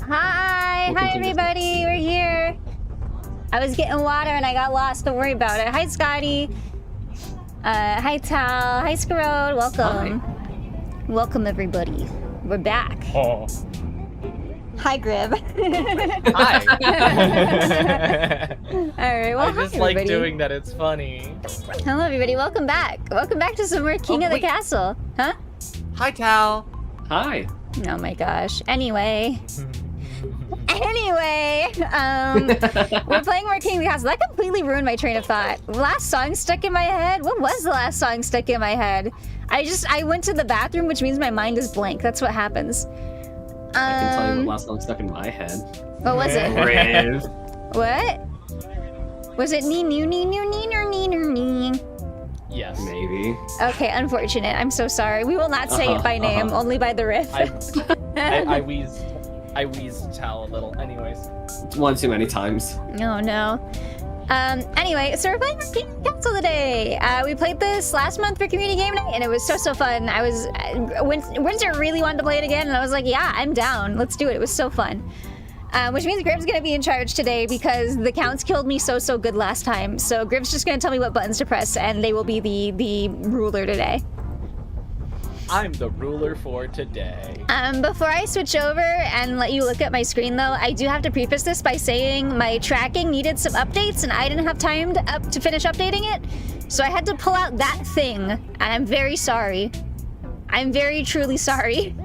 Hi everybody, we're here. I was getting water and I got lost, don't worry about it. Hi Scotty. Hi Tal, hi Scarode, welcome. Hi. Welcome everybody. We're back. Oh. Hi Griv. Hi. Alright, well I just hi, like everybody. doing that, it's funny. Hello everybody, welcome back. Welcome back to some more King of the Castle. Huh? Hi Tal. Hi. Oh my gosh. Anyway, we're playing more King of the Castle. That completely ruined my train of thought. Last song stuck in my head? What was the last song stuck in my head? I went to the bathroom, which means my mind is blank. That's what happens. I can tell you what last song stuck in my head. What was it? Griv. What? Was it nee nee nee nee nee nee nee? Yes. Maybe. Okay, unfortunate. I'm so sorry. We will not say it by name, only by the riff. I wheezed Tal a little. Anyways. One too many times. Oh no. Anyway, so we're playing King of the Castle today. We played this last month for community game night, and it was so fun. Winter really wanted to play it again, and I was like, yeah, I'm down. Let's do it. It was so fun. Which means Griv's gonna be in charge today because the counts killed me so good last time. So Griv's just gonna tell me what buttons to press, and they will be the ruler today. I'm the ruler for today. Before I switch over and let you look at my screen though, I do have to preface this by saying my tracking needed some updates and I didn't have time to finish updating it. So I had to pull out that thing, and I'm very sorry. I'm very truly sorry.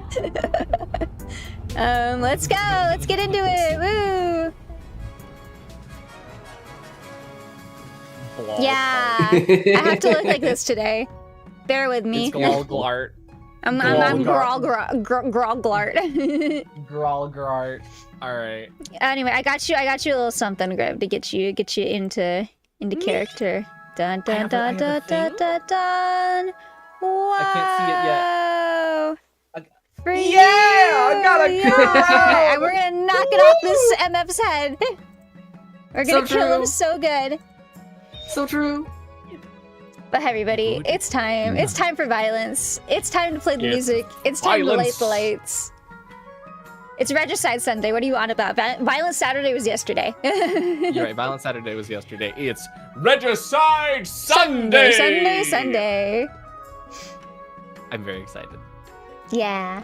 Let's go, let's get into it, woo! Yeah, I have to look like this today. Bear with me. It's Glart. I'm Groglart. Grolgrart. Alright. Anyway, I got you a little something, Griv, to get you into character. Dun dun dun dun dun dun dun. Wow. I can't see it yet. For Yeah, I got a yeah. And we're gonna knock it off this MF's head. We're gonna kill him so good. So true. But hey, everybody, it's time. It's time for violence. It's time to play the music. It's time to light the lights. It's Regicide Sunday. What do you want about? Violence Saturday was yesterday. You're right, Violence Saturday was yesterday. It's Regicide Sunday! Sunday. I'm very excited. Yeah.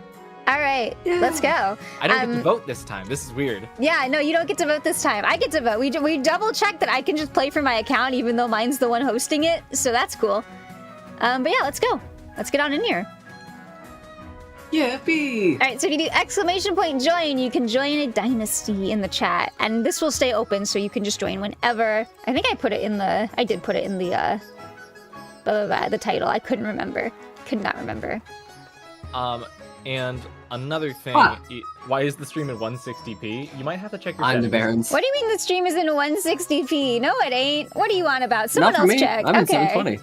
All right, let's go. I don't get to vote this time. This is weird. Yeah, no, you don't get to vote this time. I get to vote. We double checked that I can just play from my account, even though mine's the one hosting it. So that's cool. But yeah, let's go. Let's get on in here. Yippee! All right, so if you do ! join, you can join a dynasty in the chat, and this will stay open, so you can just join whenever. I think I did put it in the the title. I couldn't remember. Could not remember. And another thing, why is the stream in 160p? You might have to check your I'm settings. the Barons. What do you mean the stream is in 160p? No, it ain't. What do you want about? Someone Not for else me. check. I'm in Okay. 720.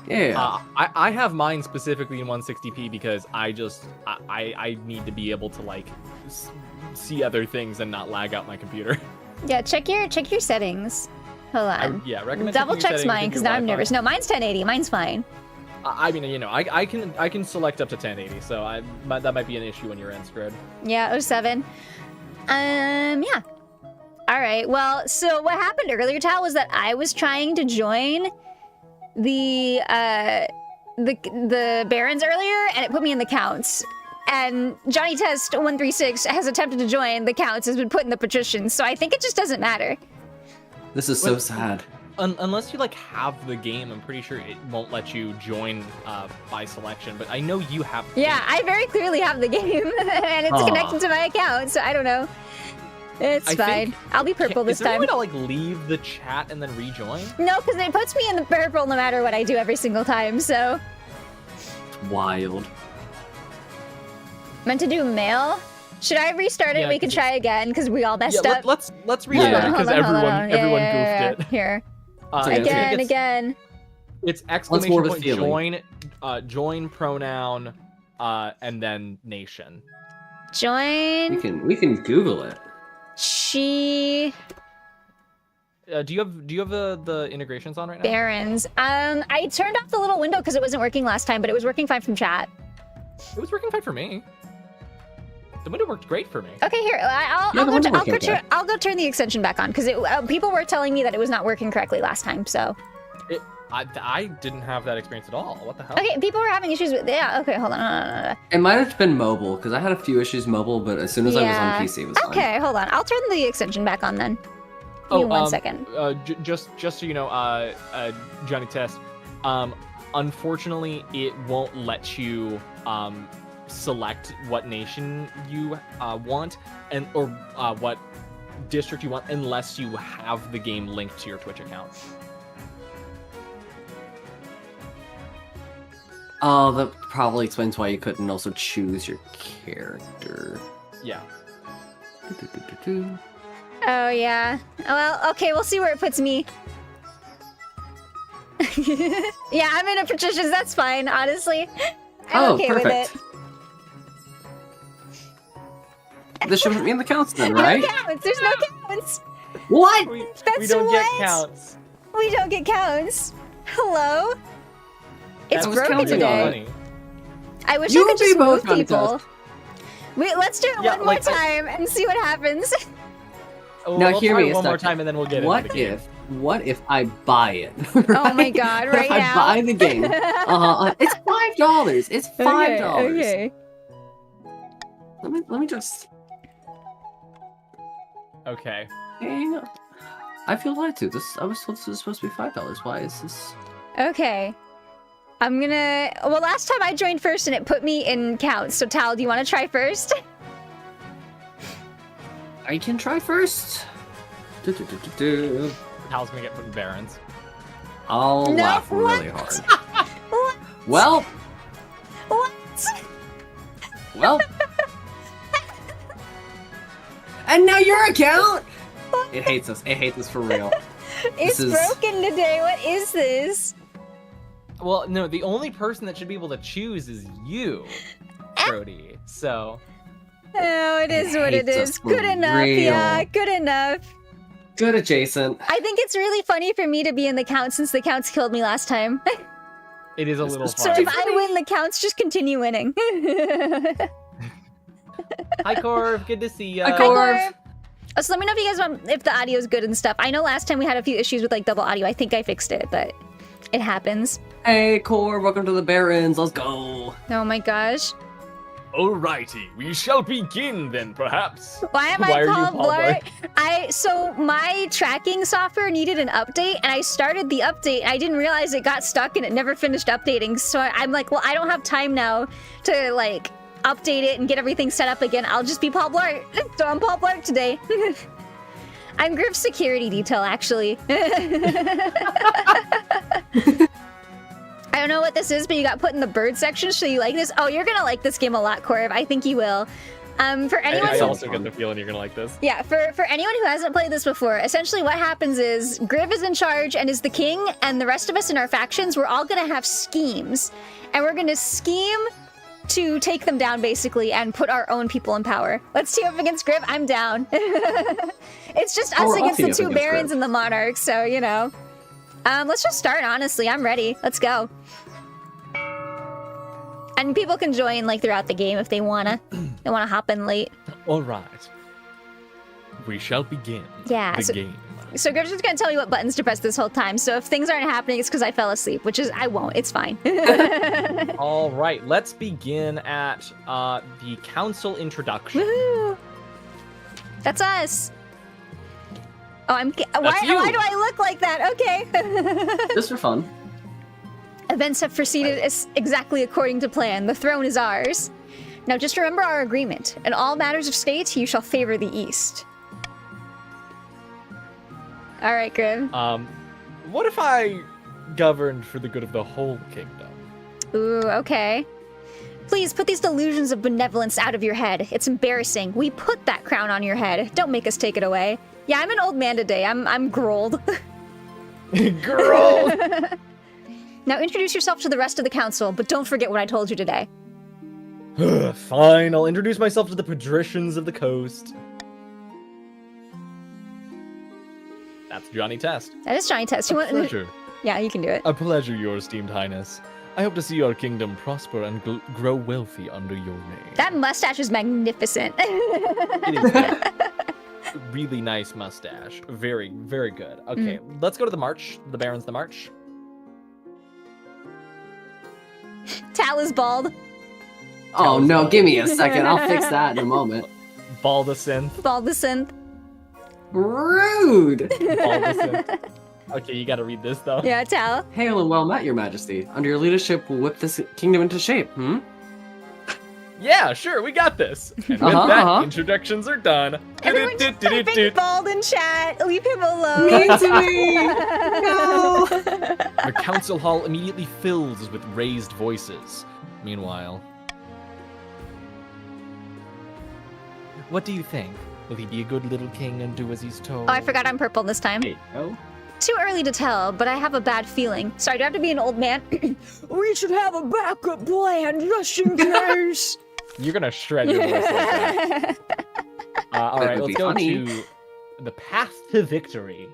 Yeah. I have mine specifically in 160p because I need to be able to like see other things and not lag out my computer. Yeah, check your settings. Hold on. Recommend Double checking your checks mine settings because with your now I'm Wi-Fi. nervous. No, mine's 1080. Mine's fine. I mean, you know, I can select up to 1080, so that might be an issue when you're in Scrod. Yeah, 07. Yeah. All right. Well, so what happened earlier, Tal, was that I was trying to join the Barons earlier, and it put me in the counts. And Johnny Test 136 has attempted to join the counts, has been put in the patricians. So I think it just doesn't matter. This is so sad. Unless you like have the game, I'm pretty sure it won't let you join by selection. But I know you have. Yeah, I very clearly have the game, and it's connected to my account, so I don't know. It's fine. I'll be purple this time. Is there a way to like leave the chat and then rejoin? No, because it puts me in the purple no matter what I do every single time. So. It's wild. Meant to do mail. Should I restart it? Yeah, We can try again because we all messed up. Let's restart it because everyone goofed it. Here. Okay, Again. It's exclamation point join pronoun and then nation. Join. We can Google it. She. Do you have the integrations on right now? Barons. I turned off the little window because it wasn't working last time, but it was working fine from chat. It was working fine for me. The window worked great for me. Okay, here. I'll Yeah, the window worked go okay. I'll go turn the extension back on because people were telling me that it was not working correctly last time. So. I didn't have that experience at all. What the hell? Okay, people were having issues with. Yeah. Okay, hold on. It might have been mobile, because I had a few issues mobile, but as soon as I was on PC, it was fine. Okay, hold on. I'll turn the extension back on then. Give me 1 second. Just so you know, Johnny Test. Unfortunately, it won't let you select what nation you want or what district you want unless you have the game linked to your Twitch account. Oh, that probably explains why you couldn't also choose your character. Yeah. Oh, yeah. Well, okay, we'll see where it puts me. Yeah, I'm in a Patricia's, that's fine, honestly. I'm okay perfect. with it. This should put me in the counts then, right? No counts, there's no counts. What? We That's don't get what? counts. We don't get counts. Hello? It's That was broken counting today. Funny. I wish You I could would be just both move on people. test. Let's do it Yeah, one like, more time and see what happens. We'll hear try me a one more second. time and then we'll get What into the game. what if I buy it? Oh my god, What right if I now? buy the game? It's $5. It's $5. Okay. Let me just Okay. hang up. I feel lied to. I was told this was supposed to be $5. Why is this? Okay. I'm gonna. Well, last time I joined first and it put me in counts. So, Tal, do you want to try first? I can try first. Hal's gonna get put in Barons. I'll No, laugh really what? hard. What? Well, What? and now your account. It hates us. It hates us for real. It's is- broken today. What is this? Well, no, the only person that should be able to choose is you, Grody. So, Oh, it is what it hates us is. for Good enough. real. Yeah, good enough. Good adjacent. I think it's really funny for me to be in the count since the counts killed me last time. it is a This little is So fun. if I win the counts, just continue winning. Hi, Corv. Good to see you. Hi, Hi, Corv. Corv. So let me know if you guys want, if the audio is good and stuff. I know last time we had a few issues with like double audio. I think I fixed it, but it happens. Hey, Core, welcome to the Barons. Let's go. Oh my gosh. Alrighty, we shall begin then, perhaps. Why am Why I are you called Paul Blart? So my tracking software needed an update, and I started the update. And I didn't realize it got stuck and it never finished updating. So I'm like, well, I don't have time now to like update it and get everything set up again. I'll just be Paul Blart. So I'm Paul Blart today. I'm Griv's security detail, actually. I don't know what this is, but you got put in the bird section. So you like this? Oh, you're gonna like this game a lot, Corv. I think you will. For anyone I who also get the feeling you're gonna like this. Yeah, for anyone who hasn't played this before, essentially what happens is Griv is in charge and is the king, and the rest of us in our factions, we're all gonna have schemes. And we're gonna scheme to take them down, basically, and put our own people in power. Let's team up against Griv. I'm down. It's just us we're all against the teaming up two against barons Griv. and the monarchs, so, you know. Let's just start, honestly. I'm ready. Let's go. And people can join, like, throughout the game if they wanna. They wanna hop in late. Alright. We shall begin Yeah, the so- game. So Griv's just gonna tell me what buttons to press this whole time. So if things aren't happening, it's because I fell asleep, which is I won't. It's fine. Alright, let's begin at the council introduction. Woohoo! That's us. Oh, why you. do I look like that? Okay. Just for fun. Events have proceeded exactly according to plan. The throne is ours. Now just remember our agreement. In all matters of state, you shall favor the east. All right, Griv. What if I governed for the good of the whole kingdom? Ooh, okay. Please put these delusions of benevolence out of your head. It's embarrassing. We put that crown on your head. Don't make us take it away. Yeah, I'm an old man today. I'm grold. Girl! Now introduce yourself to the rest of the council, but don't forget what I told you today. Fine, I'll introduce myself to the patricians of the coast. That's Johnny Test. That is Johnny Test. A pleasure. Yeah, you can do it. A pleasure, your esteemed highness. I hope to see your kingdom prosper and grow wealthy under your reign. That mustache is magnificent. It is a really nice mustache. Very, very good. Okay, let's go to the march. The Baron's the march. Tal is bald. Oh no, give me a second. I'll fix that in a moment. Baldacynth. Bald the synth. Rude! Baldacynth. Okay, you gotta read this though. Yeah, Tal. Hail and well met, your majesty. Under your leadership, we'll whip this kingdom into shape, Yeah, sure, we got this. And with that, introductions are done. Everyone just typing bald in chat. Leave him alone. Mean to me! No! The council hall immediately fills with raised voices. Meanwhile, what do you think? Will he be a good little king and do as he's told? Oh, I forgot I'm purple this time. Hey, oh. Too early to tell, but I have a bad feeling. Sorry, do I have to be an old man? We should have a backup plan just in case. You're gonna shred your voice like that. All That right, would let's be go funny. to the path to victory.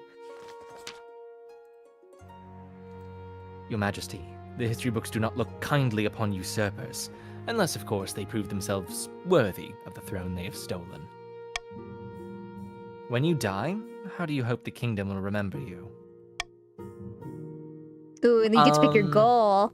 Your Majesty, the history books do not look kindly upon usurpers, unless, of course, they prove themselves worthy of the throne they have stolen. When you die, how do you hope the kingdom will remember you? Ooh, and you get to pick your goal.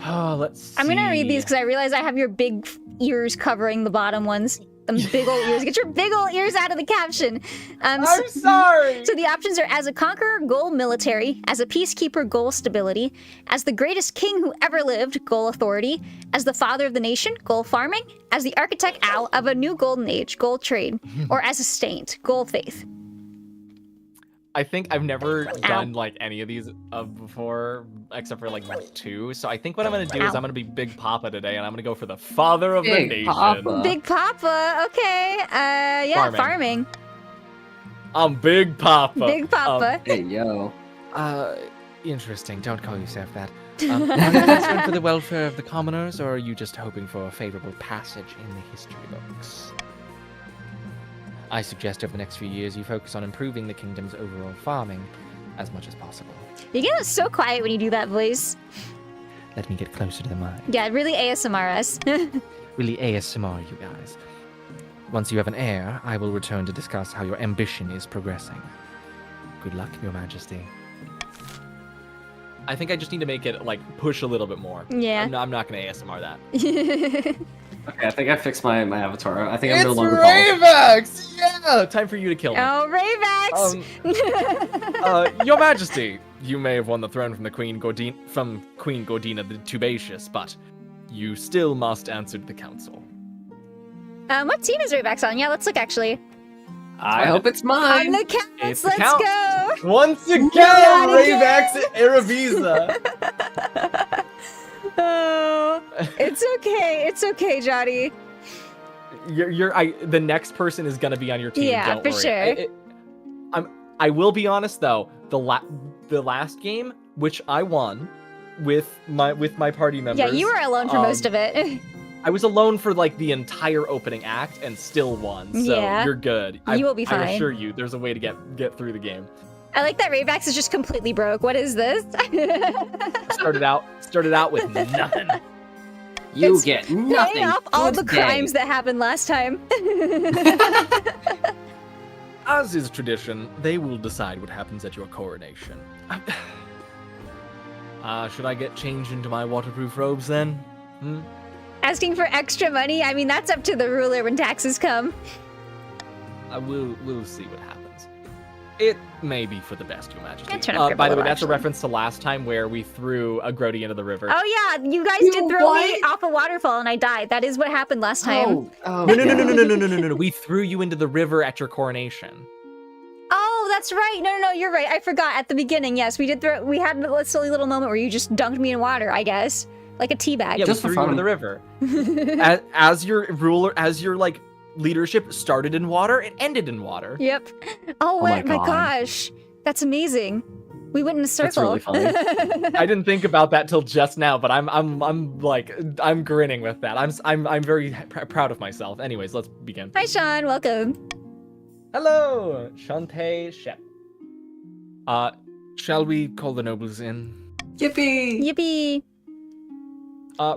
Oh, let's see. I'm gonna read these because I realize I have your big ears covering the bottom ones. Them big old ears. Get your big old ears out of the caption. I'm sorry! So the options are as a conqueror, goal military, as a peacekeeper, goal stability, as the greatest king who ever lived, goal authority, as the father of the nation, goal farming, as the architect owl of a new golden age, goal trade, or as a saint, goal faith. I think I've never done like any of these before, except for like 2. So I think what I'm gonna do is I'm gonna be Big Papa today, and I'm gonna go for the father of the Big nation. Papa. Big Papa, okay. Yeah, farming. I'm Big Papa. Big Papa. Hey, yo. Interesting. Don't call yourself that. Are you concerned for the welfare of the commoners, or are you just hoping for a favorable passage in the history books? I suggest over the next few years you focus on improving the kingdom's overall farming as much as possible. You get so quiet when you do that voice. Let me get closer to the mic. Yeah, really ASMR us. Really ASMR, you guys. Once you have an heir, I will return to discuss how your ambition is progressing. Good luck, Your Majesty. I think I just need to make it, like, push a little bit more. Yeah. I'm not going to ASMR that. Okay, I think I fixed my avatar. I think I'm no It's longer bald. Rayvax! Yeah! Time for you to kill me. Oh, Rayvax! Your Majesty, you may have won the throne from Queen Gordina the Tubacious, but you still must answer to the council. What team is Rayvax on? Yeah, let's look actually. I hope it's mine. On the counts, It's the let's count. go! Once again, Yada Rayvax Arabiza. Oh, it's okay. It's okay, Johnny. The next person is gonna be on your team. Yeah, don't for worry. sure. I will be honest though. The last game, which I won with my party members. Yeah, you were alone for most of it. I was alone for like the entire opening act and still won. So Yeah. you're good. You will be fine. I assure you, there's a way to get through the game. I like that Rayvax is just completely broke. What is this? Started out with nothing. You It's get Paying nothing. off all the Good crimes day. that happened last time. As is tradition, they will decide what happens at your coronation. Should I get changed into my waterproof robes then? Asking for extra money? I mean, that's up to the ruler when taxes come. We'll see what happens. It may be for the best, Your Majesty. Yeah, turn up your by the way, blow, that's a actually. reference to last time where we threw a Grody into the river. Oh yeah, you guys You did throw me what? off a waterfall and I died. That is what happened last time. Oh, No. We threw you into the river at your coronation. Oh, that's right. No, you're right. I forgot at the beginning. Yes, we did throw. We had a silly little moment where you just dunked me in water. I guess, like a tea bag. Yeah, Just we for threw you into fun. the river. as your ruler, as your like leadership started in water, it ended in water. Yep. Oh, my my God. gosh, that's amazing. We went in a That's circle. really funny. I didn't think about that till just now, but I'm grinning with that. I'm very proud of myself. Anyways, let's begin. Hi, Sean. Welcome. Hello, Shantae Shep. Shall we call the nobles in? Yippee! Yippee!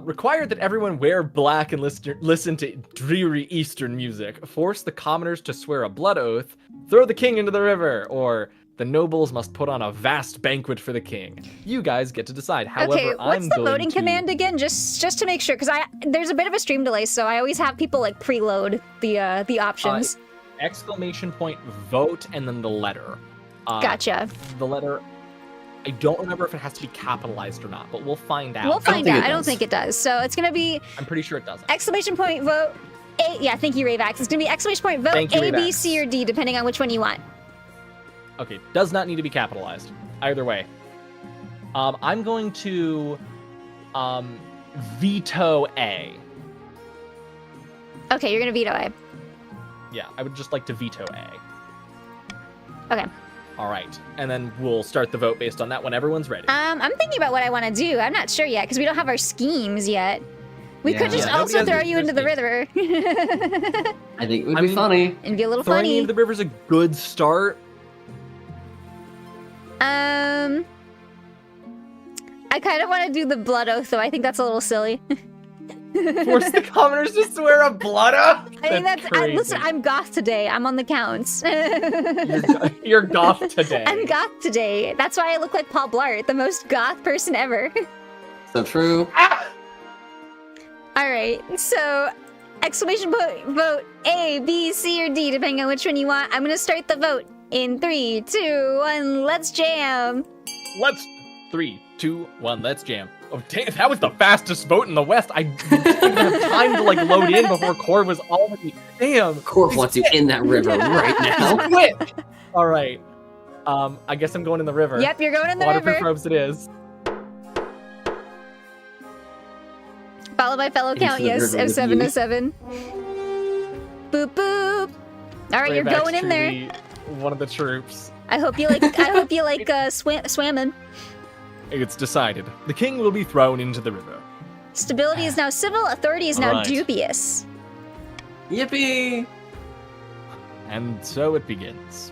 Require that everyone wear black and listen to dreary Eastern music. Force the commoners to swear a blood oath. Throw the king into the river. Or the nobles must put on a vast banquet for the king. You guys get to decide. However, Okay, what's I'm the going voting to... command again? Just to make sure, because there's a bit of a stream delay, so I always have people like preload the options. Exclamation point, vote, and then the letter. Gotcha. The letter... I don't remember if it has to be capitalized or not, but we'll find out. We'll find out. I don't does. think it does. So it's gonna be I'm pretty sure it doesn't. exclamation point vote A. Yeah, thank you, Ravax. It's gonna be exclamation point vote Thank you, A, B, Ravax. C, or D, depending on which one you want. Okay, does not need to be capitalized. Either way. I'm going to veto A. Okay, you're gonna veto A. Yeah, I would just like to veto A. Okay. All right, and then we'll start the vote based on that when everyone's ready. I'm thinking about what I want to do. I'm not sure yet because we don't have our schemes yet. We could Yeah. just Yeah, nobody also has throw their you into the river. I think it would I be mean- funny. It'd be a little Throwing funny. into the river's a good start. I kind of want to do the blood oath, though. I think that's a little silly. Force the commoners to swear a blood oath. I mean, crazy. listen, I'm goth today. I'm on the counts. You're goth today. I'm goth today. That's why I look like Paul Blart, the most goth person ever. So true. All right, so exclamation point vote A, B, C, or D, depending on which one you want. I'm gonna start the vote in 3, 2, 1. Let's jam. Let's 3, 2, 1. Let's jam. Oh, dang, that was the fastest vote in the West. I didn't have time to like load in before Core was already. Damn. Corp wants you in that river right now. Quick. All right. I guess I'm going in the river. Yep, you're going in the Waterproof river. robes it is. Followed by fellow Into count, the yes, river with 07 you. 07. Boop boop. All right, you're Rayback's going in there. truly one of the troops. I hope you like. I hope you like swimming. It's decided. The king will be thrown into the river. Stability is now civil. Authority is now Alright. dubious. Yippee! And so it begins.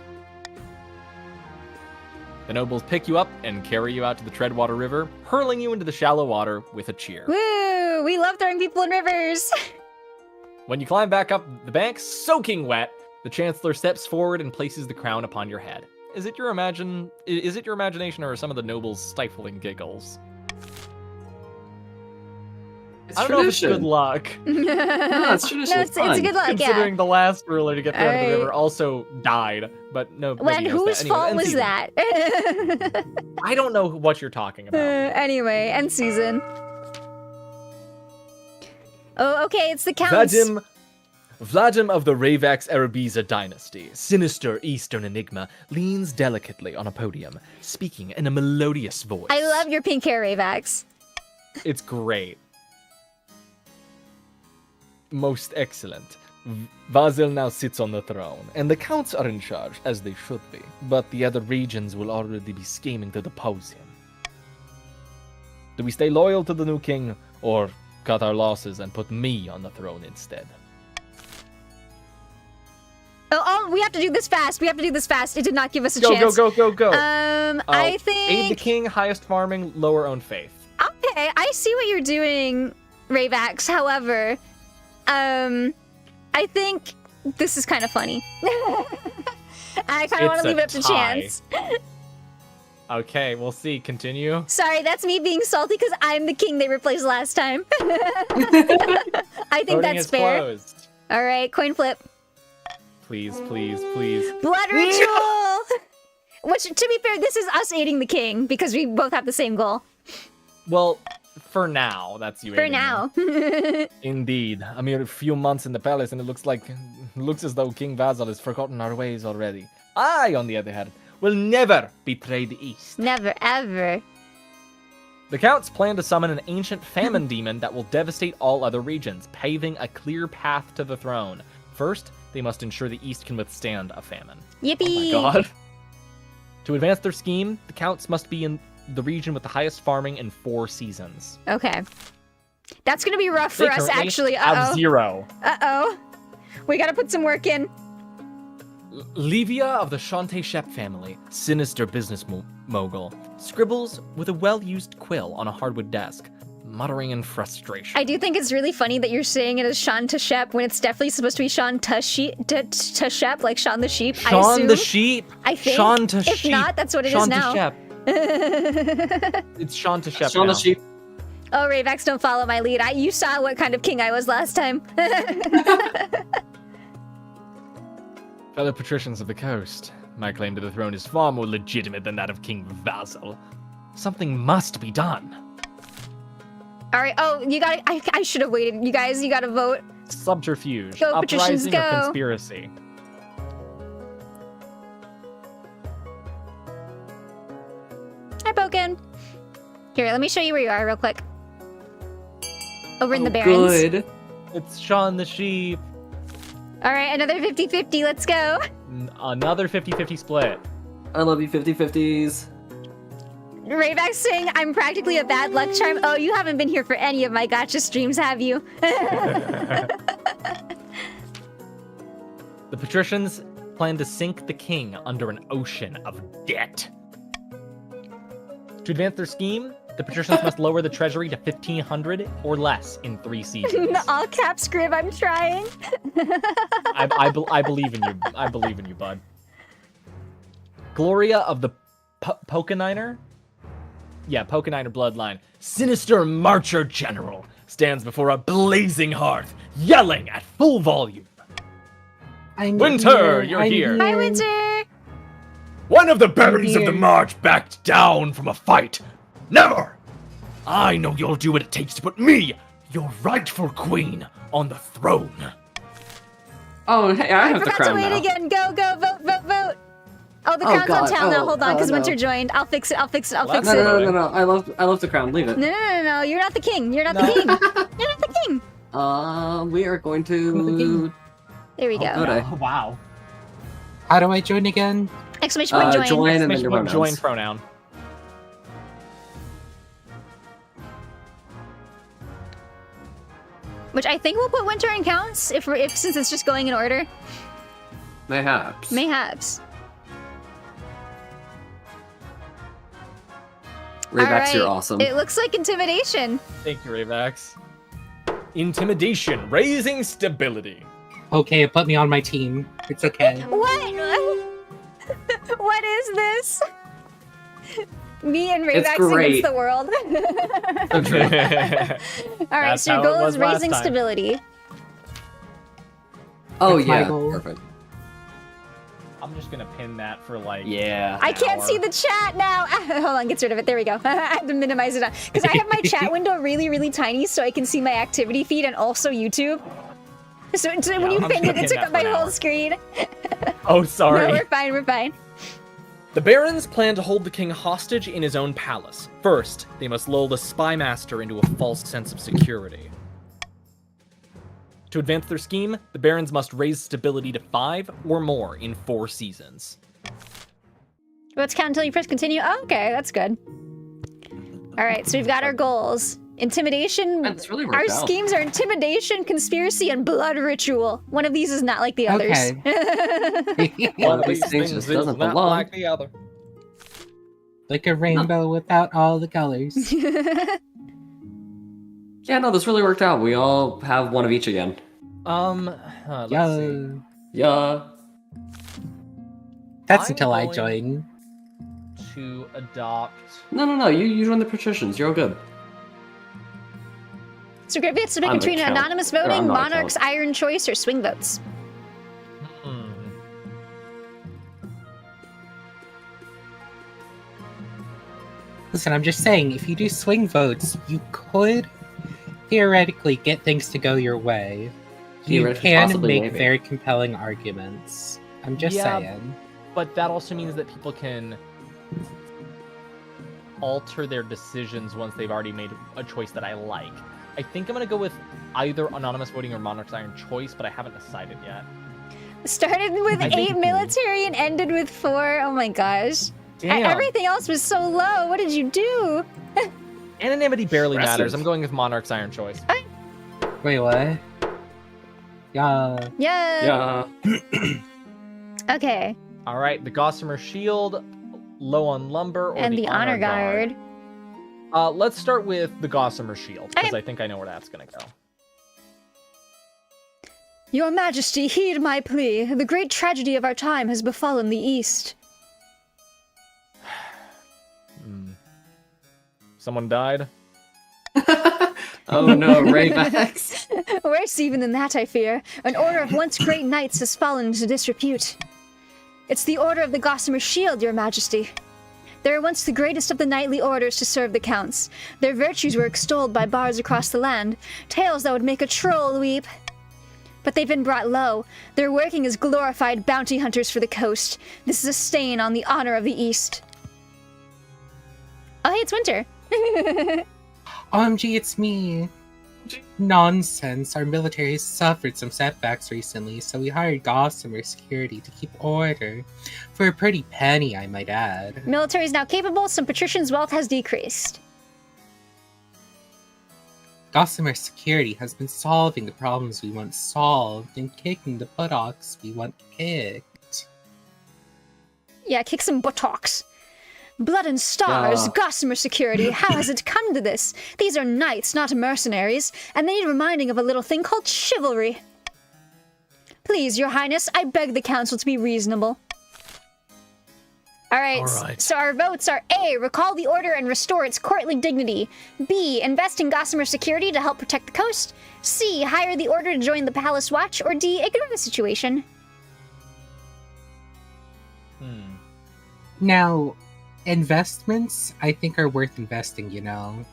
The nobles pick you up and carry you out to the Treadwater River, hurling you into the shallow water with a cheer. Woo! We love throwing people in rivers. When you climb back up the bank, soaking wet, the Chancellor steps forward and places the crown upon your head. Is it your imagination, or are some of the nobles stifling giggles? It's I don't know if it's tradition. good luck, No, it's tradition. No, it's it's a fine. good luck. considering Yeah. the last ruler to get thrown into the Alright. river also died. But no. When nobody knows whose that. Anyway, fault end was season. that? I don't know what you're talking about. Anyway, end season. Oh, okay, it's the counts. Vladim of the Ravax Arabiza dynasty, sinister Eastern enigma, leans delicately on a podium, speaking in a melodious voice. I love your pink hair, Ravax. It's great. Most excellent. Vasil now sits on the throne, and the counts are in charge, as they should be. But the other regions will already be scheming to depose him. Do we stay loyal to the new king, or cut our losses and put me on the throne instead? Oh, we have to do this fast. We have to do this fast. It did not give us a Go, chance. go. I think. Aid the king, highest farming, lower own faith. Okay, I see what you're doing, Ravax. However, I think this is kind of funny. I kind of want It's to leave a it up to tie. chance. Okay, we'll see. Continue. Sorry, that's me being salty because I'm the king they replaced last time. I think Voting that's is fair. closed. All right, coin flip. Please, please, please. Blood ritual! Which, to be fair, this is us aiding the king because we both have the same goal. Well, for now, that's you. For aiding now. me. Indeed. A mere few months in the palace, and it looks as though King Vasil has forgotten our ways already. I, on the other hand, will never betray the East. Never, ever. The counts plan to summon an ancient famine demon that will devastate all other regions, paving a clear path to the throne. First, they must ensure the East can withstand a famine. Yippee! Oh my god. To advance their scheme, the counts must be in the region with the highest farming in 4 seasons. Okay. That's gonna be rough for They us, currently actually. have Uh-oh. 0. Uh-oh. We gotta put some work in. Livia of the Shante Shep family, sinister mogul scribbles with a well-used quill on a hardwood desk, muttering in frustration. I do think it's really funny that you're saying it as Sean Tashep when it's definitely supposed to be Sean Tashep, like Sean the Sheep. I Sean assume. the Sheep? I think. Sean to If Sheep. not, that's what it Sean is now. Tashep. It's Sean Tashep Sean now. the sheep. Oh, Rayvax, don't follow my lead. You saw what kind of king I was last time. Fellow patricians of the coast, my claim to the throne is far more legitimate than that of King Vassal. Something must be done. All right. Oh, you got. I should have waited. You guys, you got to vote. Subterfuge, Go, patricians, uprising, go. or conspiracy? Hi, Boken. Here, let me show you where you are real quick. Over in the Oh, Barrens. good. It's Sean the Sheep. All right, another 50-50. Let's go. Another 50-50 split. I love you 50-50s. Rayvax saying I'm practically a bad luck charm. Oh, you haven't been here for any of my gotcha streams, have you? The patricians plan to sink the king under an ocean of debt. To advance their scheme, the patricians must lower the treasury to 1,500 or less in 3 seasons. All caps, Griv, I'm trying. I believe in you. I believe in you, bud. Gloria of the Pokaniner? Yeah, Pokaniner bloodline. Sinister Marcher General stands before a blazing hearth, yelling at full volume. Winter, you're here. Hi, Winter. One of the barons of the March backed down from a fight. Never! I know you'll do what it takes to put me, your rightful queen, on the throne. Oh, hey, I have the Forgot to crown wait now. again. Go, vote. Oh, the crown's God. on town now. Oh, Hold on, because no. Winter joined. I'll fix it. No, fix no, it. no. I love the crown. Leave it. No. You're not the king. You're not the king. You're not the king. We are going to. There we go. Okay. Oh, wow. How do I join again? Exclamation point join. Join and then Exclamation your point, join pronouns. pronoun. Which I think we'll put Winter in counts if since it's just going in order. Mayhaps. Mayhaps. Raybax, you're Alright, awesome. It looks like intimidation. Thank you, Rayvax. Intimidation, raising stability. Okay, it put me on my team. It's okay. What? What is this? Me and It's Rayvax great. against the world. All right, That's so your how it goal was is last raising time. stability. Oh That's my yeah, goal. perfect. I'm just gonna pin that for like. Yeah. I can't hour. see the chat now. Hold on, gets rid of it. There we go. I have to minimize it because I have my chat window really, really tiny, so I can see my activity feed and also YouTube. So when you I'm pinned gonna it, it pin took that up for my an whole hour. screen. Oh, sorry. No, we're fine. We're fine. The barons plan to hold the king hostage in his own palace. First, they must lull the spy master into a false sense of security. To advance their scheme, the barons must raise stability to 5 or more in 4 seasons. Let's count until you press continue. Oh, okay, that's good. All right, so we've got our goals. Intimidation. That's really worked Our out. schemes are intimidation, conspiracy, and blood ritual. One of these is not like the others. Okay. One of these things just doesn't not belong. like the other. Like a rainbow without all the colors. Yeah, no, this really worked out. We all have one of each again. Let's see. Yo. Yeah. That's I'm until I going- join. To adopt. No. You run the patricians. You're all good. So Griv, it's to pick I'm between a count. anonymous Or I'm voting, not a monarchs, count. iron choice, or swing votes. Hmm. Listen, I'm just saying, if you do swing votes, you could theoretically get things to go your way. You Theoretically, can possibly, make maybe. very compelling arguments. I'm just Yeah. saying. But that also means that people can alter their decisions once they've already made a choice that I like. I think I'm gonna go with either anonymous voting or monarch's iron choice, but I haven't decided yet. Started with I think- 8 military and ended with 4. Oh my gosh. Damn. Everything else was so low. What did you do? Anonymity barely Impressive. matters. I'm going with monarch's iron choice. Wait, what? Yeah. Yeah. Yeah. Okay. All right, the Gossamer Shield low on lumber, or and the honor guard. Let's start with the Gossamer Shield, because Okay. I think I know where that's gonna go. Your Majesty, heed my plea. The great tragedy of our time has befallen the East. Someone died? Oh no, Rayvax. Worse even than that, I fear. An order of once great knights has fallen into disrepute. It's the Order of the Gossamer Shield, Your Majesty. They were once the greatest of the knightly orders to serve the counts. Their virtues were extolled by bards across the land, tales that would make a troll weep. But they've been brought low. They're working as glorified bounty hunters for the coast. This is a stain on the honor of the East. Oh, hey, it's winter. OMG, it's me. Nonsense. Our military has suffered some setbacks recently, so we hired Gossamer Security to keep order. For a pretty penny, I might add. Military is now capable, some patricians' wealth has decreased. Gossamer Security has been solving the problems we once solved and kicking the buttocks we once kicked. Yeah, kick some buttocks. Blood and stars, Yeah. Gossamer Security, how has it come to this? These are knights, not mercenaries, and they need reminding of a little thing called chivalry. Please, Your Highness, I beg the council to be reasonable. Alright, Alright. so our votes are A, recall the order and restore its courtly dignity. B, invest in Gossamer Security to help protect the coast. C, hire the order to join the Palace Watch. Or D, ignore the situation. Now, investments, I think, are worth investing, you know?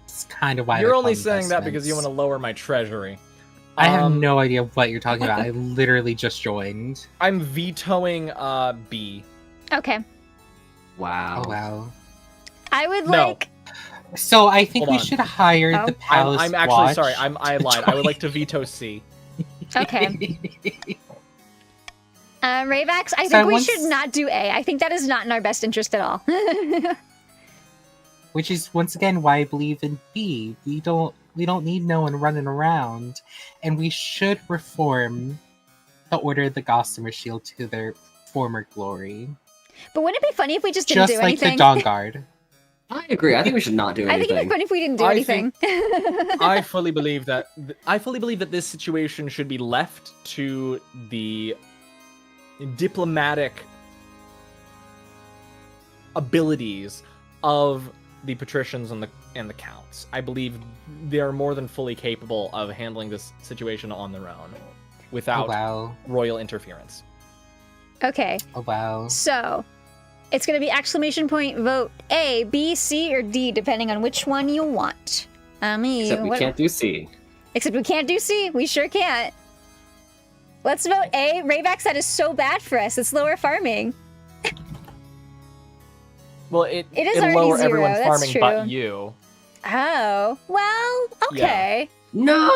It's kind of why You're they're only called saying that because you want to investments. lower my treasury. I have no idea what you're talking about. I literally just joined. I'm vetoing B. Okay. Wow. Oh, wow. I would No. like... So I think Hold we on. should hire Oh. the Palace I'm actually Watch. sorry. I lied. I would like to veto C. Okay. Rayvax, I So think we once- should not do A. I think that is not in our best interest at all. Which is once again why I believe in B. We don't need no one running around, and we should reform the Order of the Gossamer Shield to their former glory, But wouldn't it be funny if we just didn't just do like anything? the Dawn Guard. I agree. I think we should not do I think it'd be anything. funny if we didn't do I anything. I fully believe that this situation should be left to the diplomatic abilities of the patricians and the counts. I believe they are more than fully capable of handling this situation on their own Oh without wow! royal interference. Okay, Oh wow! so it's going to be exclamation point vote A, B, C, or D, depending on which one you want. Except we can't do C. Except we can't do C. We sure can't. Let's vote A. Rayvax, that is so bad for us. It's lower farming. Well, It is it'll already lower zero, everyone that's farming true. but you. Oh, well, okay. No.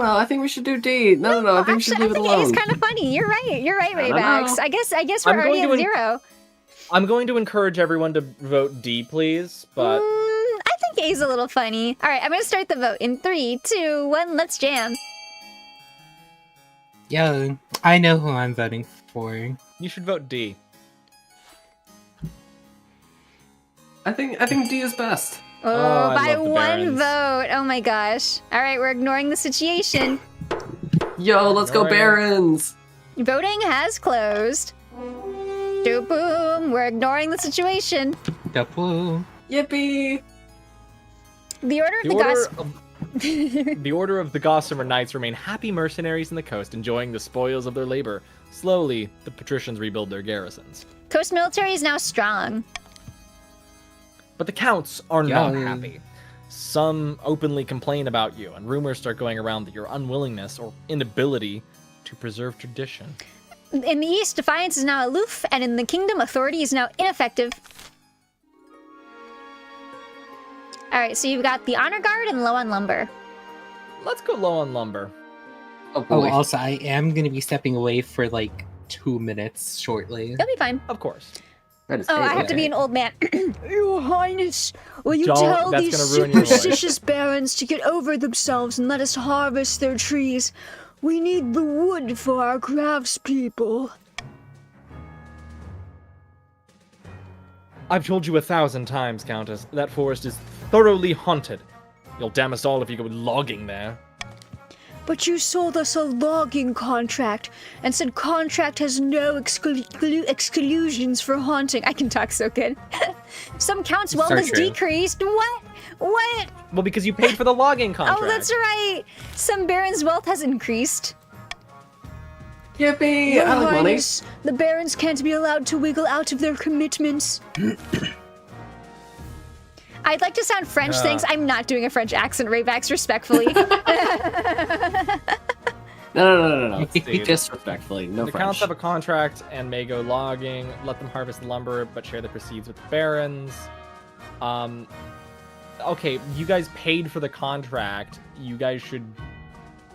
I think we should do D. No. I think we should Actually, leave it I think A alone. is kind of funny. You're right, I don't Rayvax. know. I guess I'm we're already going at to zero. I'm going to encourage everyone to vote D, please, but I think A's a little funny. All right, I'm going to start the vote in 3, 2, 1, let's jam. Yo, I know who I'm voting for. you should vote D. I think D is best. Oh, I by love the one Barons. vote. Oh my gosh. All right, we're ignoring the situation. Yo, let's go Alright. Barons! Voting has closed. Boom, we're ignoring the situation. Dapoo. Yippee! The Order of The the order, Goss... of, the order of the Gossamer Knights remain happy mercenaries in the coast, enjoying the spoils of their labor. Slowly, the patricians rebuild their garrisons. Coast military is now strong. But the counts are not Yum. happy. Some openly complain about you, and rumors start going around that your unwillingness or inability to preserve tradition. In the east, defiance is now aloof, and in the kingdom, authority is now ineffective. Alright, so you've got the Honor Guard and low on lumber. Let's go low on lumber. Oh Oh, boy. also, I am going to be stepping away for like 2 minutes shortly. You'll be fine. Of course. That is Oh, I have to A-okay. be an old man. Your Highness, will you Don't- tell that's these gonna ruin your voice. superstitious barons to get over themselves and let us harvest their trees? We need the wood for our craftspeople. I've told you 1,000 times, Countess, that forest is thoroughly haunted. You'll damn us all if you go logging there. But you sold us a logging contract and said contract has no exclusions for haunting. I can talk so good. Some count's wealth has decreased. What? What? Well, because you paid for the logging contract. Oh, that's right. Some baron's wealth has increased. Yippee! Your I like money. Highness, the barons can't be allowed to wiggle out of their commitments. I'd like to sound French, thanks. I'm not doing a French accent, Rayvax, respectfully. No. Disrespectfully, no The French. counts have a contract and may go logging. Let them harvest lumber, but share the proceeds with the barons. Okay, you guys paid for the contract. You guys should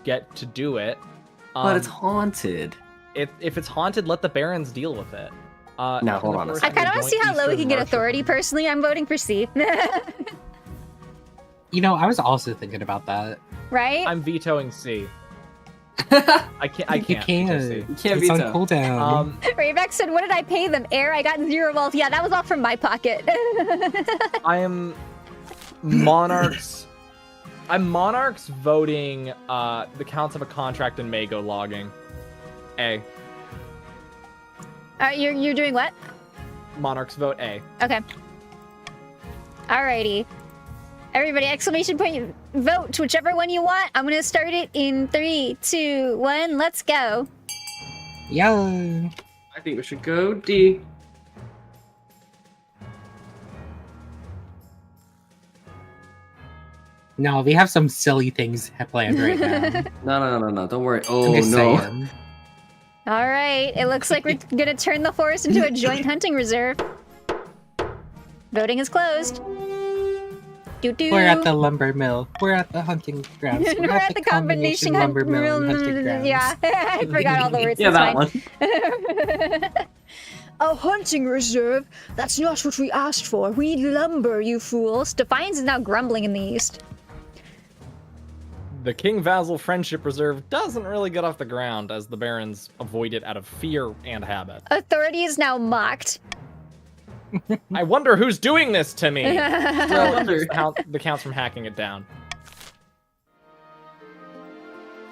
get to do it. But it's haunted. If it's haunted, let the barons deal with it. No, hold on a I second. kind of want to see how low we can get authority, personally. I'm voting for C. You know, I was also thinking about that. Right? I'm vetoing C. I can't. You can't. veto C. You can't It's on veto. cooldown. Rayvax said, what did I pay them? Air, I got 0 wealth. Yeah, that was all from my pocket. I am Monarchs. I'm Monarchs voting the counts of a contract and may go logging. A. You're doing what? Monarchs vote A. Okay. Alrighty. Everybody, exclamation point, vote whichever one you want. I'm gonna start it in 3, 2, 1, let's go. Yeah. I think we should go D. No, we have some silly things planned right now. No. Don't worry. I'm Oh, just no. saying. Alright, it looks like we're gonna turn the forest into a joint hunting reserve. Voting is closed. Doo-doo. We're at the lumber mill. We're at the hunting grounds. We're at the combination lumber mill and hunting hunt. grounds. Yeah, I forgot all the words. Yeah, that's that fine. one. A hunting reserve? That's not what we asked for. We need lumber, you fools. Defiance is now grumbling in the east. The King Vassal Friendship Reserve doesn't really get off the ground as the barons avoid it out of fear and habit. Authority is now mocked. I wonder who's doing this to me. I wonder. The counts from hacking it down.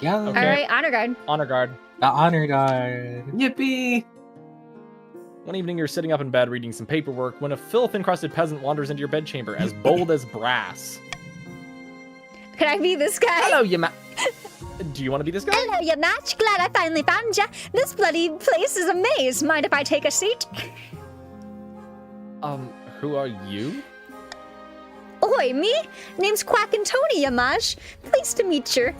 Yeah. Okay. Alright, honor guard. Honor guard. The honor guard. Yippee! One evening, you're sitting up in bed reading some paperwork when a filth-encrusted peasant wanders into your bedchamber, as bold as brass. Can I be this guy? Hello, you Do you want to be this guy? Hello, you match. Glad I finally found ya. This bloody place is a maze. Mind if I take a seat? Who are you? Oi, me? Name's Quack and Tony, Yamaj. Pleased to meet you.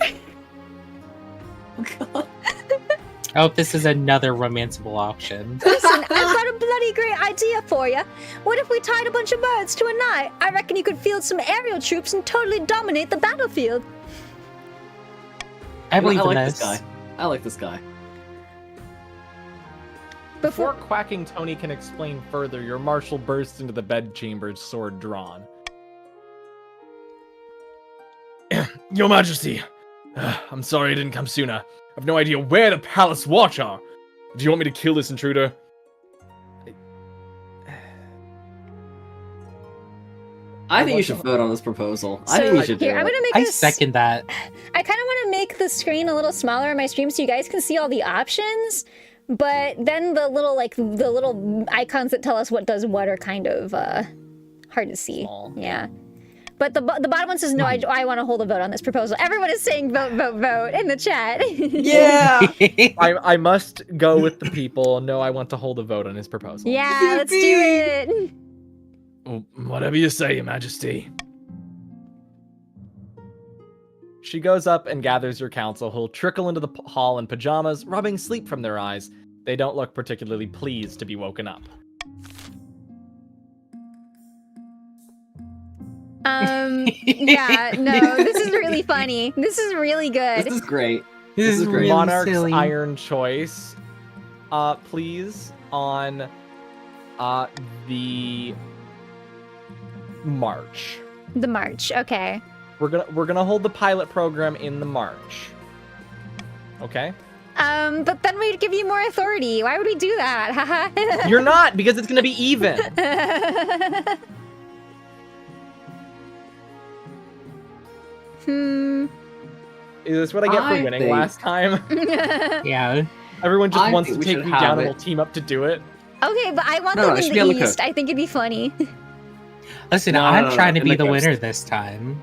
Oh, this is another romanceable option. Listen, I've got a bloody great idea for you. What if we tied a bunch of birds to a knot? I reckon you could field some aerial troops and totally dominate the battlefield. I believe I in like this. this guy. I like this guy. Before Quacking Tony can explain further, your marshal bursts into the bedchamber, sword drawn. Your Majesty, I'm sorry I didn't come sooner. I've no idea where the palace watch are. Do you want me to kill this intruder? I think you should vote on this proposal. I So, think you should do here, I'm it. gonna make I this. second that. I kind of want to make the screen a little smaller on my stream so you guys can see all the options. But then the little icons that tell us what does what are kind of hard to see. Small. Yeah. But the bottom one says no. I want to hold a vote on this proposal. Everyone is saying vote, vote, vote in the chat. Yeah! I must go with the people. No, I want to hold a vote on his proposal. Yeah, let's do it. Whatever you say, Your Majesty. She goes up and gathers your council, who'll trickle into the hall in pajamas, rubbing sleep from their eyes. They don't look particularly pleased to be woken up. Yeah, no, this is really funny. This is really good. This is great. This is great. really Monarch's silly. Iron Choice, please, on the March. The march, okay. We're gonna hold the pilot program in the March. Okay? But then we'd give you more authority. Why would we do that? Haha. You're not, because it's gonna be even. Is this what I get for winning last time? Yeah. Everyone just I wants to think we take should me have down and it. we'll team up to do it. Okay, but I want No, them it should in be on the the East. I think it'd be funny. Listen, No, I'm no, trying to in be the the winner coast. this time.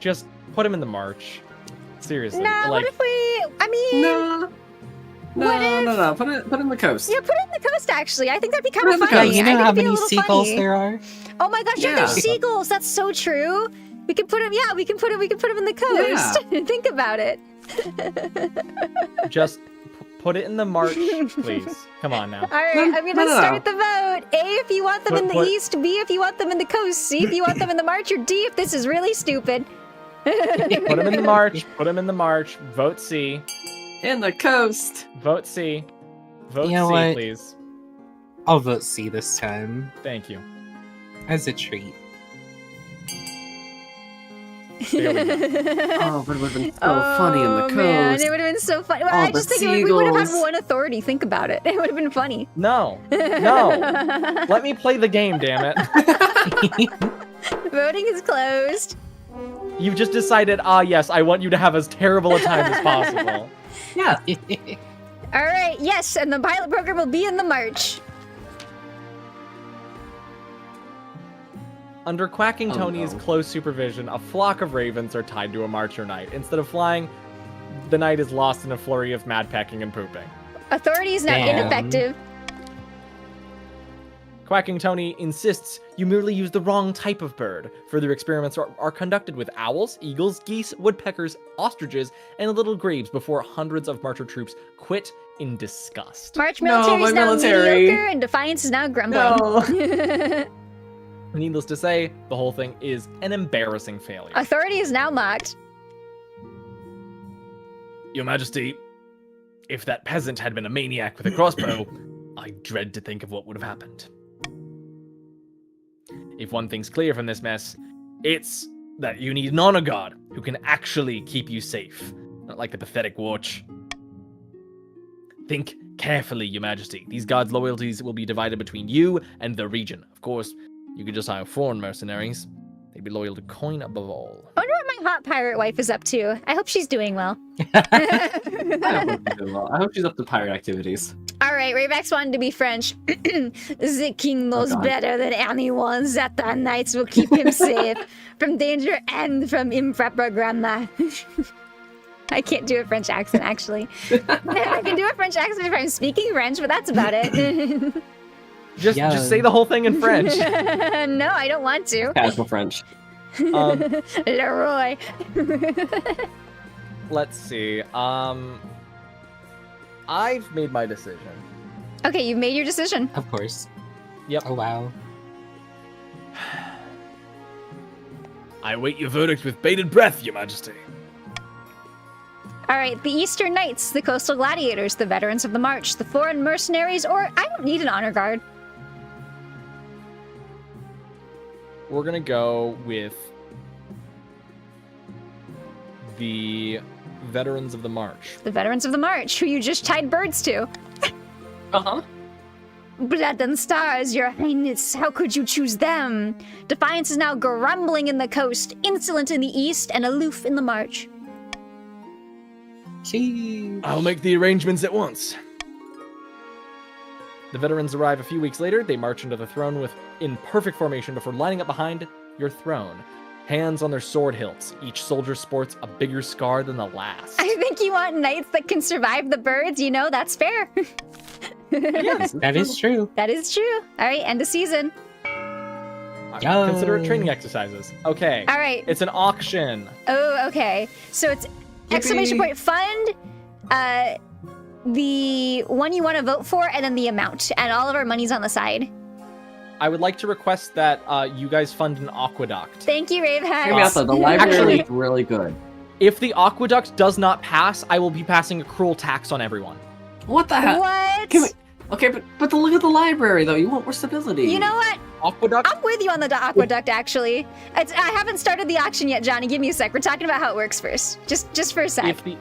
Just put him in the march. Seriously. Nah, what like, if we... I mean... No. What if- No. Put it in the coast. Yeah, put it in the coast, actually. I think that'd be kind Put it of in the funny. coast. You I know think how it'd be a many little seagulls funny. there are? Oh my gosh, yeah, Yeah. there's seagulls. That's so true. We can put him. Yeah, we can put him in the coast. Think about it. just put it in the march, please. Come on now. All right, No, I'm gonna no. start the vote. A if you want them in the What- east. B if you want them in the coast. C if you want them in the march. Or D if this is really stupid. Put him in the march. Put him in the march. Vote C. In the coast. Vote C. Vote You know C, what? please. I'll vote C this time. Thank you. As a treat. There we go. Oh, but it would have been so funny in the Oh, coast. man, it would have been so funny. Well, All I the just think we would have had seagulls. one authority. Think about it. It would have been funny. No. No. Let me play the game, damn it. Voting is closed. You've just decided, yes, I want you to have as terrible a time as possible. Yeah. All right, yes, and the pilot program will be in the March. Under Quacking Oh, Tony's no. close supervision, a flock of ravens are tied to a marcher knight. Instead of flying, the knight is lost in a flurry of mad pecking and pooping. Authority is now Damn. ineffective. Quacking Tony insists you merely use the wrong type of bird. Further experiments are conducted with owls, eagles, geese, woodpeckers, ostriches, and little grebes before hundreds of marcher troops quit in disgust. March No, military is my now military. mediocre, and Defiance is now grumbling. No. Needless to say, the whole thing is an embarrassing failure. Authority is now mocked. Your Majesty, if that peasant had been a maniac with a crossbow, I dread to think of what would have happened. If one thing's clear from this mess, it's that you need an honor guard who can actually keep you safe, not like the pathetic watch. Think carefully, Your Majesty. These guards' loyalties will be divided between you and the region. Of course, you could just hire foreign mercenaries. They'd be loyal to coin above all. I wonder what my hot pirate wife is up to. I hope she's doing well. I hope she's doing well. I hope she's up to pirate activities. All right, Rayback's wanted to be French. The king knows God. better than anyone that the knights will keep him safe from danger and from improper grammar. I can't do a French accent, actually. I can do a French accent if I'm speaking French, but that's about it. Just say the whole thing in French. No, I don't want to. Casual French. Leroy. Let's see. I've made my decision. Okay, you've made your decision. Of course. Yep. Oh, wow. I await your verdict with bated breath, Your Majesty. All right, the Eastern Knights, the Coastal Gladiators, the Veterans of the March, the Foreign Mercenaries, or I don't need an honor guard. We're gonna go with the Veterans of the March. The Veterans of the March, who you just tied birds to. Uh-huh. Blood and stars, your highness, how could you choose them? Defiance is now grumbling in the coast, insolent in the east, and aloof in the march. Sheesh. I'll make the arrangements at once. The veterans arrive a few weeks later. They march into the throne in perfect formation before lining up behind your throne. Hands on their sword hilts. Each soldier sports a bigger scar than the last. I think you want knights that can survive the birds, you know, that's fair. Yes, That is true. That is true. All right, end of season. Consider it training exercises. Okay. All right. It's an auction. Oh, okay. So it's exclamation point fund, the one you want to vote for, and then the amount. And all of our money's on the side. I would like to request that you guys fund an aqueduct. Thank you, Hear me out Raveheart. though, the library Actually- is really good. If the aqueduct does not pass, I will be passing a cruel tax on everyone. What the heck? What? Can we- Okay, but look at the library though. You want more stability. You know what? Aqueduct? I'm with you on the aqueduct, actually. I haven't started the auction yet, Johnny. Give me a sec. We're talking about how it works first. Just for a sec. If the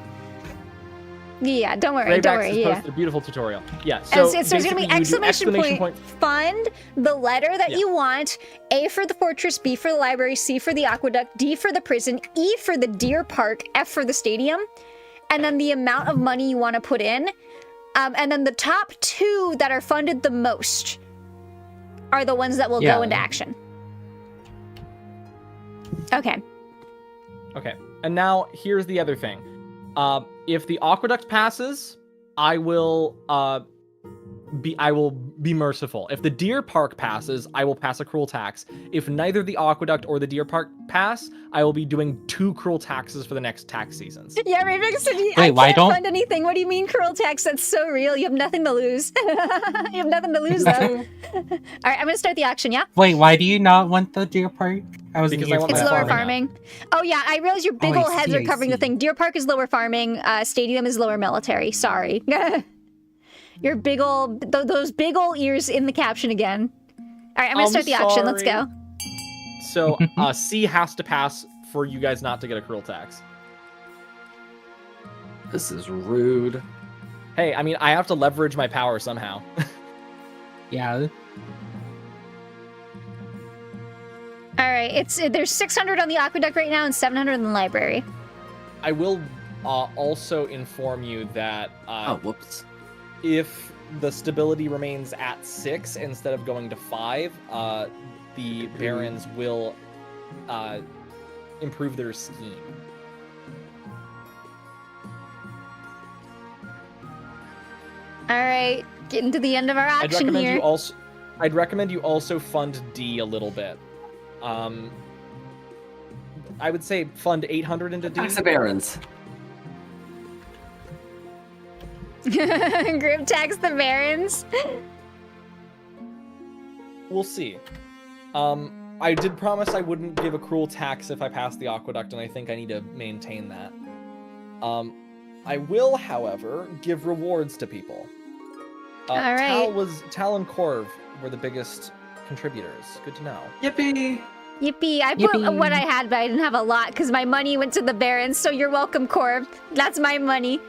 Yeah, don't worry, Grave don't X worry. has Yeah. posted a beautiful tutorial. Yeah, And so so it's going to be basically you do exclamation point fund, the letter that Yeah. you want, A for the fortress, B for the library, C for the aqueduct, D for the prison, E for the deer park, F for the stadium, and then the amount of money you want to put in. And then the top 2 that are funded the most are the ones that will go into action. Okay. Okay, and now here's the other thing. If the aqueduct passes, I will be merciful. If the deer park passes, I will pass a cruel tax. If neither the aqueduct or the deer park pass, I will be doing 2 cruel taxes for the next tax seasons. Yeah, Raven said, Wait, I why can't don't- fund anything. What do you mean cruel tax? That's so real. You have nothing to lose. You have nothing to lose, though. All right, I'm going to start the auction, yeah? Wait, why do you not want the deer park? I wasn't Because here I want for It's my that lower part. farming farming. Oh yeah, I realize your big Oh, I ol' heads see, are I covering the see. thing. Deer Park is lower farming. Stadium is lower military. Sorry. Your big ol' those big ol' ears in the caption again. All right, I'm gonna start the auction. Let's go. So C has to pass for you guys not to get a cruel tax. This is rude. Hey, I mean, I have to leverage my power somehow. Yeah. All right, there's 600 on the aqueduct right now and 700 in the library. I will also inform you that Oh, whoops. if the stability remains at 6 instead of going to 5, the barons will improve their scheme. All right, getting to the end of our auction here. I'd recommend you also fund D a little bit. I would say fund 800 into D. Tax the barons. Grim tax the barons. We'll see. I did promise I wouldn't give a cruel tax if I passed the aqueduct, and I think I need to maintain that. I will, however, give rewards to people. All right. Tal and Corv were the biggest contributors. Good to know. Yippee! Yippee! I put Yippee. what I had, but I didn't have a lot because my money went to the barons. So you're welcome, Corb. That's my money.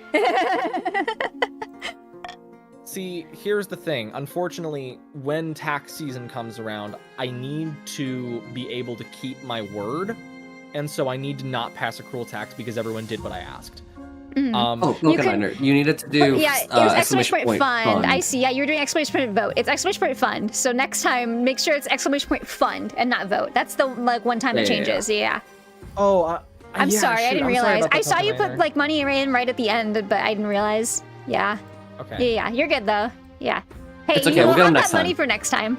See, here's the thing. Unfortunately, when tax season comes around, I need to be able to keep my word, and so I need to not pass a cruel tax because everyone did what I asked. Oh, You Milk and could- Niner, you needed to do Yeah, it was exclamation point fund. I see. Yeah, you're doing exclamation point vote. It's exclamation point fund. So next time, make sure it's exclamation point fund and not vote. That's the one time it Yeah, yeah, changes. Yeah. Oh, I'm yeah, sorry. I shoot, didn't I'm sorry realize. about I that, saw you Milk put and money in right at the end, but I didn't realize. Yeah. Niner. Okay. Yeah. You're good though. Yeah. Hey, It's okay, you we'll will get have them that next money time. for next time.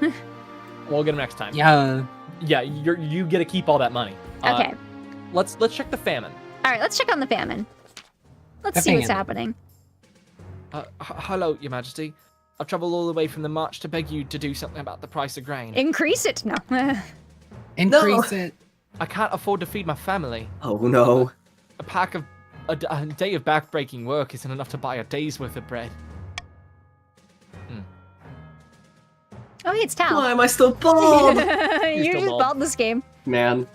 We'll get them next time. Yeah. Yeah, you get to keep all that money. Okay. Let's check the famine. All right. Let's check on the famine. Let's The see what's famine. happening. Hello, Your Majesty. I've travelled all the way from the march to beg you to do something about the price of grain. Increase it. No. Increase it. I can't afford to feed my family. Oh no. A day of back-breaking work isn't enough to buy a day's worth of bread. Oh, hey, it's Tal. Why am I still bald? You're still just bald. bald this game. Man,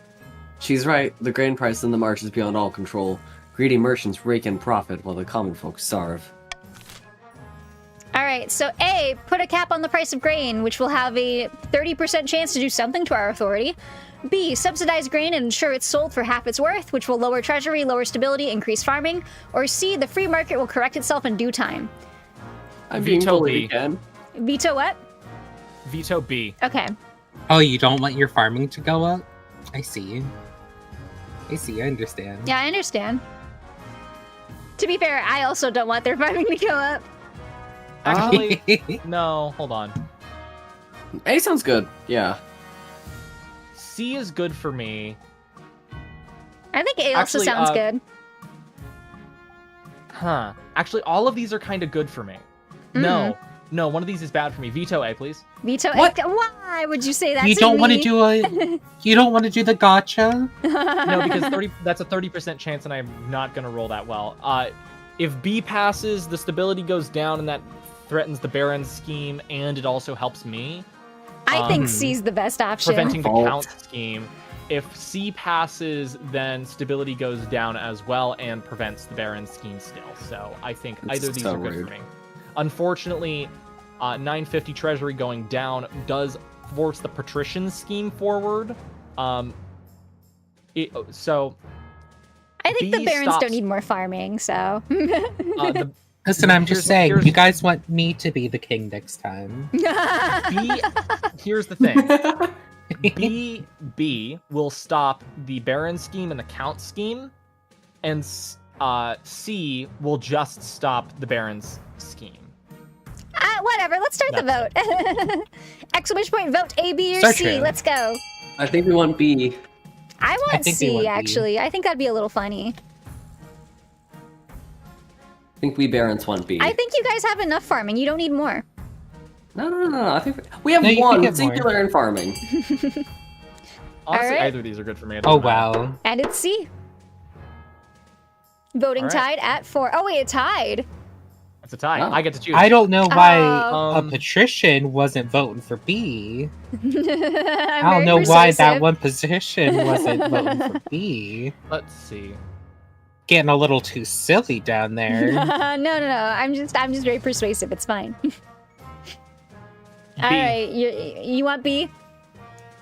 she's right. The grain price in the march is beyond all control. Greedy merchants rake in profit while the common folk starve. All right, so A, put a cap on the price of grain, which will have a 30% chance to do something to our authority. B, subsidize grain and ensure it's sold for half its worth, which will lower treasury, lower stability, increase farming. Or C, the free market will correct itself in due time. I'm being Veto bullied B. again. Veto what? Veto B. Okay. Oh, you don't want your farming to go up? I see. I understand. Yeah, I understand. To be fair, I also don't want their farming to go up. Actually, no, hold on. A sounds good. Yeah. C is good for me. I think A also Actually, sounds good. Huh. Actually, all of these are kind of good for me. No, one of these is bad for me. Veto A, please. Veto What? A. Why would you say that You to don't want to me? do a. You don't want to do the gotcha. No, because that's a 30% chance, and I'm not gonna roll that well. If B passes, the stability goes down, and that threatens the Baron's scheme, and it also helps me. I think C's the best option. Preventing the Fault. count scheme. If C passes, then stability goes down as well and prevents the Baron scheme still. So I think either of these so are good rude. for me. Unfortunately, 950 Treasury going down does force the Patrician scheme forward. So I think the B Barons stops- don't need more farming, so. Listen, I'm just saying, here's- you guys want me to be the king next time. B, here's the thing. B will stop the Baron scheme and the Count scheme, and C will just stop the Baron's scheme. Whatever, let's start the vote. Exclamation point, vote A, B, or Start C. trailing. Let's go. I think we want B. I want think we want C, B. actually. I think that'd be a little funny. I think we Barons want B. I think you guys have enough farming. You don't need more. No. I think we have No, you can one get singular in farming. Honestly, Alright. either of these are good for me. It Oh, doesn't matter. wow. And it's C. Voting Alright. tied at 4. Oh, wait, it tied. It's a tie. Oh. I get to choose. I don't know why Oh. a patrician wasn't voting for B. I I don't know why that one position wasn't voting for B. Let's see. Getting a little too silly down there. no. I'm just very persuasive. It's fine. All right, you want B?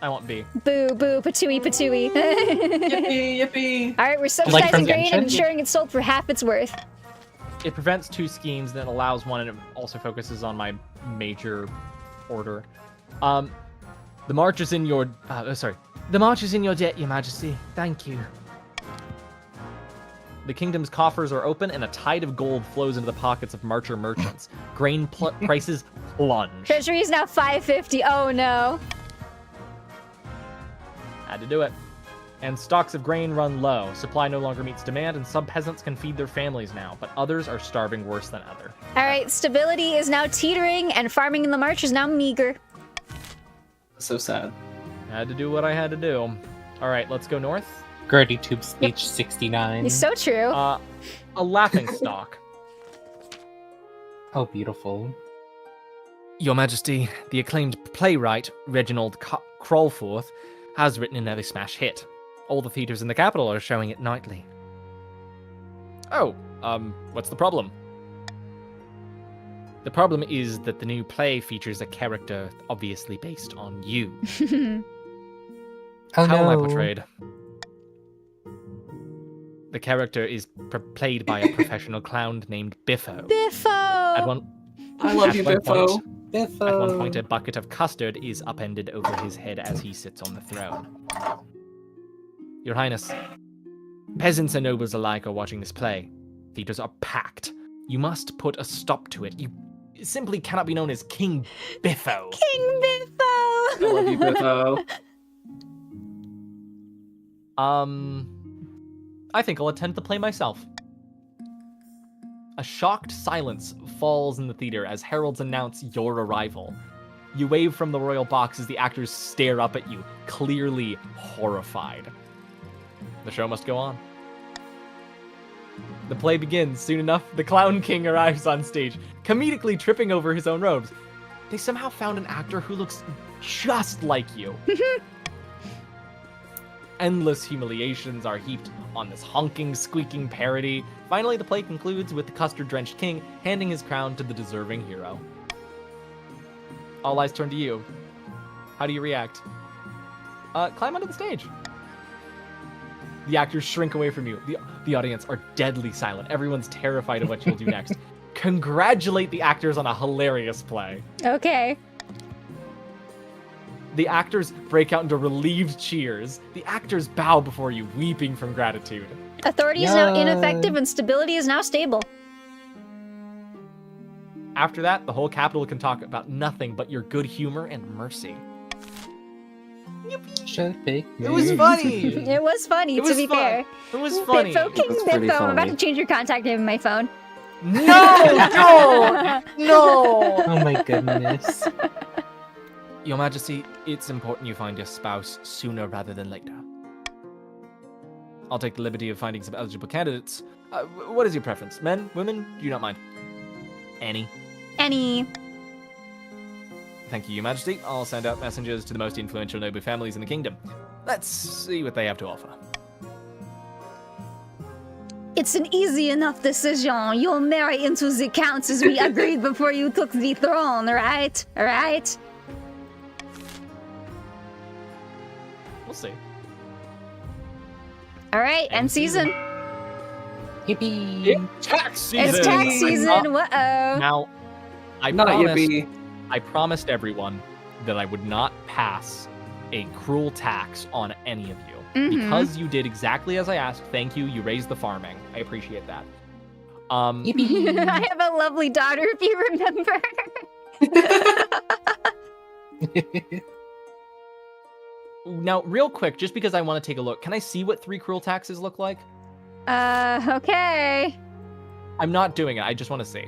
I want B. Boo, boo, patooey, patooey. Yippee, yippee. All right, we're Like subsidizing from grain and Genshin? ensuring it's sold for half its worth. It prevents 2 schemes, then allows 1, and it also focuses on my major order. The march is in your... The march is in your debt, your majesty. Thank you. The kingdom's coffers are open, and a tide of gold flows into the pockets of marcher merchants. Grain prices plunge. Treasury is now 550. Oh, no. Had to do it. And stocks of grain run low. Supply no longer meets demand, and some peasants can feed their families now, but others are starving worse than other. All right, stability is now teetering, and farming in the march is now meager. So sad. Had to do what I had to do. All right, let's go north. Grody Tube Speech 69. It's so true. A laughing stock. Oh, beautiful. Your Majesty, the acclaimed playwright Reginald Crawlforth has written an early smash hit. All the theaters in the capital are showing it nightly. Oh, what's the problem? The problem is that the new play features a character obviously based on you. Oh, How no. am I portrayed? The character is played by a professional clown named Biffo. Biffo! At one I love At you, one Biffo. point- Biffo. At one point, a bucket of custard is upended over his head as he sits on the throne. Your Highness, peasants and nobles alike are watching this play. Theaters are packed. You must put a stop to it. You simply cannot be known as King Biffo. King Biffo! I love you, Biffo. I think I'll attend the play myself. A shocked silence falls in the theater as heralds announce your arrival. You wave from the royal box as the actors stare up at you, clearly horrified. The show must go on. The play begins. Soon enough, the Clown King arrives on stage, comedically tripping over his own robes. They somehow found an actor who looks just like you. Endless humiliations are heaped on this honking, squeaking parody. Finally, the play concludes with the custard-drenched king handing his crown to the deserving hero. All eyes turn to you. How do you react? Climb onto the stage. The actors shrink away from you. The audience are deadly silent. Everyone's terrified of what you'll do next. Congratulate the actors on a hilarious play. Okay. The actors break out into relieved cheers. The actors bow before you, weeping from gratitude. Authority is now Yay. ineffective and stability is now stable. After that, the whole capital can talk about nothing but your good humor and mercy. Should pick It was funny! It was funny, It to was be fun. fair. It was funny. Biffo, King was pretty Biffo. I'm about funny. to change your contact name in my phone. No! No! No! Oh my goodness. Your Majesty, it's important you find your spouse sooner rather than later. I'll take the liberty of finding some eligible candidates. What is your preference? Men? Women? Do you not mind? Any? Any. Thank you, Your Majesty. I'll send out messengers to the most influential noble families in the kingdom. Let's see what they have to offer. It's an easy enough decision. You'll marry into the counts as we agreed before you took the throne, right? Right? We'll see. Alright, end season. Yippee! Tax season! It's tax season. Whoa. Now, I Not promised, yippee. I promised everyone that I would not pass a cruel tax on any of you. Because you did exactly as I asked. Thank you. You raised the farming. I appreciate that. Yippee! I have a lovely daughter, if you remember. Now, real quick, just because I want to take a look, can I see what 3 cruel taxes look like? Okay. I'm not doing it. I just want to see.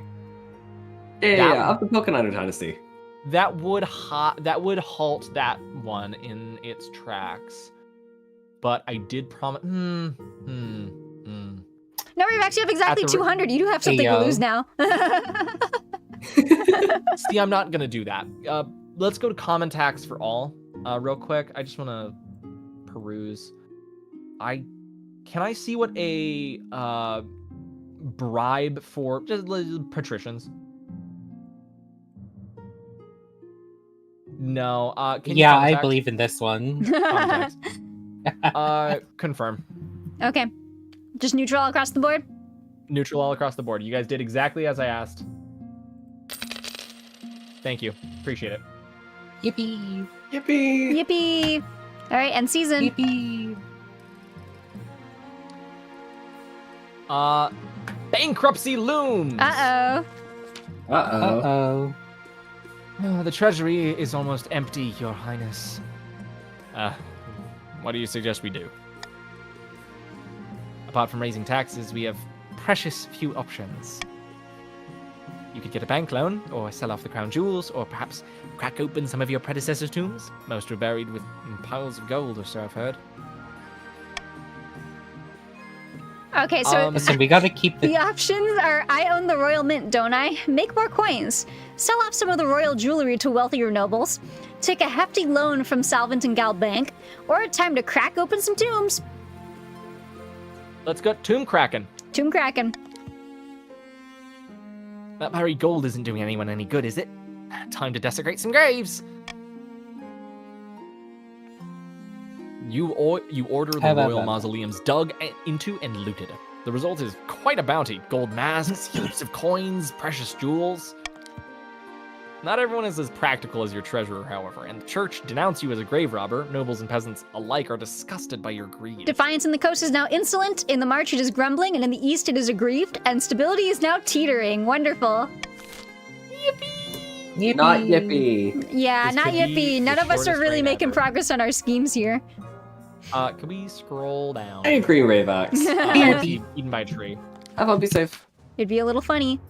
Yeah, up the Pokemon Dynasty. That would halt that one in its tracks. But I did promise. No, we actually have exactly At the 200. You do have something to Hiya. lose now. See, I'm not gonna do that. Let's go to common tax for all, real quick. I just want to peruse. Can I see what a bribe for just patricians? No. Can you Yeah, I contact? believe in this one. Context. Confirm. Okay. Just neutral all across the board? Neutral all across the board. You guys did exactly as I asked. Thank you. Appreciate it. Yippee! Yippee! Yippee! Alright, end season. Yippee! Bankruptcy looms! Uh-oh. Uh-oh. Uh-oh. The treasury is almost empty, Your Highness. What do you suggest we do? Apart from raising taxes, we have precious few options. You could get a bank loan, or sell off the crown jewels, or perhaps crack open some of your predecessors' tombs. Most are buried with piles of gold, or so I've heard. Okay, so Listen, we gotta keep the the... options are I own the royal mint, don't I? Make more coins. Sell off some of the royal jewelry to wealthier nobles. Take a hefty loan from Salvant and Gal Bank. Or time to crack open some tombs. Let's go tomb cracking. Tomb cracking. That very gold isn't doing anyone any good, is it? Time to desecrate some graves. You order the royal mausoleums dug into and looted. The result is quite a bounty. Gold masks, heaps of coins, precious jewels. Not everyone is as practical as your treasurer, however, and the church denounce you as a grave robber. Nobles and peasants alike are disgusted by your greed. Defiance in the coast is now insolent. In the march it is grumbling, and in the east it is aggrieved. And stability is now teetering. Wonderful. Yippee! Not yippee. Yeah, This not could be yippee. the None of us are shortest really reign making ever. progress on our schemes here. Can we scroll down? I agree, Rayvax. Eaten by a tree. Have fun, be safe. It'd be a little funny.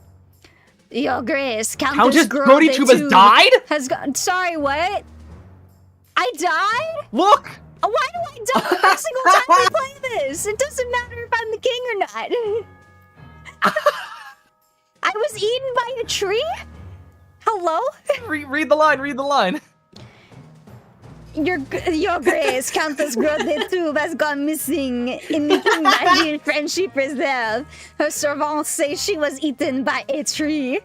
Your Grace, Countess Grody Grody has died? Has gone. Sorry, what? I died? Look! Why do I die every single time we play this? It doesn't matter if I'm the king or not. I was eaten by a tree? Hello? Read the line, read the line. Your Grace, Countess Grody has gone missing in the King Magic Friendship Reserve. Her servants say she was eaten by a tree.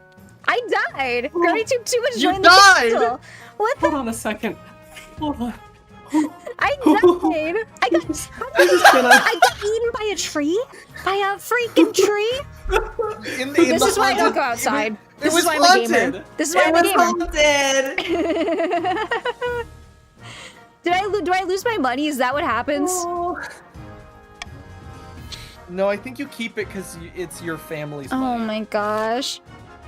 I died. Grody 2 was You joined the died! council. What the? Hold on a second. Hold on. I died. I got eaten by a tree? By a freaking tree? This is why I don't go outside. This is why I'm a gamer. This is why I'm a gamer. Do I lose my money? Is that what happens? No, I think you keep it because it's your family's Oh money. my gosh.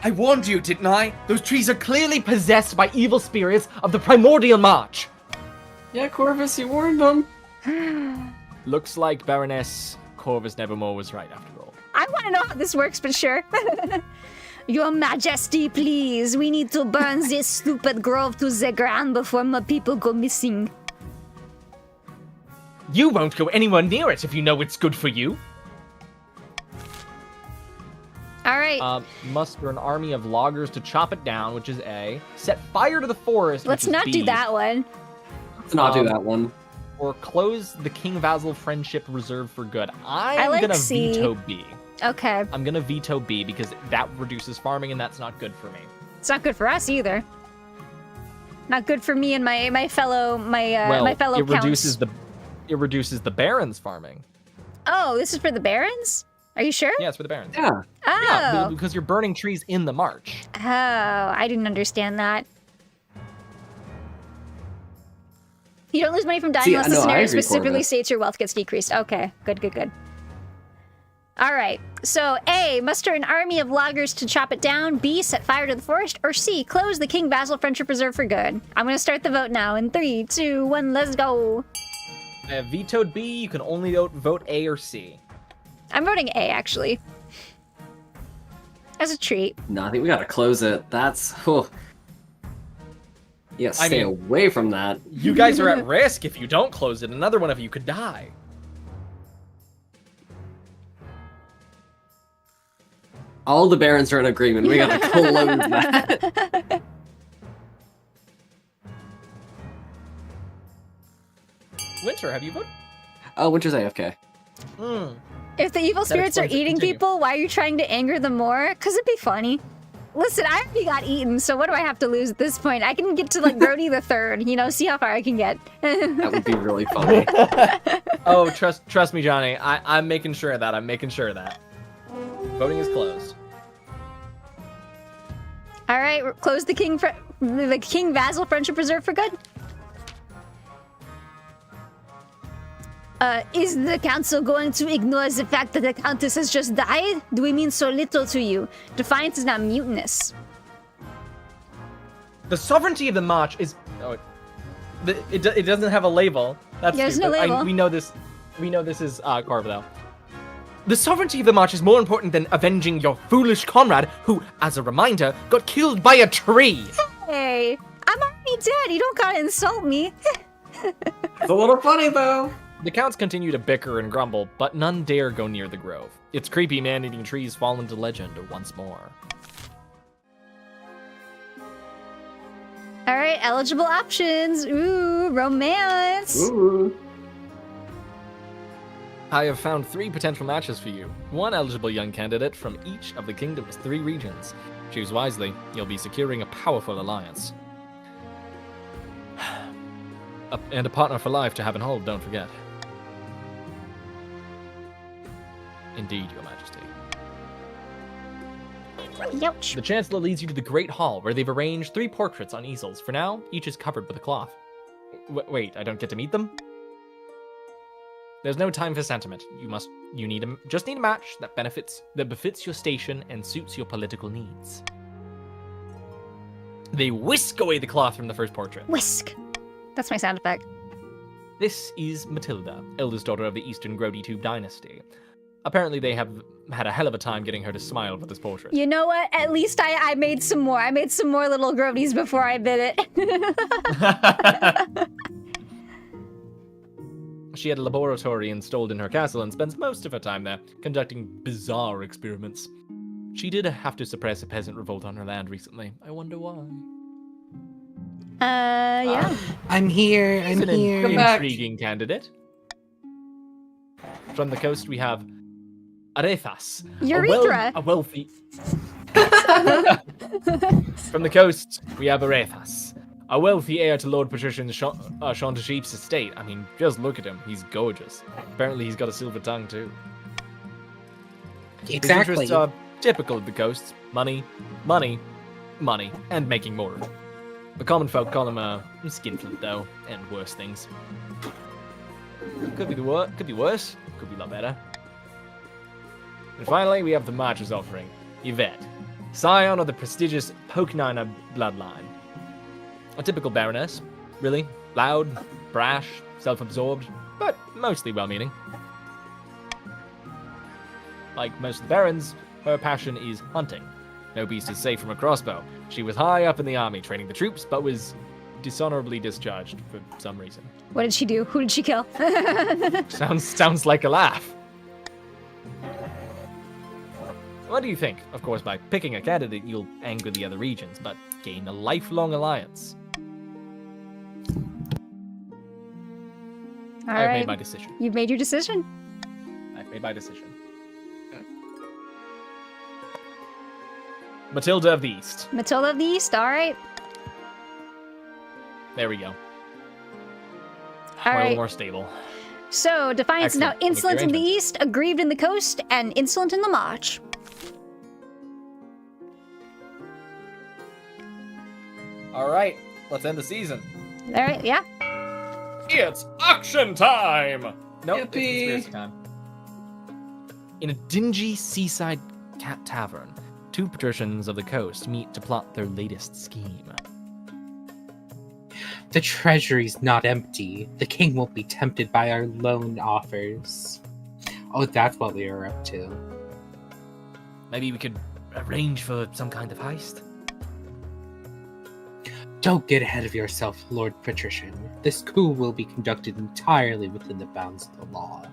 I warned you, didn't I? Those trees are Clearly possessed by evil spirits of the primordial march. Yeah, Corvus, you warned them. Looks like Baroness Corvus Nevermore was right after all. I want to know how this works, but sure. Your Majesty, please. We need to burn this stupid grove to the ground before my people go missing. You won't go anywhere near it if you know it's good for you. All right. Muster an army of loggers to chop it down, which is A. Set fire to the forest, Let's which is not B. do that one. Let's not do that one. or close the king vassal friendship reserve for good. I I'm like gonna C. veto B. Okay. I'm gonna veto B because that reduces farming and that's not good for me. It's not good for us either. Not good for me and my fellow Well, my fellow it reduces counts. it reduces the barons farming. Oh, this is for the barons? Are you sure? Yeah, it's for the barons. Yeah. Oh. Yeah, because you're burning trees in the march. Oh, I didn't understand that. You don't lose money from dying See, unless the no, I scenario agree for specifically that. states your wealth gets decreased. Okay, good. All right, so A, muster an army of loggers to chop it down. B, set fire to the forest. Or C, close the King Vassal Friendship Reserve for good. I'm gonna start the vote now in 3, 2, 1, let's go. I have vetoed B. You can only vote A or C. I'm voting A, actually. As a treat. No, I think we gotta close it. That's... Oh. Yeah, stay mean- away from that. You guys are at risk if you don't close it. Another one of you could die. All the barons are in agreement. We gotta close that. Winter, have you voted? Oh, Winter's AFK. If the evil spirits are explains it. eating Continue. people, why are you trying to anger them more? Because it'd be funny. Listen, I already got eaten, so what do I have to lose at this point? I can get to, like, Grody the Third, you know, see how far I can get. That would be really funny. Oh, trust me, Johnny. I'm making sure of that. I'm making sure of that. Voting is closed. All right, close the King Vassal Friendship Reserve for good. Is the council going to ignore the fact that the countess has just died? Do we mean so little to you? Defiance is not mutinous. The sovereignty of the march is... Oh, it doesn't have a label. That's There's no stupid. label. We know this. We know this is Corvo. The sovereignty of the march is more important than avenging your foolish comrade, who, as a reminder, got killed by a tree. Hey, I'm already dead. You don't gotta insult me. It's a little funny, though. The counts continue to bicker and grumble, but none dare go near the grove. Its creepy man-eating trees fall into legend once more. All right, eligible options. Ooh, romance. Ooh. I have found 3 potential matches for you. 1 eligible young candidate from each of the kingdom's 3 regions. Choose wisely, you'll be securing a powerful alliance. And a partner for life to have and hold, don't forget. Indeed, your majesty. Youch. The Chancellor leads you to the Great Hall, where they've arranged 3 portraits on easels. For now, each is covered with a cloth. Wait, I don't get to meet them? There's no time for sentiment. You just need a match that befits your station and suits your political needs. They whisk away the cloth from the first portrait. Whisk. That's my sound effect. This is Matilda, eldest daughter of the Eastern Grody Tube dynasty. Apparently they have had a hell of a time getting her to smile for this portrait. You know what? At least I made some more. I made some more little Grodies before I bid it. She had a laboratory installed in her castle and spends most of her time there, conducting bizarre experiments. She did have to suppress a peasant revolt on her land recently. I wonder why. Yeah. I'm here. She's I'm an here. intriguing candidate. From the coast, we have Arethas. Urethra. A wealthy... From the coast, we have Arethas. A wealthy heir to Lord Patrician Shantaship's estate. I mean, just look at him. He's gorgeous. Apparently, he's got a silver tongue, too. His Exactly. interests are typical of the coasts. Money, money, money, and making more of it. The common folk call him a skinflint, though, and worse things. Could be worse, could be a lot better. And finally, we have the March's offering, Yvette, scion of the prestigious Pokenina bloodline. A typical baroness, really. Loud, brash, self-absorbed, but mostly well-meaning. Like most of the barons, her passion is hunting. No beast is safe from a crossbow. She was high up in the army training the troops, but was dishonorably discharged for some reason. What did she do? Who did she kill? Sounds like a laugh. What do you think? Of course, by picking a candidate, you'll anger the other regions, but gain a lifelong alliance. All I've right. made my decision. You've made your decision. I've made my decision. Matilda of the East. Matilda of the East. All right. There we go. All We're a right. little more stable. So, Defiance is now Excellent. Make the insolent in the arrangements. East, aggrieved in the Coast, and insolent in the March. All right, let's end the season. All right. Yeah. It's auction time! Nope, Yippee. it's conspiracy time. In a dingy seaside cat tavern, two patricians of the coast meet to plot their latest scheme. The treasury's not empty. The king won't be tempted by our loan offers. Oh, that's what we are up to. Maybe we could arrange for some kind of heist? Don't get ahead of yourself, Lord Patrician. This coup will be conducted entirely within the bounds of the law.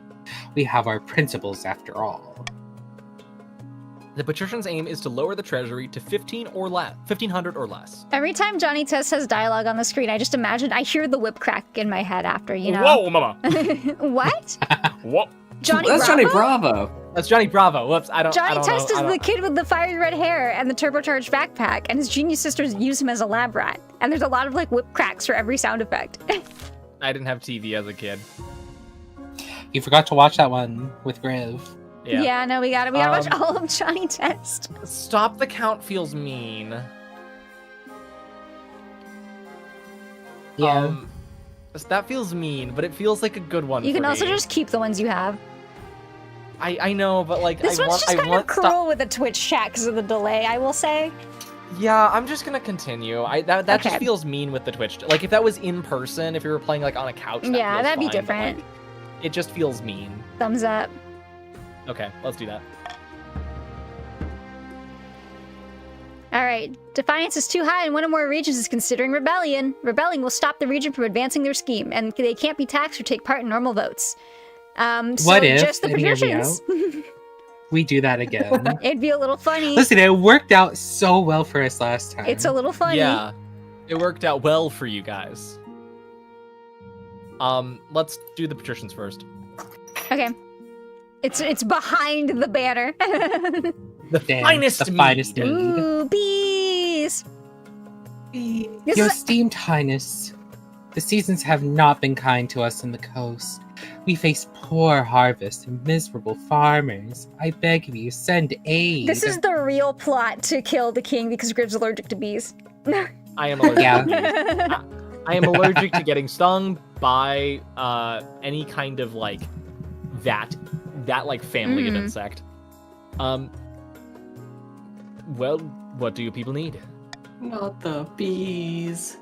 We have our principles after all. The patrician's aim is to lower the treasury to 1,500 or less. Every time Johnny Test has dialogue on the screen, I just imagine I hear the whip crack in my head after, you know? Whoa, mama! What? Whoa! Johnny That's Bravo? Johnny Bravo. That's Johnny Bravo. Whoops, I don't Johnny know. Test is I the don't- kid with the fiery red hair and the turbocharged backpack, and his genius sisters use him as a lab rat. And there's a lot of like whip cracks for every sound effect. I didn't have TV as a kid. You forgot to watch that one with Griv. Yeah. No, we gotta watch all of Johnny Test. Stop the count feels mean. Yeah. That feels mean, but it feels like a good one. You can for also me. just keep the ones you have. I know, but like This I one's want just I kind of want cruel with the Twitch chat because of the delay, I will say. Yeah, I'm just gonna continue. That just Okay. feels mean with the Twitch. Like if that was in person, if we were playing like on a couch, that Yeah, feels that'd be fine, but, different. like, it just feels mean. Thumbs up. Okay, let's do that. Alright, Defiance is too high and one or more regions is considering rebellion. Rebelling will stop the region from advancing their scheme, and they can't be taxed or take part in normal votes. So What if, just the and hear me patricians. We do that again. It'd be a little funny. Listen, it worked out so well for us last time. It's a little funny. Yeah, it worked out well for you guys. Let's do the patricians first. Okay. It's behind the banner. The Damn, finest the mead. finest mead. Ooh, bees! This Your is esteemed highness, the seasons have not been kind to us on the coast. We face poor harvests and miserable farmers. I beg of you, send aid. this is the real plot to kill the king because Griv's allergic to bees. I am allergic. Yeah. to bees. I am allergic to getting stung by any kind of like that like family of Mhm. insect. Well, what do you people need? Not the bees.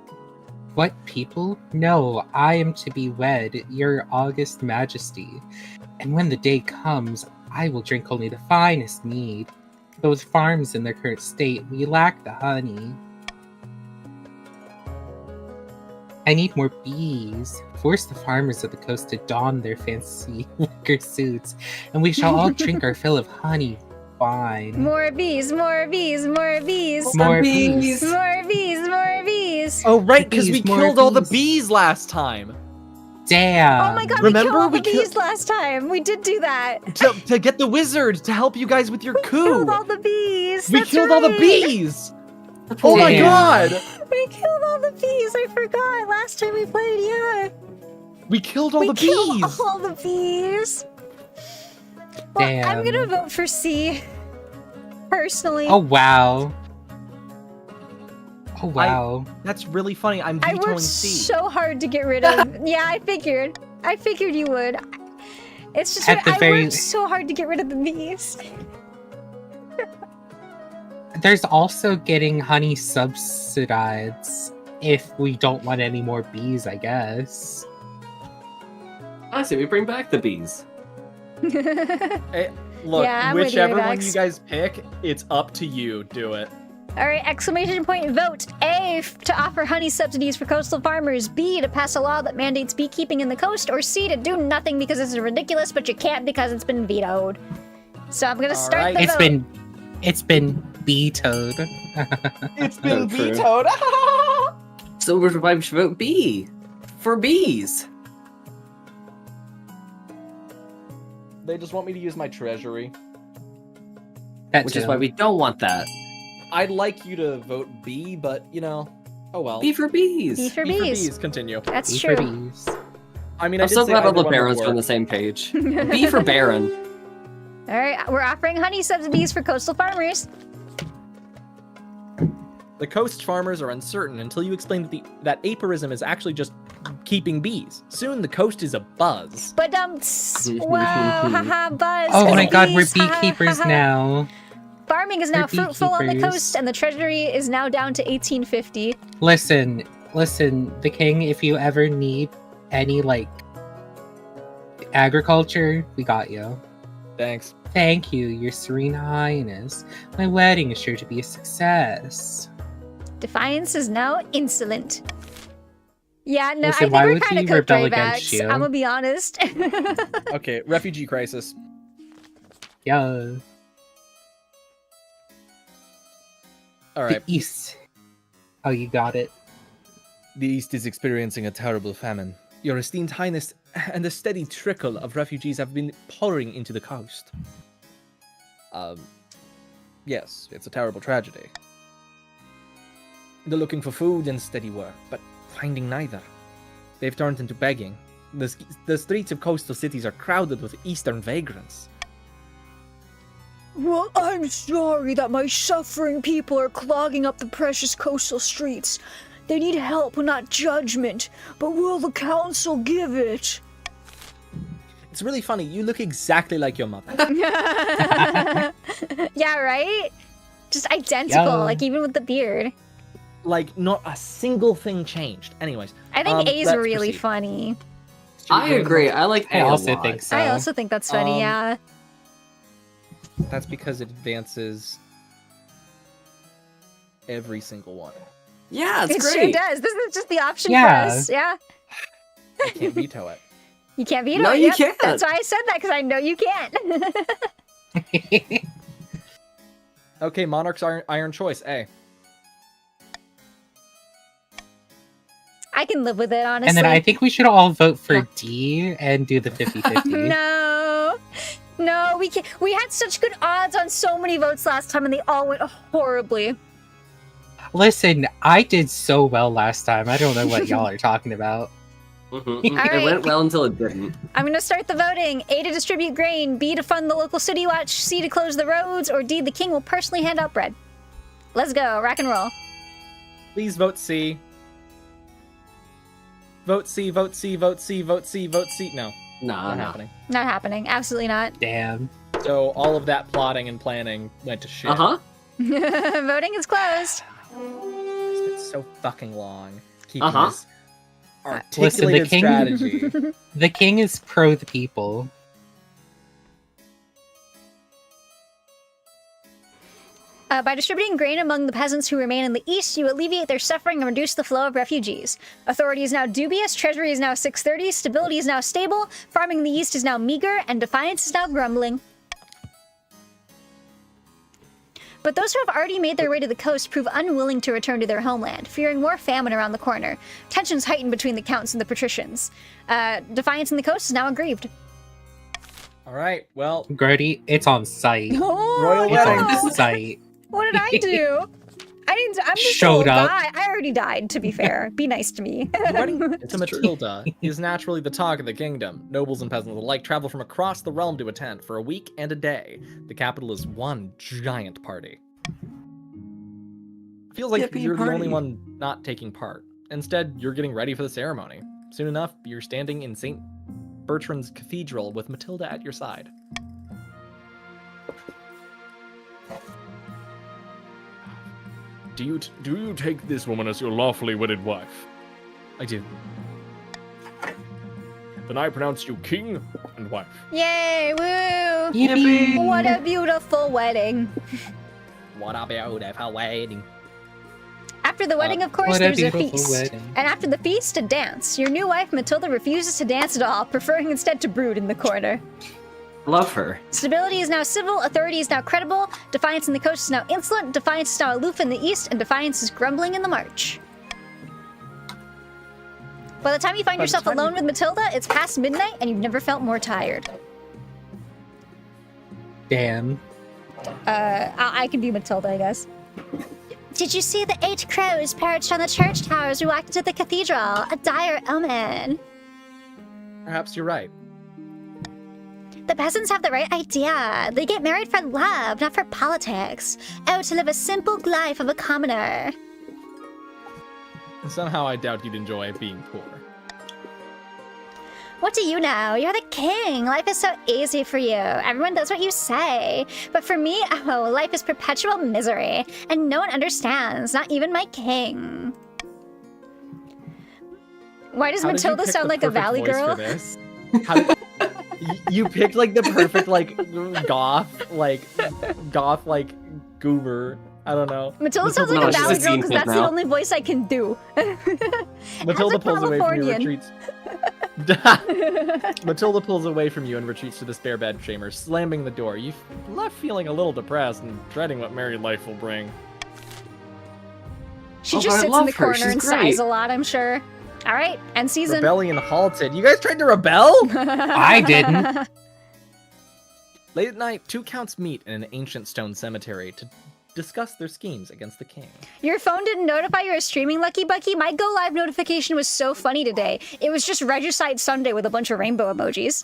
What people? No, I am to be wed, your august majesty. And when the day comes, I will drink only the finest mead. Those farms in their current state, we lack the honey. I need more bees. Force the farmers of the coast to don their fancy worker suits, and we shall all drink our fill of honey wine. More bees, more bees, more bees. More bees. bees. More bees, more bees. Oh, right, because we Bees, more killed all the bees. bees last time. Damn. Oh my god, remember we killed all we the kill- bees last time. We did do that. To get the wizard to help you guys with your coup. Killed all the bees. We That's killed all the right. bees. Oh my Damn. god. We killed all the bees. I forgot. Last time we played, yeah. We killed all we the killed bees. all the bees. Well, I'm Damn. gonna vote for C. Personally. Oh wow. Oh wow. That's really funny. I'm I vetoing worked C. so hard to get rid of. Yeah, I figured. I figured you would. It's just At the I very- worked so hard to get rid of the bees. There's also getting honey subsidized if we don't want any more bees, I guess. I say we bring back the bees. Look, Yeah, I'm with you, whichever one Max. you guys pick, it's up to you. Do it. All right, exclamation point vote. A, to offer honey subsidies for coastal farmers. B, to pass a law that mandates beekeeping in the coast. Or C, to do nothing because this is ridiculous, but you can't because it's been vetoed. So I'm gonna All start right. the vote. It's been vetoed. It's been been vetoed. vetoed. So we should vote B. For bees. They just want me to use my treasury. Which is why we don't want that. I'd like you to vote B, but, you know, oh well. B for bees. B for B for bees. B's, continue. That's B true. for bees. I mean, I I'm did so say glad all either the one would barons are on work. the same page. B for baron. All right, we're offering honey subsidies for coastal farmers. The coast farmers are uncertain until you explain that apiarism is actually just keeping bees. Soon the coast is a buzz. But wow, haha, buzz. Oh 'cause my god, we're bees, haha, beekeepers haha. now. Farming is now We're fruitful on the beekeepers. coast, and the treasury is now down to 1850. Listen, the king, if you ever need any, like, agriculture, we got you. Thanks. Thank you, your serene highness. My wedding is sure to be a success. Defiance is now insolent. Yeah, no, Listen, I think why we're would kind we of rebel cooked against you? I'm gonna be honest. Okay, refugee crisis. Yeah. All right. The East. Oh, you got it. The East is experiencing a terrible famine. Your esteemed highness and a steady trickle of refugees have been pouring into the coast. Yes, it's a terrible tragedy. They're looking for food and steady work, but finding neither. They've turned into begging. The streets of coastal cities are crowded with Eastern vagrants. Well, I'm sorry that my suffering people are clogging up the precious coastal streets. They need help, not judgment. But will the council give it? It's really funny, you look exactly like your mother. Yeah, right? Just identical, Yeah. like even with the beard. Like, not a single thing changed. Anyways. I think A's let's really proceed. funny. I agree. I like I A a also lot. think so. I also think that's funny, yeah. That's because it advances every single one. Yeah, it's It sure great. does. This is just the option Yeah. for us, yeah. I can't veto it. You can't veto No, it. you Yep, can't. That's why I said that, because I know you can't. Okay, Monarch's iron choice, A. I can live with it, honestly. And then I think we should all vote for D and do the 50-50. No, we can't. We had such good odds on so many votes last time, and they all went horribly. Listen, I did so well last time. I don't know what y'all are talking about. Mhm. All right. It went well until it didn't. I'm gonna start the voting. A to distribute grain, B to fund the local city watch, C to close the roads, or D, the king will personally hand out bread. Let's go, rock and roll. Please vote C. Vote C, vote C, vote C, vote C, vote C. No, Nah, not nah. happening. Not happening. Absolutely not. Damn. So all of that plotting and planning went to shit. Uh-huh. Voting is closed. It's so fucking long. Keeping Uh-huh. this articulated king- strategy. The king is pro the people. By distributing grain among the peasants who remain in the east, you alleviate their suffering and reduce the flow of refugees. Authority is now dubious, treasury is now 630, stability is now stable, farming in the east is now meager, and defiance is now grumbling. But those who have already made their way to the coast prove unwilling to return to their homeland, fearing more famine around the corner. Tensions heighten between the counts and the patricians. Defiance in the coast is now aggrieved. All right, well, Grody, it's on site. Royal It's wedding. on site. What did I do? I didn't. I'm just Showed a up. guy. I already died. To be fair, be nice to me. the wedding to Matilda is naturally the talk of the kingdom. Nobles and peasants alike travel from across the realm to attend for a week and a day. The capital is one giant party. Feels like Yippee you're the only party. one not taking part. Instead, you're getting ready for the ceremony. Soon enough, you're standing in St. Bertrand's Cathedral with Matilda at your side. Do you take this woman as your lawfully wedded wife? I do. Then I pronounce you king and wife. Yay! Woo! Yippee! What a beautiful wedding. What a beautiful wedding. After the wedding, of course, What a there's a beautiful feast. wedding. And after the feast, a dance. Your new wife, Matilda, refuses to dance at all, preferring instead to brood in the corner. Love her. Stability is now civil, authority is now credible, defiance in the coast is now insolent, defiance is now aloof in the east, and defiance is grumbling in the march. By the time you find By the yourself time alone you- with Matilda, it's past midnight and you've never felt more tired. Damn. I can be Matilda, I guess. Did you see the 8 crows perched on the church tower as we walked into the cathedral? A dire omen. Perhaps you're right. The peasants have the right idea. They get married for love, not for politics. Oh, to live a simple life of a commoner. Somehow I doubt you'd enjoy being poor. What do you know? You're the king. Life is so easy for you. Everyone does what you say. But for me, oh, life is perpetual misery. And no one understands, not even my king. Why does How did you Matilda pick sound the like a perfect valley voice for girl? this? How you picked like the perfect like goth like goober. I don't know. Matilda sounds like No, a she's a valley girl scene because kid that's the now. only voice I can do. Matilda As a pulls away from you and Californian. retreats. Matilda pulls away from you and retreats to the spare bed chamber, slamming the door. You left feeling a little depressed and dreading what married life will bring. She Oh, just but I sits in love the her. corner She's and great. sighs a lot, I'm sure. All right, end season. Rebellion halted. You guys tried to rebel? I didn't. Late at night, 2 counts meet in an ancient stone cemetery to discuss their schemes against the king. Your phone didn't notify you were streaming, Lucky Bucky? My Go Live notification was so funny today. It was just Regicide Sunday with a bunch of rainbow emojis.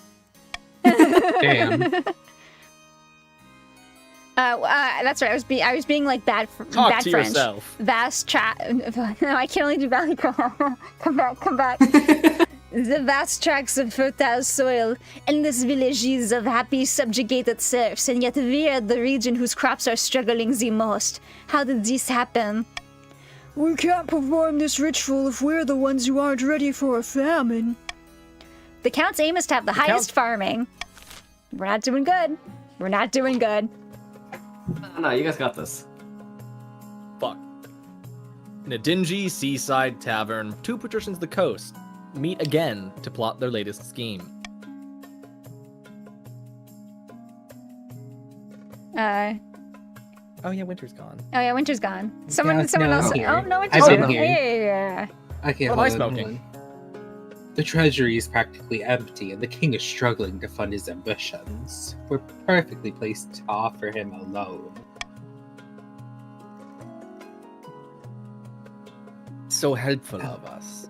Damn. That's right. I was being like bad Talk bad to French. yourself. Vast chat. No, I can only do Valley Girl. Come back. The vast tracts of fertile soil, endless villages of happy subjugated serfs, and yet we are the region whose crops are struggling the most. How did this happen? We can't perform this ritual if we're the ones who aren't ready for a famine. The Count's aim is to have the highest farming. We're not doing good. No, you guys got this. Fuck. In a dingy seaside tavern, 2 patricians of the coast meet again to plot their latest scheme. Oh yeah, winter's gone. Oh yeah, winter's gone. Someone no, else. I'm here. Oh no, winter's I've gone. been here. Yeah. Okay, What am I hold on, smoking? hold on. The treasury is practically empty, and the king is struggling to fund his ambitions. We're perfectly placed to offer him a loan. So helpful of us.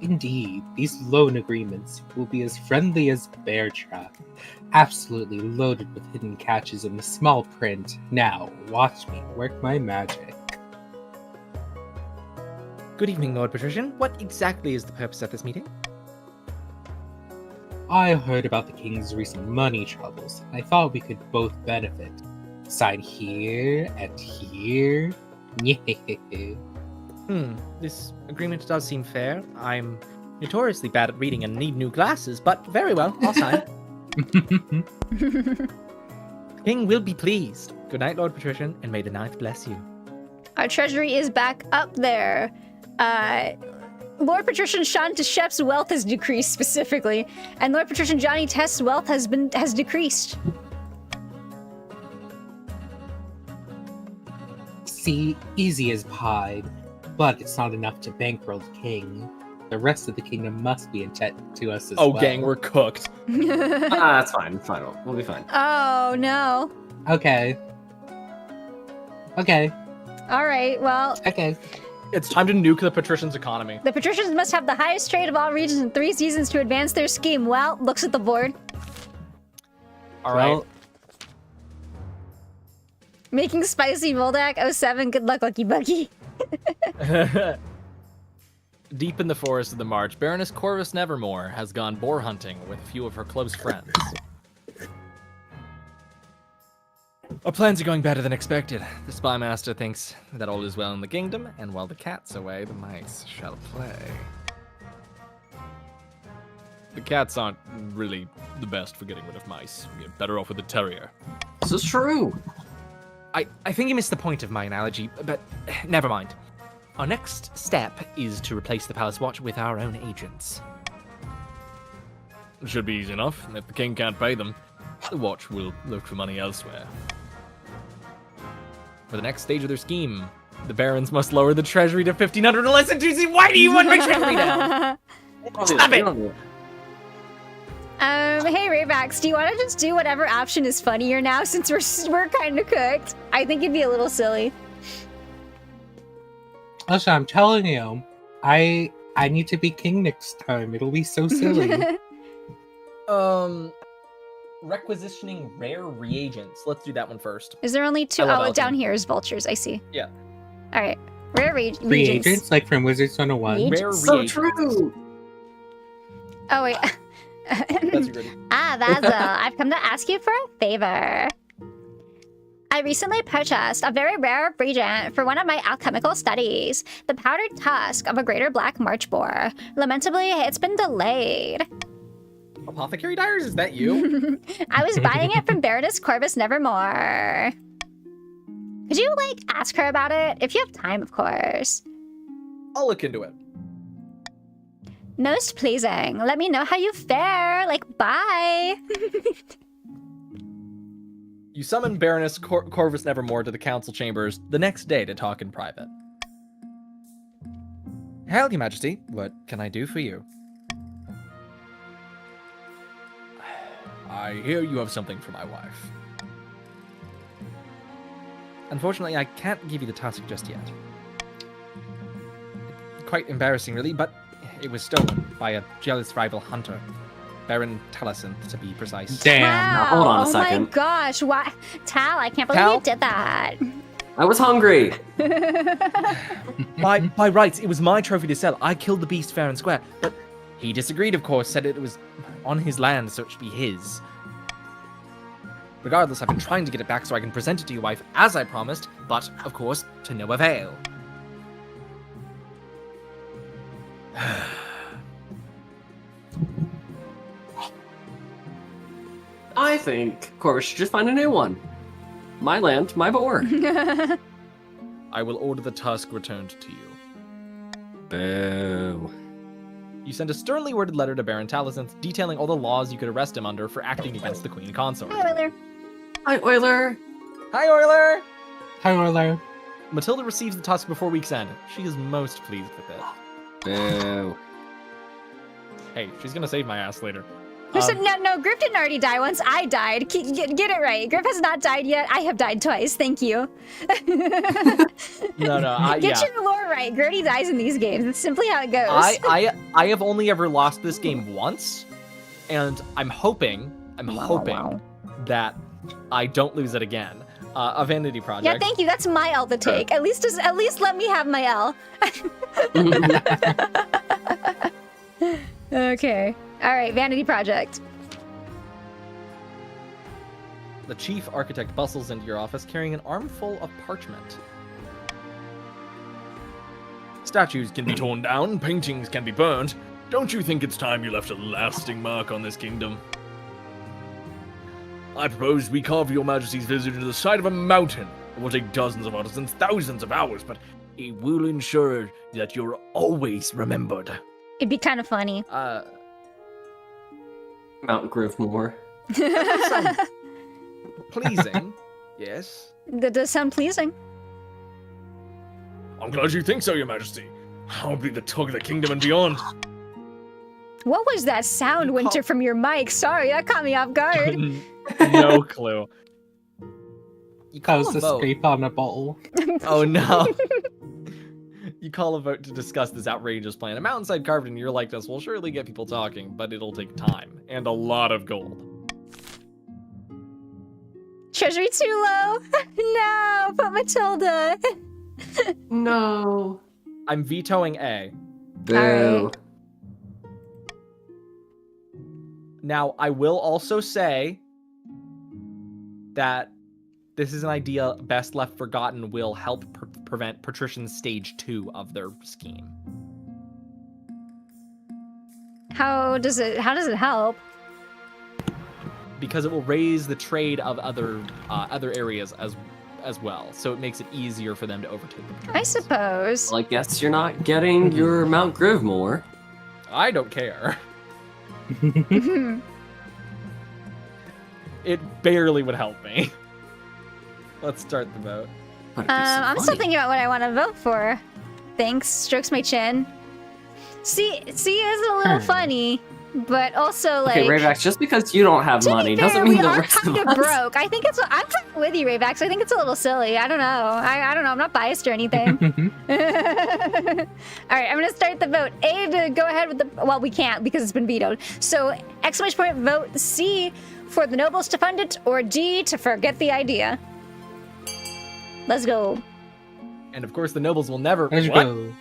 Indeed, these loan agreements will be as friendly as bear trap, absolutely loaded with hidden catches in the small print. Now, watch me work my magic. Good evening, Lord Patrician. What exactly is the purpose of this meeting? I heard about the king's recent money troubles, and I thought we could both benefit. Sign here and here. This agreement does seem fair. I'm notoriously bad at reading and need new glasses, but very well, I'll sign. The king will be pleased. Good night, Lord Patrician, and may the ninth bless you. Our treasury is back up there. Lord Patrician Sean Shep's wealth has decreased specifically, and Lord Patrician Johnny Test's wealth has decreased. See, easy as pie, but it's not enough to bankroll the king. The rest of the kingdom must be in debt to us as Oh, well. gang, we're cooked. That's fine. It's fine. We'll be fine. Oh no. Okay. Okay. All right. Well, Okay. It's time to nuke the patricians' economy. the patricians must have the highest trade of all regions in 3 seasons to advance their scheme. Well, looks at the board. All right. Well, Making spicy Voldak 07. Good luck, Lucky Bucky. Deep in the forest of the March, Baroness Corvus Nevermore has gone boar hunting with a few of her close friends. Our plans are going better than expected. The spy master thinks that all is well in the kingdom, and while the cat's away, the mice shall play. The cats aren't really the best for getting rid of mice. You're better off with a terrier. This is true. I think you missed the point of my analogy, but never mind. Our next step is to replace the Palace Watch with our own agents. It should be easy enough. If the king can't pay them, the watch will look for money elsewhere. For the next stage of their scheme, the barons must lower the treasury to 1,500 unless it's easy. Why do you want my treasury down? Stop it! Hey Raybax, do you want to just do whatever option is funnier now since we're kind of cooked? I think it'd be a little silly. Listen, I'm telling you, I need to be king next time. It'll be so silly. Requisitioning rare reagents. Let's do that one first. Is there only 2? I love Oh, down alchemy. here is vultures. I see. Yeah. All right. Rare reagents. Reagents, like from Wizards 101. Rare So reagents. true. Oh wait. That's your Grody. Basil, I've come to ask you for a favor. I recently purchased a very rare reagent for one of my alchemical studies, the powdered tusk of a greater black march boar. Lamentably, it's been delayed. Apothecary Dyers, is that you? I was buying it from Baroness Corvus Nevermore. Could you, ask her about it? If you have time, of course. I'll look into it. Most pleasing. Let me know how you fare. Bye. You summon Baroness Corvus Nevermore to the council chambers the next day to talk in private. Hail, Your Majesty. What can I do for you? I hear you have something for my wife. Unfortunately, I can't give you the tusk just yet. Quite embarrassing, really, but it was stolen by a jealous rival hunter. Baron Talacinth, to be precise. Damn. Wow. hold on a Oh second. my gosh. Why? Tal, I can't believe Tal? you did that. I was hungry. By rights, it was my trophy to sell. I killed the beast fair and square, but he disagreed, of course, said it was on his land, so it should be his. Regardless, I've been trying to get it back so I can present it to your wife as I promised, but, of course, to no avail. I think Corvus should just find a new one. My land, my boar. I will order the tusk returned to you. Boo. You send a sternly worded letter to Baron Talacinth detailing all the laws you could arrest him under for acting against the Queen Consort. Hi, Euler. Hi, Euler. Hi, Euler! Hi, Orlo. Matilda receives the tusk before week's end. She is most pleased with it. Boo. Hey, she's gonna save my ass later. No, Griv didn't already die once. I died. Get it right. Griv has not died yet. I have died twice. Thank you. No, Get your lore right. Grody dies in these games. It's simply how it goes. I have only ever lost this game once, and I'm hoping that I don't lose it again. A vanity project. Yeah, thank you. That's my L to take. At least let me have my L. Okay. All right, vanity project. The chief architect bustles into your office carrying an armful of parchment. Statues can be torn down, paintings can be burned. Don't you think it's time you left a lasting mark on this kingdom? I propose we carve your majesty's visit into the side of a mountain. It will take dozens of artisans, thousands of hours, but it will ensure that you're always remembered. It'd be kind of funny. Mount Grivmore. Pleasing, yes. That does sound pleasing. I'm glad you think so, your majesty. I'll be the talk of the kingdom and beyond. What was that sound, Winter, from your mic? Sorry, that caught me off guard. No clue. You That call was a the vote. scrape on a bowl. Oh no. You call a vote to discuss this outrageous plan. A mountainside carved in your likeness will surely get people talking, but it'll take time and a lot of gold. Treasury too low. No, put Matilda. No. I'm vetoing A. Boo. Alright. Now, I will also say that this is an idea best left forgotten will help prevent patricians stage 2 of their scheme. How does it help? Because it will raise the trade of other areas as well, so it makes it easier for them to overtake the patricians. I suppose. Well, I guess you're not getting your Mount Grivmore. I don't care. It barely would help me. Let's start the vote. But it'd be so I'm still funny. thinking about what I want to vote for. Thanks. Strokes my chin. See, it's a little funny. but also like. Okay, Rayvax, just because you don't have To money be fair, doesn't mean we the are rest of kind of us. broke. I think it's. I'm kind of with you, Rayvax. I think it's a little silly. I don't know. I don't know. I'm not biased or anything. All right, I'm gonna start the vote. A to go ahead with the. Well, we can't because it's been vetoed. So exclamation point vote C for the nobles to fund it, or D to forget the idea. Let's go. And of course, the nobles will never. Let's What? go.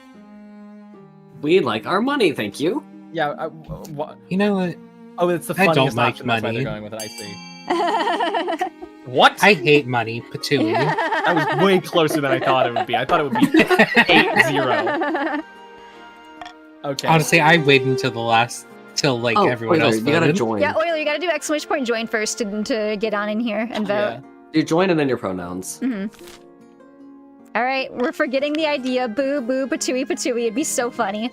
We like our money, thank you. Yeah. What? You know what? Oh, it's the I don't funniest like option. That's why money. they're going with it. I see. What? I hate money, Patooey. That was way closer than I thought it would be. I thought it would be 8-0. Okay. Honestly, I waited until the last, till like everyone Euler, else you gotta voted. join. Yeah, Euler, you gotta do exclamation point join first to get on in here and vote. Yeah. You join and then your pronouns. All right, we're forgetting the idea. Boo, boo, patooey, patooey. It'd be so funny.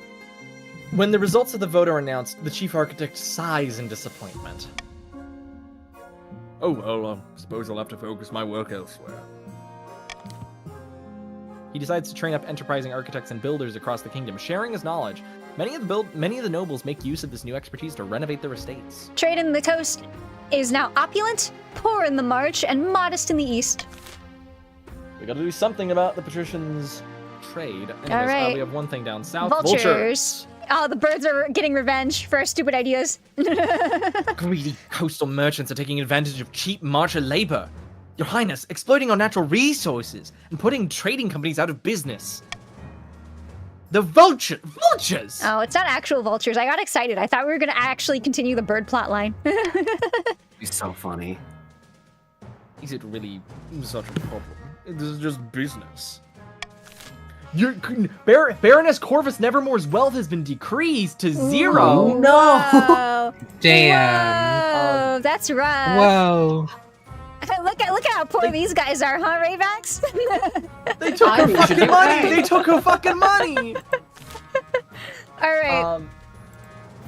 When the results of the vote are announced, the chief architect sighs in disappointment. Oh, well, I suppose I'll have to focus my work elsewhere. He decides to train up enterprising architects and builders across the kingdom, sharing his knowledge. Many of the nobles make use of this new expertise to renovate their estates. Trade in the coast is now opulent, poor in the march, and modest in the east. We gotta do something about the patricians' trade. Anyways, All right. we have one thing down south. Vultures. Oh, the birds are getting revenge for our stupid ideas. Greedy coastal merchants are taking advantage of cheap marcher labor. Your Highness, exploiting our natural resources and putting trading companies out of business. The vultures! Oh, it's not actual vultures. I got excited. I thought we were gonna actually continue the bird plot line. It's so funny. Is it really such a problem? This is just business. Baroness Corvus Nevermore's wealth has been decreased to 0. Ooh, no. Whoa. Damn. Whoa, that's rough. Whoa. Look at how poor these guys are, huh, Rayvax? They took I her think we should fucking do money! that. They took her fucking money! All right.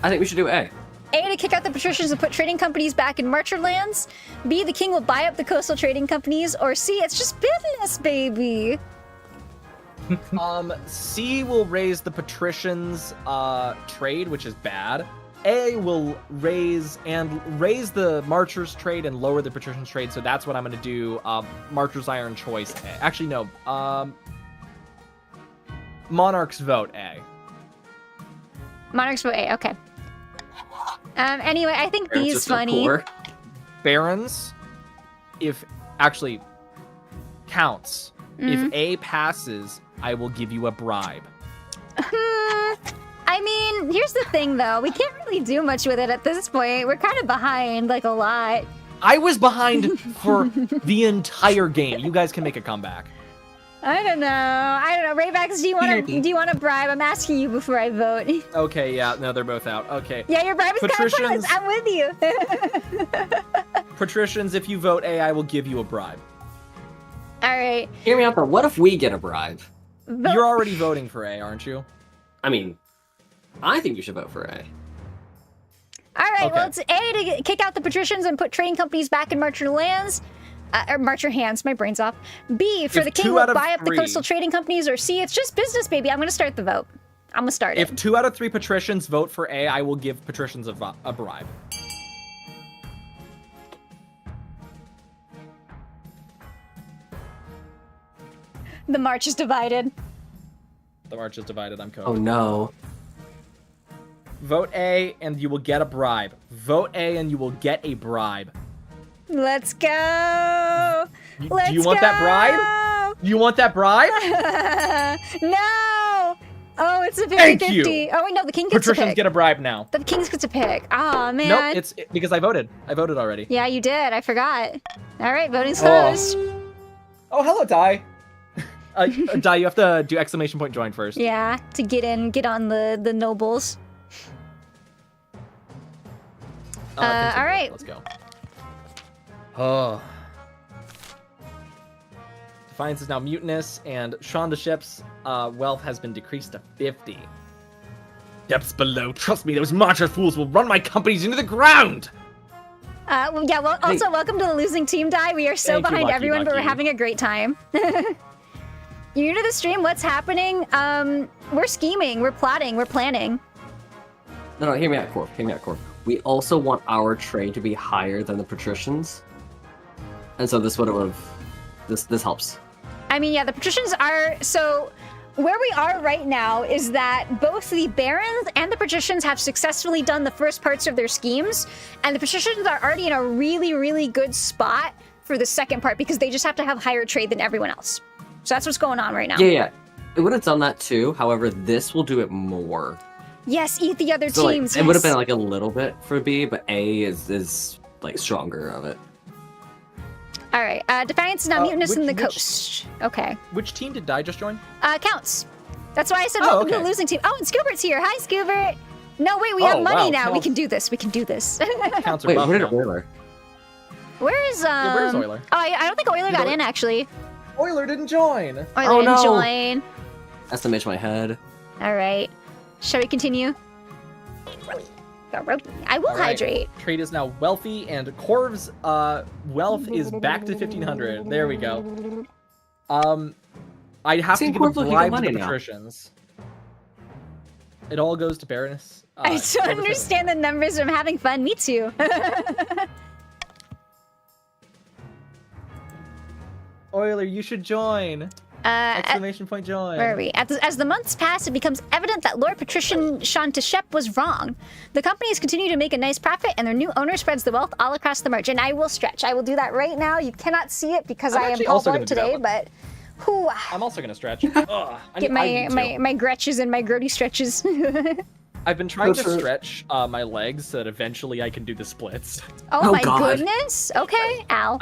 I think we should do A. A, to kick out the patricians and put trading companies back in marcher lands. B, the king will buy up the coastal trading companies. Or C, it's just business, baby. C will raise the patricians' trade, which is bad. A will raise the marchers' trade and lower the patricians' trade. So that's what I'm gonna do. Marchers' iron choice A. Actually, no. Monarchs vote A. Monarchs vote A, okay. Anyway, I think Parents B's are so funny. poor. Barons, if actually counts. Mm-hmm. If A passes, I will give you a bribe. I mean, here's the thing, though. We can't really do much with it at this point. We're kind of behind, like, a lot. I was behind for the entire game. You guys can make a comeback. I don't know. Rayvax, do you want to bribe? I'm asking you before I vote. Okay, yeah, no, they're both out. Okay. Yeah, your bribe is kind of Patricians- pointless. I'm with you. Patricians, if you vote A, I will give you a bribe. All right. Hear me out though. What if we get a bribe? Vote. You're already voting for A, aren't you? I mean, I think you should vote for A. All right, well, Okay. it's A to kick out the patricians and put trading companies back in marcher lands. Or marcher hands, my brain's off. B, for If the king 2 will out of buy up the 3 coastal trading companies. Or C, it's just business, baby. I'm going to start the vote. I'm going to start If it. 2 out of 3 patricians vote for A, I will give patricians a bribe. The march is divided. The march is divided. I'm Oh coding. no. Vote A, and you will get a bribe. Vote A, and you will get a bribe. Let's go. Let's Do you want that bribe? You want that bribe? No. Oh, it's a 50-50. Thank you. Oh, wait, no, the king gets to Patricians pick. get a bribe now. The king gets to pick. Oh, man. Nope, it's because I voted. I voted already. Yeah, you did. I forgot. All right, voting's Oh. closed. Oh, hello, Di. Di, you have to do exclamation point join first. Yeah, to get on the nobles. Continue. all right. Let's go. Oh. Defiance is now mutinous, and Shonda Ship's wealth has been decreased to 50. Depths below. Trust me, those marcher fools will run my companies into the ground. Well, yeah, well, also, welcome to the losing team, Di. We are so Thank you, behind Lucky everyone, but we're Lucky. having a great time. You're new to the stream. What's happening? We're scheming. We're plotting. We're planning. No, hear me out, Corp. Hear me out, Corp. We also want our trade to be higher than the patricians, and so this would have. This helps. I mean, yeah, the patricians are so. Where we are right now is that both the barons and the patricians have successfully done the first parts of their schemes, and the patricians are already in a really, really good spot for the second part because they just have to have higher trade than everyone else. So that's what's going on right now. Yeah. It would have done that too. However, this will do it more. Yes, eat the other So, teams. It would have been like a little bit for B, but A is like stronger of it. All right. Defiance is now mutinous in the which- coast. Okay. Which team did I just join? Counts. That's why I said Oh, welcome to okay. the losing team. Oh, and Scoobert's here. Hi, Scoobert. No, wait, we have Oh, money wow, now. We Counts. can do this. We can do this. Counts are Wait, buff where did now. Euler? Where is where's Euler? Oh, I don't think Euler got Euler- in actually. Euler didn't join. Euler Oh, didn't no. join. SMH my head. All right. Shall we continue? I will All right. hydrate. Trade is now wealthy, and Corv's wealth is back to 1,500. There we go. I have See, to give a Corv looking bribe at to money the now. patricians. It all goes to Baroness. I don't Corvus- understand the numbers. I'm having fun. Me too. Euler, you should join! Exclamation point join! Where are we? As the months pass, it becomes evident that Lord Patrician Shantashep was wrong. The companies continue to make a nice profit, and their new owner spreads the wealth all across the merge. And I will stretch. I will do that right now. You cannot see it because I'm I am actually also public gonna do that today, but whew, I'm also gonna stretch. Ugh, I get need to. my Gretches and my Grody stretches. I've been trying to That's right. stretch my legs so that eventually I can do the splits. Oh Oh, my God. goodness. Okay. Ow.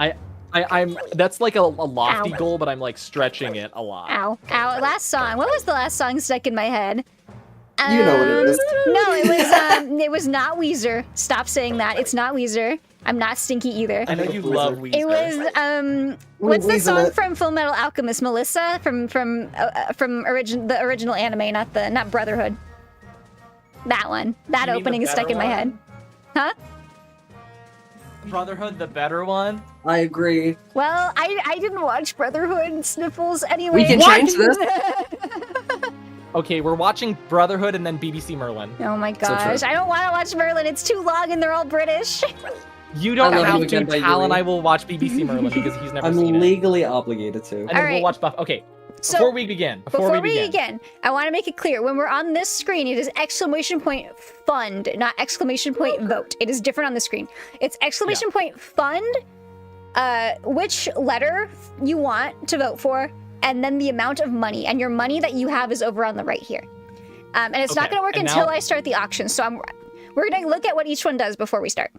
I'm that's like a lofty Ow. goal, but I'm like stretching it a lot. Ow. Ow. Last song. What was the last song stuck in my head? You know what it is. No, it was not Weezer. Stop saying that. It's not Weezer. I'm not stinky either. I know you love Weezer. It was what's the Weasel song it. from Full Metal Alchemist? Melissa from the original anime, not Brotherhood. That one. That You mean opening the is stuck in my better head. Huh? Brotherhood, the better one. I agree. Well, I didn't watch Brotherhood Sniffles anyway. We can change this. Okay, we're watching Brotherhood and then BBC Merlin. Oh my true. gosh, I don't want to watch Merlin. It's too long and they're all British. You don't I love have you to. again by Tal and Yuri. I will watch BBC Merlin because he's never I'm seen it. legally obligated to. And then All we'll right. watch Buff. Okay, So- before we begin, Before we begin, I want to make it clear when we're on this screen, it is exclamation point fund, not exclamation point vote. It is different on the screen. It's exclamation point fund, which letter you want to vote for, and then the amount of money. And your money that you have is over on the right here. And it's not Okay, going to work and until now- I start the auction. So we're going to look at what each one does before we start.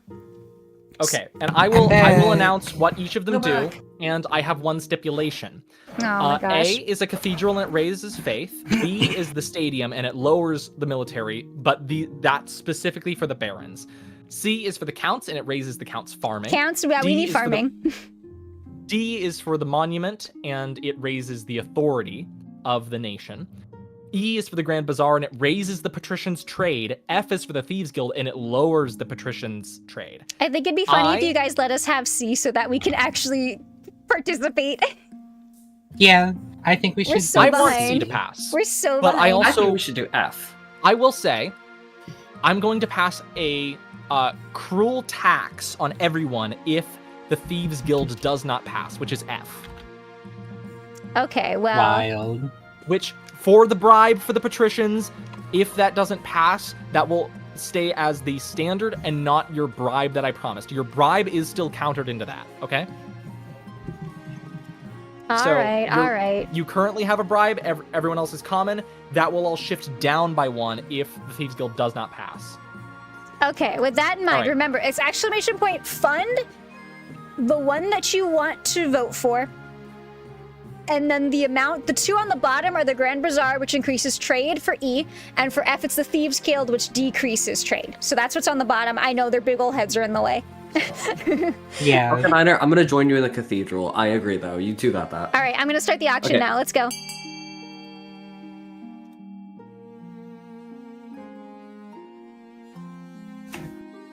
Okay, and I will back. announce what each of them Go do, back. and I have one stipulation. Oh my gosh. A is a cathedral and it raises faith. B is the stadium and it lowers the military, but that's specifically for the barons. C is for the counts and it raises the counts farming. Counts, yeah, we D need is for the- farming. D is for the monument and it raises the authority of the nation. E is for the Grand Bazaar and it raises the patricians' trade. F is for the Thieves Guild and it lowers the patricians' trade. I think it'd be funny if I- you guys let us have C so that we can actually participate. Yeah, I think we should. so I want C behind. to pass. We're so But I behind. I think also- we should do F. I will say, I'm going to pass a cruel tax on everyone if the Thieves Guild does not pass, which is F. Okay, well, Wild. Which, for the bribe for the patricians, if that doesn't pass, that will stay as the standard and not your bribe that I promised. Your bribe is still countered into that, okay? all so right, you're- all right. You currently have a bribe, everyone else is common. That will all shift down by one if the Thieves Guild does not pass. Okay, with that in mind, right. remember, it's exclamation point fund, the one that you want to vote for, and then the amount, the two on the bottom are the Grand Bazaar, which increases trade for E, and for F, it's the Thieves Guild, which decreases trade. So that's what's on the bottom. I know their big ol' heads are in the way. Yeah. Arcaniner, I'm gonna join you in the cathedral. I agree, though. You two got that. All right, I'm gonna start the auction Okay. now. Let's go.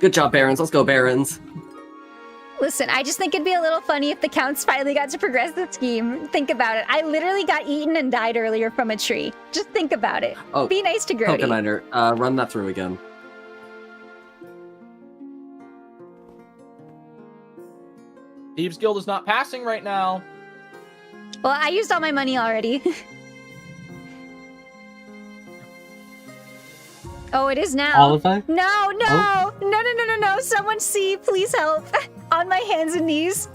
Good job, Barons. Let's go, Barons. Listen, I just think it'd be a little funny if the counts finally got to progress the scheme. Think about it. I literally got eaten and died earlier from a tree. Just think about it. Oh, Be nice to Grody. Arcaniner, run that through again. Thieves Guild is not passing right now. Well, I used all my money already. Oh, it is now. All of us? No. Oh. No. Someone see, please help. On my hands and knees.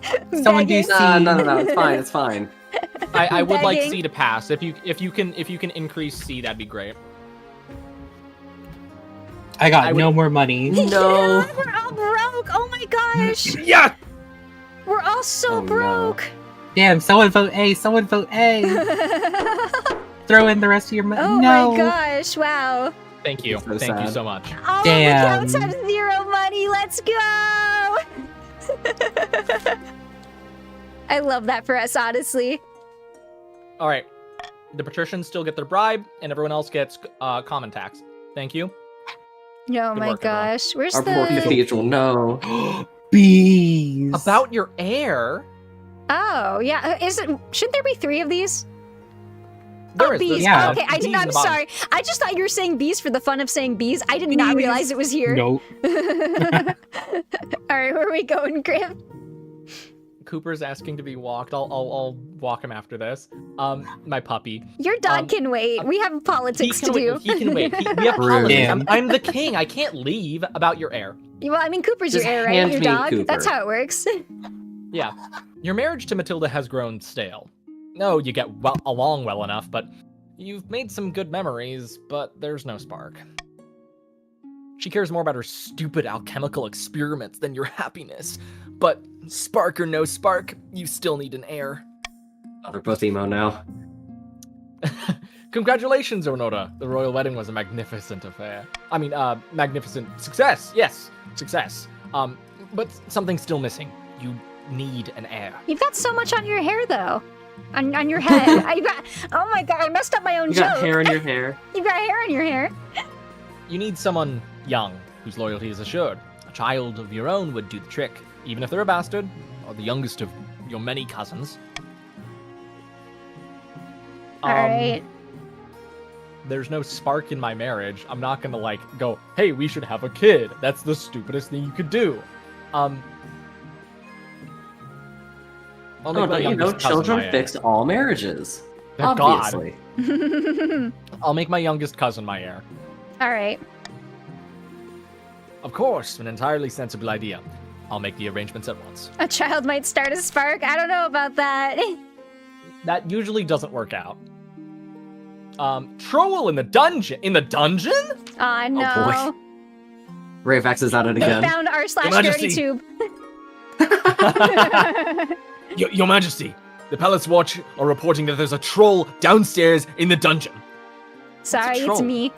Someone do begging. No, it's fine, it's fine. I would like Begging. C to pass. If you can increase C, that'd be great. I got I would- no more money. No. We're all broke. Oh my gosh. Yeah! We're all so Oh, no. broke. Damn, someone vote A, someone vote A. Throw in the rest of your money. Oh No. my gosh, wow. Thank you. So Thank you sad. so much. All Damn. of the accounts have 0 money. Let's go. I love that for us, honestly. All right. The patricians still get their bribe, and everyone else gets common tax. Thank you. Oh my work, everyone. gosh. Where's Our poor the... cathedral, no. Bees. About your heir. Oh, yeah. Shouldn't there be 3 of these? There Oh, is. bees. There's, Yeah. Okay, bees in I'm the bottom. sorry. I just thought you were saying bees for the fun of saying bees. I did not realize it was here. Nope. All right, where are we going, Griv? Cooper's asking to be walked. I'll walk him after this. My puppy. Your dog can wait. We have politics to do. He can wait. We have Rude. politics. Damn. I'm the king. I can't leave about your heir. Well, I mean, Cooper's your Just heir, right? hand Your me dog. Cooper. That's how it works. Yeah. Your marriage to Matilda has grown stale. No, you get along well enough, but you've made some good memories, but there's no spark. She cares more about her stupid alchemical experiments than your happiness. But spark or no spark, you still need an heir. Oh, they're both emo now. Congratulations, Onoda. The royal wedding was a magnificent affair. I mean, magnificent success. Yes, success. But something's still missing. You need an heir. You've got so much on your hair, though. On your head. Oh my god, I messed up my own You joke. got hair in your hair. You've got hair on your hair. You need someone young, whose loyalty is assured. A child of your own would do the trick, even if they're a bastard, or the youngest of your many cousins. Alright. There's no spark in my marriage. I'm not gonna, like, go, hey, we should have a kid. That's the stupidest thing you could do. I'll Oh, make my but you know, youngest cousin children my heir. fix all marriages. Thank God. Obviously. I'll make my youngest cousin my heir. Alright. Of course, an entirely sensible idea. I'll make the arrangements at once. A child might start a spark. I don't know about that. That usually doesn't work out. Troll in the dungeon? In the dungeon? Aw, no. boy. Rayvax is at it They again. found r/dirty Majesty. tube. Your Majesty, the Palace Watch are reporting that there's a troll downstairs in the dungeon. Sorry, it's troll. me.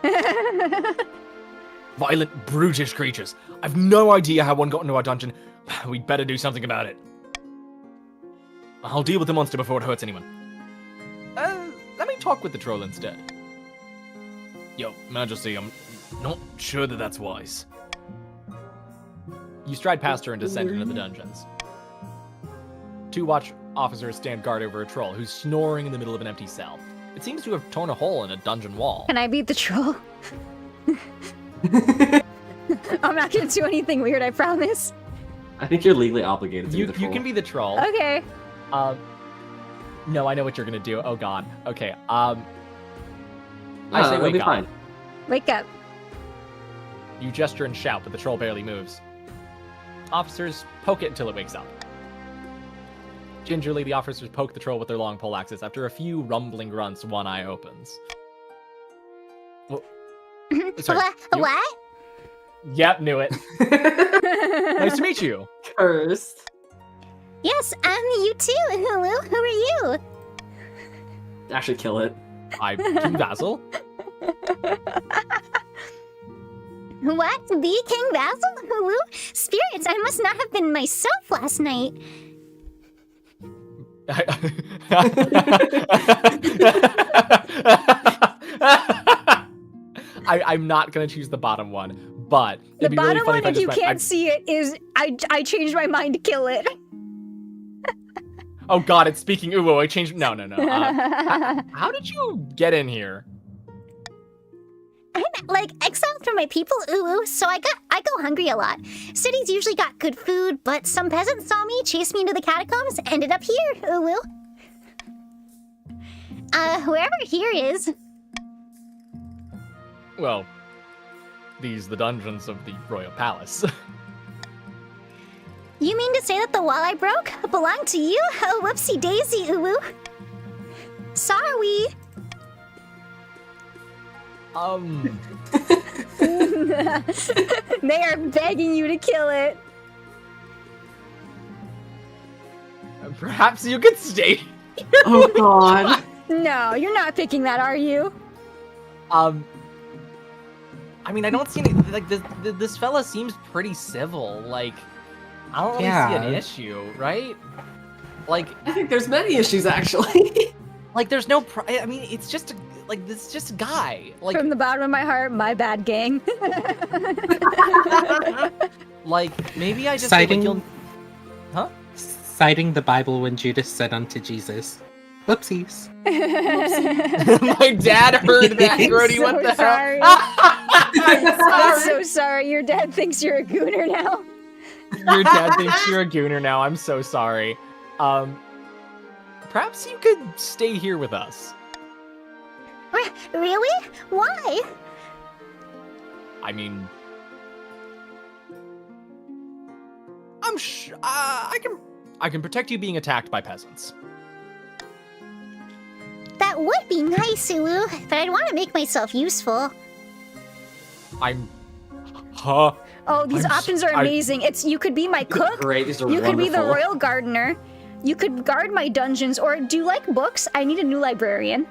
Violent, brutish creatures. I've no idea how one got into our dungeon. We'd better do something about it. I'll deal with the monster before it hurts anyone. Let me talk with the troll instead. Yo, Majesty, I'm not sure that that's wise. You stride past her and descend into the dungeons. 2 watch officers stand guard over a troll who's snoring in the middle of an empty cell. It seems to have torn a hole in a dungeon wall. Can I beat the troll? I'm not gonna do anything weird, I promise. I think you're legally obligated to You be the troll. can be the troll. Okay. No, I know what you're gonna do. Oh god. Okay. I No, say it'll wake be up. fine. Wake up. You gesture and shout, but the troll barely moves. Officers poke it until it wakes up. Gingerly, the officers poke the troll with their long poleaxes. After a few rumbling grunts, one eye opens. Well, sorry, you- What? Yep, knew it. Nice to meet you. Cursed. Yes, I'm you too. Hello, who are you? Actually, kill it. I'm King Basil. What? The King Basil? Hello? Spirits, I must not have been myself last night. I'm not gonna choose the bottom one, but The it'd be really bottom funny one, if I if just you went, can't see it, is I changed my mind to kill it. oh god, it's speaking. Ooh, I changed. No. How did you get in here? like exiled from my people, ooh, so I go hungry a lot. Cities usually got good food, but some peasants saw me, chased me into the catacombs, ended up here, ooh. Wherever here is. Well, these the dungeons of the royal palace. You mean to say that the wall I broke belonged to you? Oh, whoopsie daisy, ooh. Sorry. They are begging you to kill it. Perhaps you could stay. Oh god. No, you're not picking that, are you? I mean, I don't see any, like this fella seems pretty civil. Like, I don't really see an issue, right? Like, I think there's many issues actually. like there's no. I mean, it's just this is just a guy. Like, From the bottom of my heart, my bad, gang. like maybe I just Citing- feel like you'll. Citing the Bible when Judas said unto Jesus, "Whoopsies." My dad heard that, Grody. so What the sorry. hell? I'm so sorry. Your dad thinks you're a gooner now. Your dad thinks you're a gooner now. I'm so sorry. Perhaps you could stay here with us. Really? Why? I mean, I can protect you being attacked by peasants. That would be nice, Ulu, but I'd want to make myself useful. Huh? Oh, these options are amazing. You could be my cook. Great, these are You could be the wonderful. royal gardener. You could guard my dungeons, or do you like books? I need a new librarian.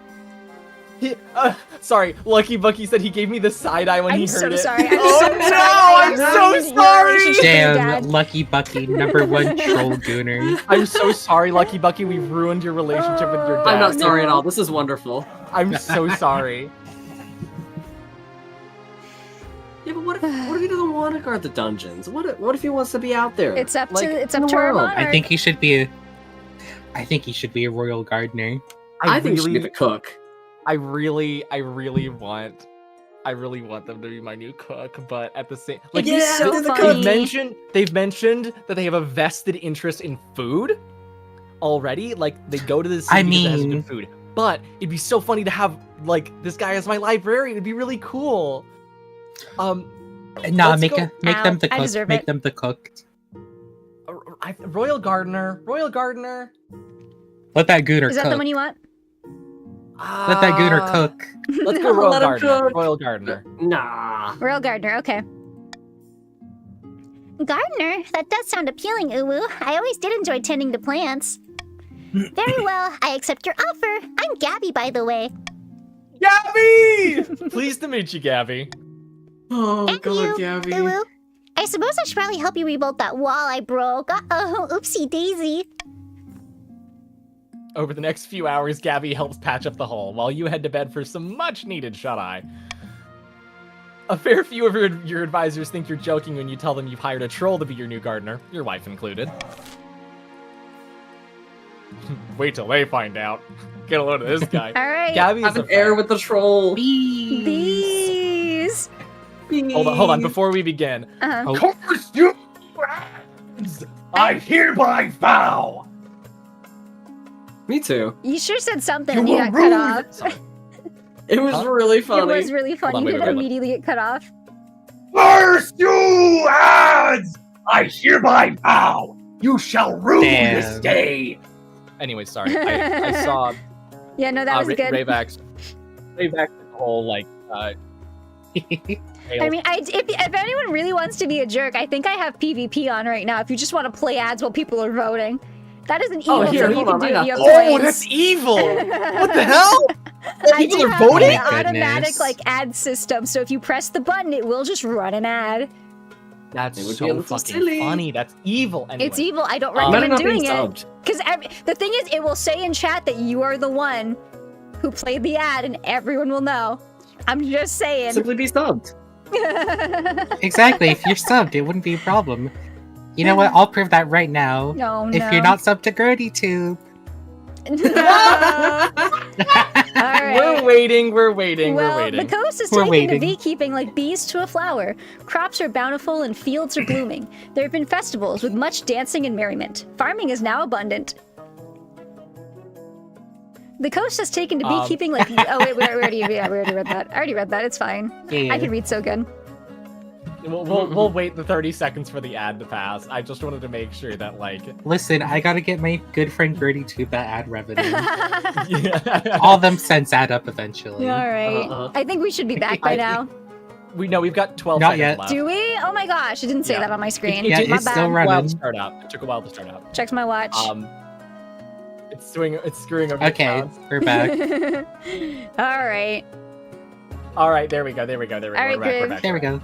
Sorry, Lucky Bucky said he gave me the side eye when he I'm heard so it. sorry. Oh I'm no, so I'm sorry. so Your sorry. relationship with your Damn, dad. Lucky Bucky, #1 troll gooner. I'm so sorry, Lucky Bucky. We've ruined your relationship with your dad. I'm not sorry at all. This is wonderful. I'm so sorry. Yeah, but what if he doesn't want to guard the dungeons? What if he wants to be out there? It's up Like, to in the our world? monarch. I think he should be a royal gardener. I think he should be the cook. I really want them to be my new cook, but at the same, like, It'd be so do the funny. they've mentioned that they have a vested interest in food already. Like, they go to the city I because it has mean- good food. But it'd be so funny to have like this guy as my librarian. It'd be really cool. Nah, let's make go- them the I cook. deserve Make it. them the cook. Royal Gardener. Let that gooner Is that cook. the one you want? Let that gooner cook. Let's go Royal Let him Gardener. cook. Royal Gardener. Nah. Royal gardener. Okay. Gardener? That does sound appealing, Uwu. I always did enjoy tending to plants. Very well, I accept your offer. I'm Gabby, by the way. Gabby! Pleased to meet you, Gabby. Oh And god, you, Gabby. Uwu. I suppose I should probably help you rebuild that wall I broke. Uh-oh, oopsie daisy. Over the next few hours, Gabby helps patch up the hole, while you head to bed for some much-needed shut-eye. A fair few of your advisors think you're joking when you tell them you've hired a troll to be your new gardener, your wife included. Wait till they find out. Get a load of this guy. All right. Gabby is Have a an air friend. with the troll. Bees. Hold on, before we begin. Uh-huh. Curse you! I hereby vow! Me too. You sure said something You and you were got cut rude. off. Sorry. It was Huh? really It funny. was really fun. Hold on, You wait, did wait, wait. immediately get cut off. Curse you, ads! I hereby vow! You shall rue this Damn. day! Anyway, sorry. I saw Yeah, no, that was good. Rayback's whole, like, I mean, if anyone really wants to be a jerk, I think I have PvP on right now. If you just want to play ads while people are voting, that is an evil Oh, here, thing you hold can on, do. I You got have oh, points. that's evil! What the hell? I People do are have voting? an Oh my automatic goodness. like ad system, so if you press the button, it will just run an ad. That's It would be a so little fucking silly. funny. That's evil. Anyway. It's evil. I don't Better recommend not being doing it. subbed. Because the thing is, it will say in chat that you are the one who played the ad, and everyone will know. I'm just saying. Simply be subbed. Exactly. If you're subbed, it wouldn't be a problem. You know what? I'll prove that right now. No, If you're not subbed to Grody Tube, All right. We're waiting. Well, we're the waiting. coast is We're taken waiting. to beekeeping like bees to a flower. Crops are bountiful and fields are blooming. There have been festivals with much dancing and merriment. Farming is now abundant. The coast has taken to beekeeping like... Oh, wait, we already read that. I already read that. It's fine. Yeah. I can read so good. We'll wait the 30 seconds for the ad to pass. I just wanted to make sure that, like... Listen, I gotta get my good friend Grody to that ad revenue. Yeah. All them cents add up eventually. All right. Uh-huh. I think we should be back by now. We've got 12 Not seconds yet. left. Do we? Oh my gosh, it didn't say Yeah. that on my screen. Yeah, My it's bad. still It took a while to running. start up. It took a while to start up. Checks my watch. It's screwing up. Okay, counts. we're back. All right. All right, there we go. All right, We're back. Griv. There we go.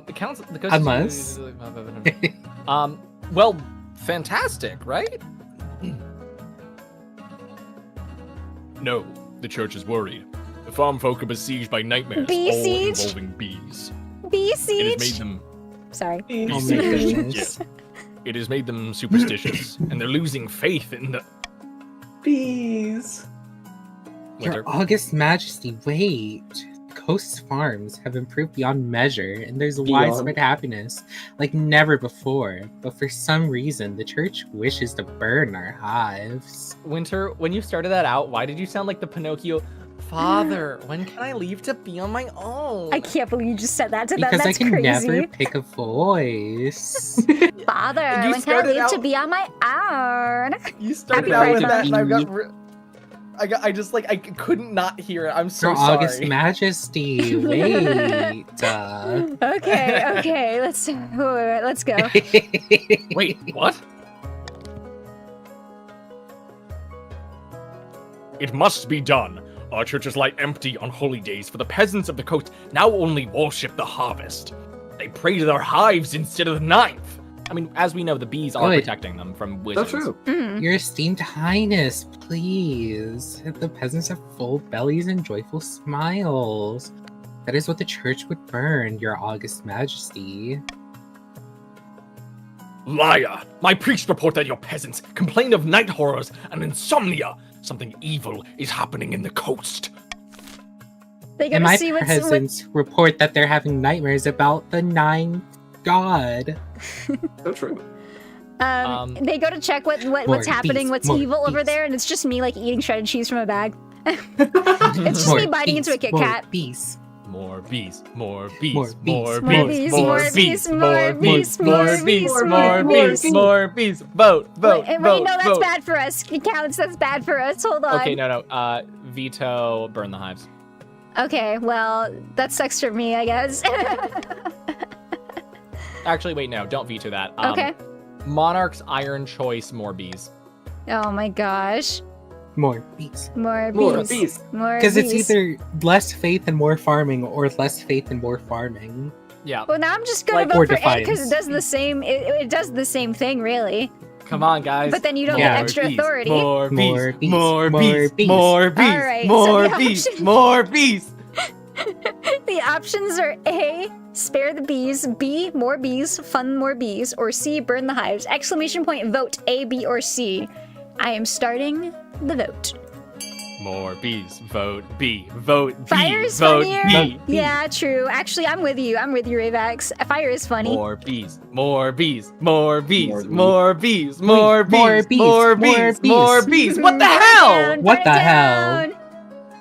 The coast. Unless- Well, fantastic, right? No, the church is worried. The farm folk are besieged by nightmares, Bee all siege? involving bees. Bee It has made siege. them. Sorry. Oh my siege. goodness. It has made them superstitious, and they're losing faith in the Bees. winter. Your August Majesty, wait. Coast farms have improved beyond measure, and there's widespread happiness like never before. But for some reason, the church wishes to burn our hives. Winter, when you started that out, why did you sound like the Pinocchio? Father, when can I leave to be on my own? I can't believe you just said that to them. Because I That's can crazy. never pick a voice. Father, You when can I started leave to out- be on my own? You started Happy out with birthday. that, and I just like I couldn't not hear it. I'm so Your sorry. August Majesty, wait. Okay, let's go. Wait, what? It must be done. Our churches lie empty on holy days, for the peasants of the coast now only worship the harvest. They pray to their hives instead of the knife. I mean, as we know, the bees are Good. protecting them from That's wizards. true. Mm. Your esteemed highness, please. The peasants have full bellies and joyful smiles. That is what the church would burn, your August Majesty. Liar! My priests report that your peasants complain of night horrors and insomnia. Something evil is happening in the coast. They And gotta my see what's peasants report that they're having nightmares about the ninth god. So true. they go to check what's More happening, bees, what's more evil over bees. there, and it's just me like eating shredded cheese from a bag. It's just me biting into a Kit Kat. Bees. More bees, more bees, More more bees, bees, more more bees, bees, more bees, more bees, more bees. more bees. Vote. Wait, no, that's bad for us. It counts. That's bad for us. Hold on. Okay, no. Veto, burn the hives. Okay, well, that sucks for me, I guess. Actually, wait, no, don't veto that. Okay. Monarch's iron choice, more bees. Oh my gosh. More bees. More More bees. bees. More Because it's bees. either less faith and more farming or less faith and more farming. Yeah. Well, now I'm just gonna Like, or vote for A because it defiance. does the same. It does the same thing, really. Come on, guys. But then you don't Yeah. get extra authority. More More bees. bees, More more bees. bees. More bees. All right, so More the bees. option- More bees. The options are A, spare the bees, B, more bees, fund more bees, or C, burn the hives. Exclamation point, vote A, B, or C. I am starting the vote. More bees. Vote B. Vote B. Fire is Vote funnier. B. Yeah, true. Actually, I'm with you. Ravax. Fire is funny. More bees. More bees. More bees. More More bees. More More bees. bees, More more bees. bees. More bees. What the Burn it hell? down, What burn the it hell? down.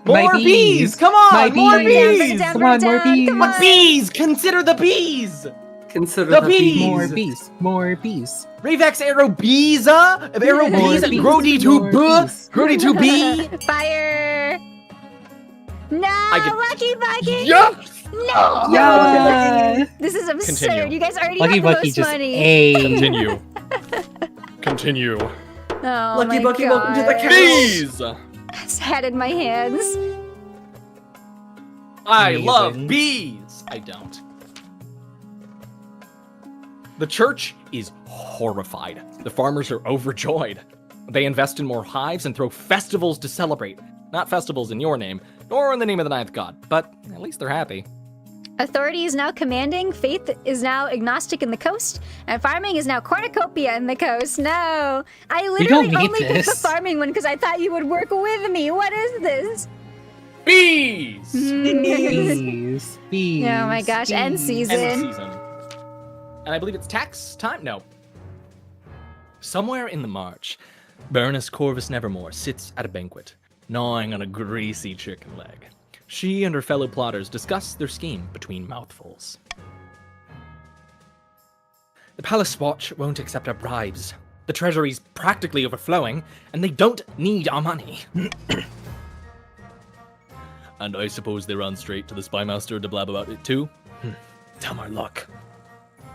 My More bees. bees. Come on. My More bees. Burn it bees. down, Come burn on, it more down, come bees. on. What bees? Consider the bees. Consider The the bees. bees. More bees. More bees. Ravex Arrow Beesa. Arrow More Beesa. bees, Grody to more B. bees. Grody to B. Fire. No, get- Lucky Bucky. Yes! No. Yeah. This is absurd. Continue. You guys already Lucky have the Bucky most just money. ate. Continue. Continue. Oh Lucky my Bucky, God. welcome to the couch. Bees! It's head in my hands. I Amazing. love bees. I don't. The church is horrified. The farmers are overjoyed. They invest in more hives and throw festivals to celebrate. Not festivals in your name, nor in the name of the ninth god, but at least they're happy. Authority is now commanding, faith is now agnostic in the coast, and farming is now cornucopia in the coast. No, I don't literally need only picked the this. farming one because I thought you would work with me. What is this? Bees! Bees. Bees. Oh my gosh, end bees. season. End of season. And I believe it's tax time? No. Somewhere in the march, Baroness Corvus Nevermore sits at a banquet, gnawing on a greasy chicken leg. She and her fellow plotters discuss their scheme between mouthfuls. The Palace Watch won't accept our bribes. The treasury's practically overflowing, and they don't need our money. And I suppose they run straight to the Spymaster to blab about it too? Damn our luck.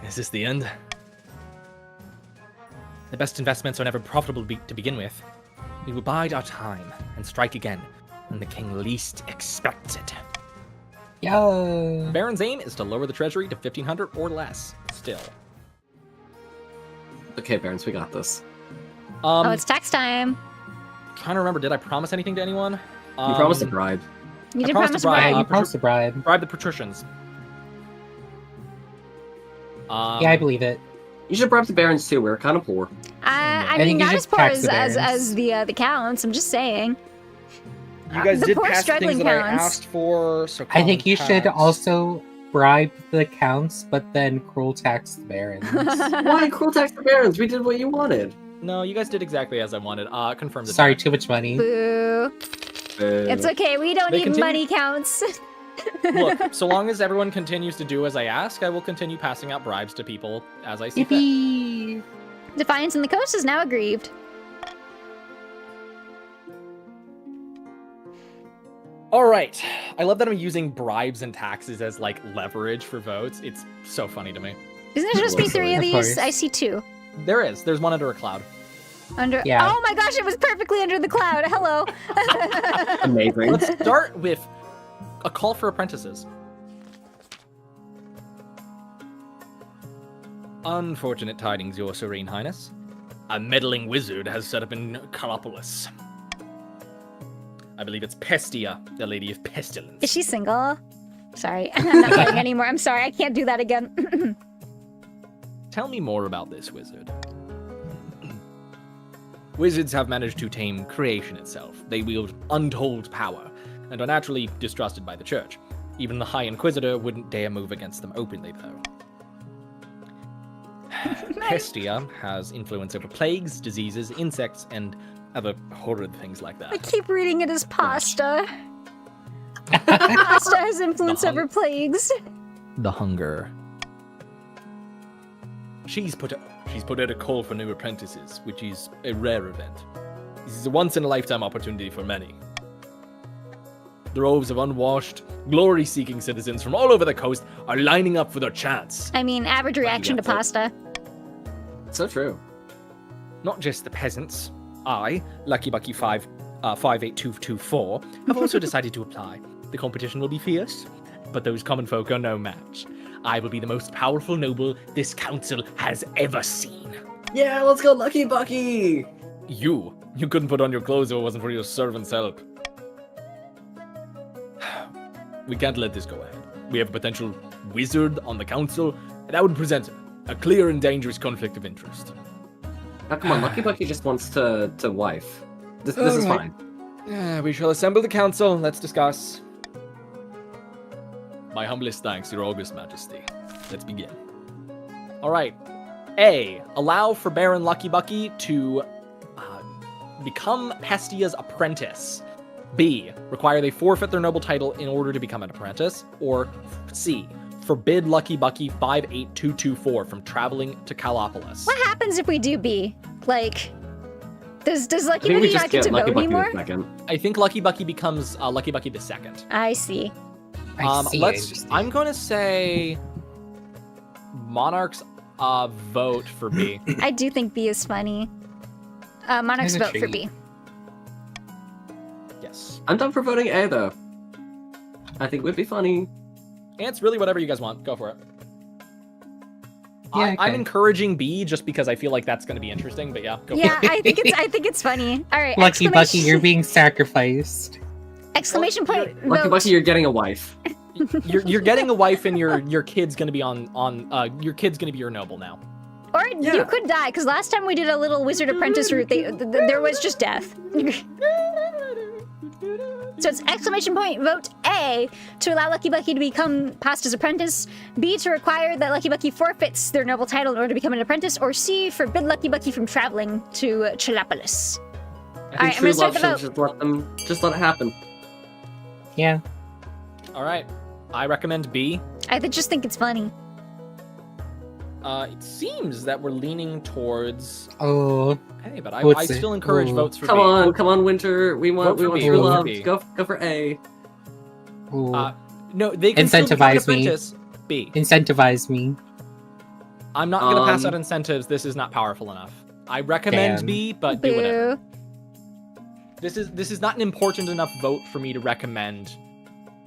Is this the end? The best investments are never profitable to begin with. We will bide our time and strike again when the king least expects it. Yeah. Baron's aim is to lower the treasury to 1,500 or less, still. Okay, Barons, we got this. Oh, it's tax time. Trying to remember, did I promise anything to anyone? You promised a bribe. You I did promised promise to bribe. Yeah, you Patri- promised a bribe. Bribe the patricians. Yeah, I believe it. You should bribe the Barons too. We're kind of poor. I think mean, you not should as poor tax as, the as, barons. as the counts. I'm just saying. You guys The did poor pass the struggling things that I counts. asked for, so I think you should tax. also bribe the counts, but then cruel tax the barons. Why cruel tax the Barons? We did what you wanted. No, you guys did exactly as I wanted. Confirm the Sorry, tax. too much money. Boo. It's okay. We don't They need continue- money counts. Look, so long as everyone continues to do as I ask, I will continue passing out bribes to people as I see fit. Yippee! Defiance in the coast is now aggrieved. All right. I love that I'm using bribes and taxes as like leverage for votes. It's so funny to me. Isn't there supposed to be Of 3 of these? course. I see 2. There is. There's one under a cloud. Under. Yeah. Oh my gosh! It was perfectly under the cloud. Hello. Amazing. Let's start with a call for apprentices. Unfortunate tidings, Your Serene Highness. A meddling wizard has set up in Calopolis. I believe it's Pestia, the Lady of Pestilence. Is she single? Sorry, I'm not playing anymore. I'm sorry. I can't do that again. Tell me more about this wizard. Wizards have managed to tame creation itself. They wield untold power, and are naturally distrusted by the church. Even the High Inquisitor wouldn't dare move against them openly, though. Pestia has influence over plagues, diseases, insects, and other horrid things like I that. keep reading it as pasta. Pasta has influence over plagues. The hunger. She's put out a call for new apprentices, which is a rare event. This is a once-in-a-lifetime opportunity for many. Droves of unwashed, glory-seeking citizens from all over the coast are lining up for their chance. I mean, average reaction to that's it. pasta. So true. Not just the peasants. I, Lucky Bucky 58224, have also decided to apply. The competition will be fierce, but those common folk are no match. I will be the most powerful noble this council has ever seen. Yeah, let's go, Lucky Bucky! You couldn't put on your clothes if it wasn't for your servant's help. We can't let this go ahead. We have a potential wizard on the council, and that would present a clear and dangerous conflict of interest. Now, come on, Lucky Bucky just wants to wife. This is Alright. fine. We shall assemble the council. Let's discuss. My humblest thanks, Your August Majesty. Let's begin. All right. A. Allow for Baron Lucky Bucky to become Pestia's apprentice. B. Require they forfeit their noble title in order to become an apprentice. Or C. Forbid Lucky Bucky 58224 from traveling to Calopolis. What happens if we do B? Like, does I Lucky think we Bucky just not get get to Lucky vote Bucky anymore? the second. I think Lucky Bucky becomes Lucky Bucky the second. I see. I see, I'm going to say Monarch's vote for B. I do think B is funny. Monarch's There's a vote for treat. B. Yes. I'm done for voting A, though. I think it would be funny. And it's really whatever you guys want. Go for it. Yeah, I'm okay. encouraging B just because I feel like that's going to be interesting. But yeah, go Yeah, for it. I think it's funny. All right, Lucky Bucky, exclamation- you're being sacrificed. exclamation point. Lucky vote. Bucky, you're getting a wife. You're getting a wife, and your kid's gonna be your kid's gonna be your noble now. Or you could die, because last time we did a little wizard apprentice route, there was just death. So it's exclamation point vote A to allow Lucky Bucky to become past his apprentice, B to require that Lucky Bucky forfeits their noble title in order to become an apprentice, or C forbid Lucky Bucky from traveling to Chalapolis. All right, I'm True gonna start love the should vote. just let it happen. Yeah. All right, I recommend B. I just think it's funny. It seems that we're leaning towards Oh. A, but I What's it? still encourage Ooh. votes for Come B. on, Winter. We want for B, true vote for love. B. Go for A. Ooh. No, they can still become an Incentivize me. apprentice. B. Incentivize me. I'm not gonna pass out Um, incentives. This is not powerful enough. I recommend Damn. B, but do whatever. Boo. This is not an important enough vote for me to recommend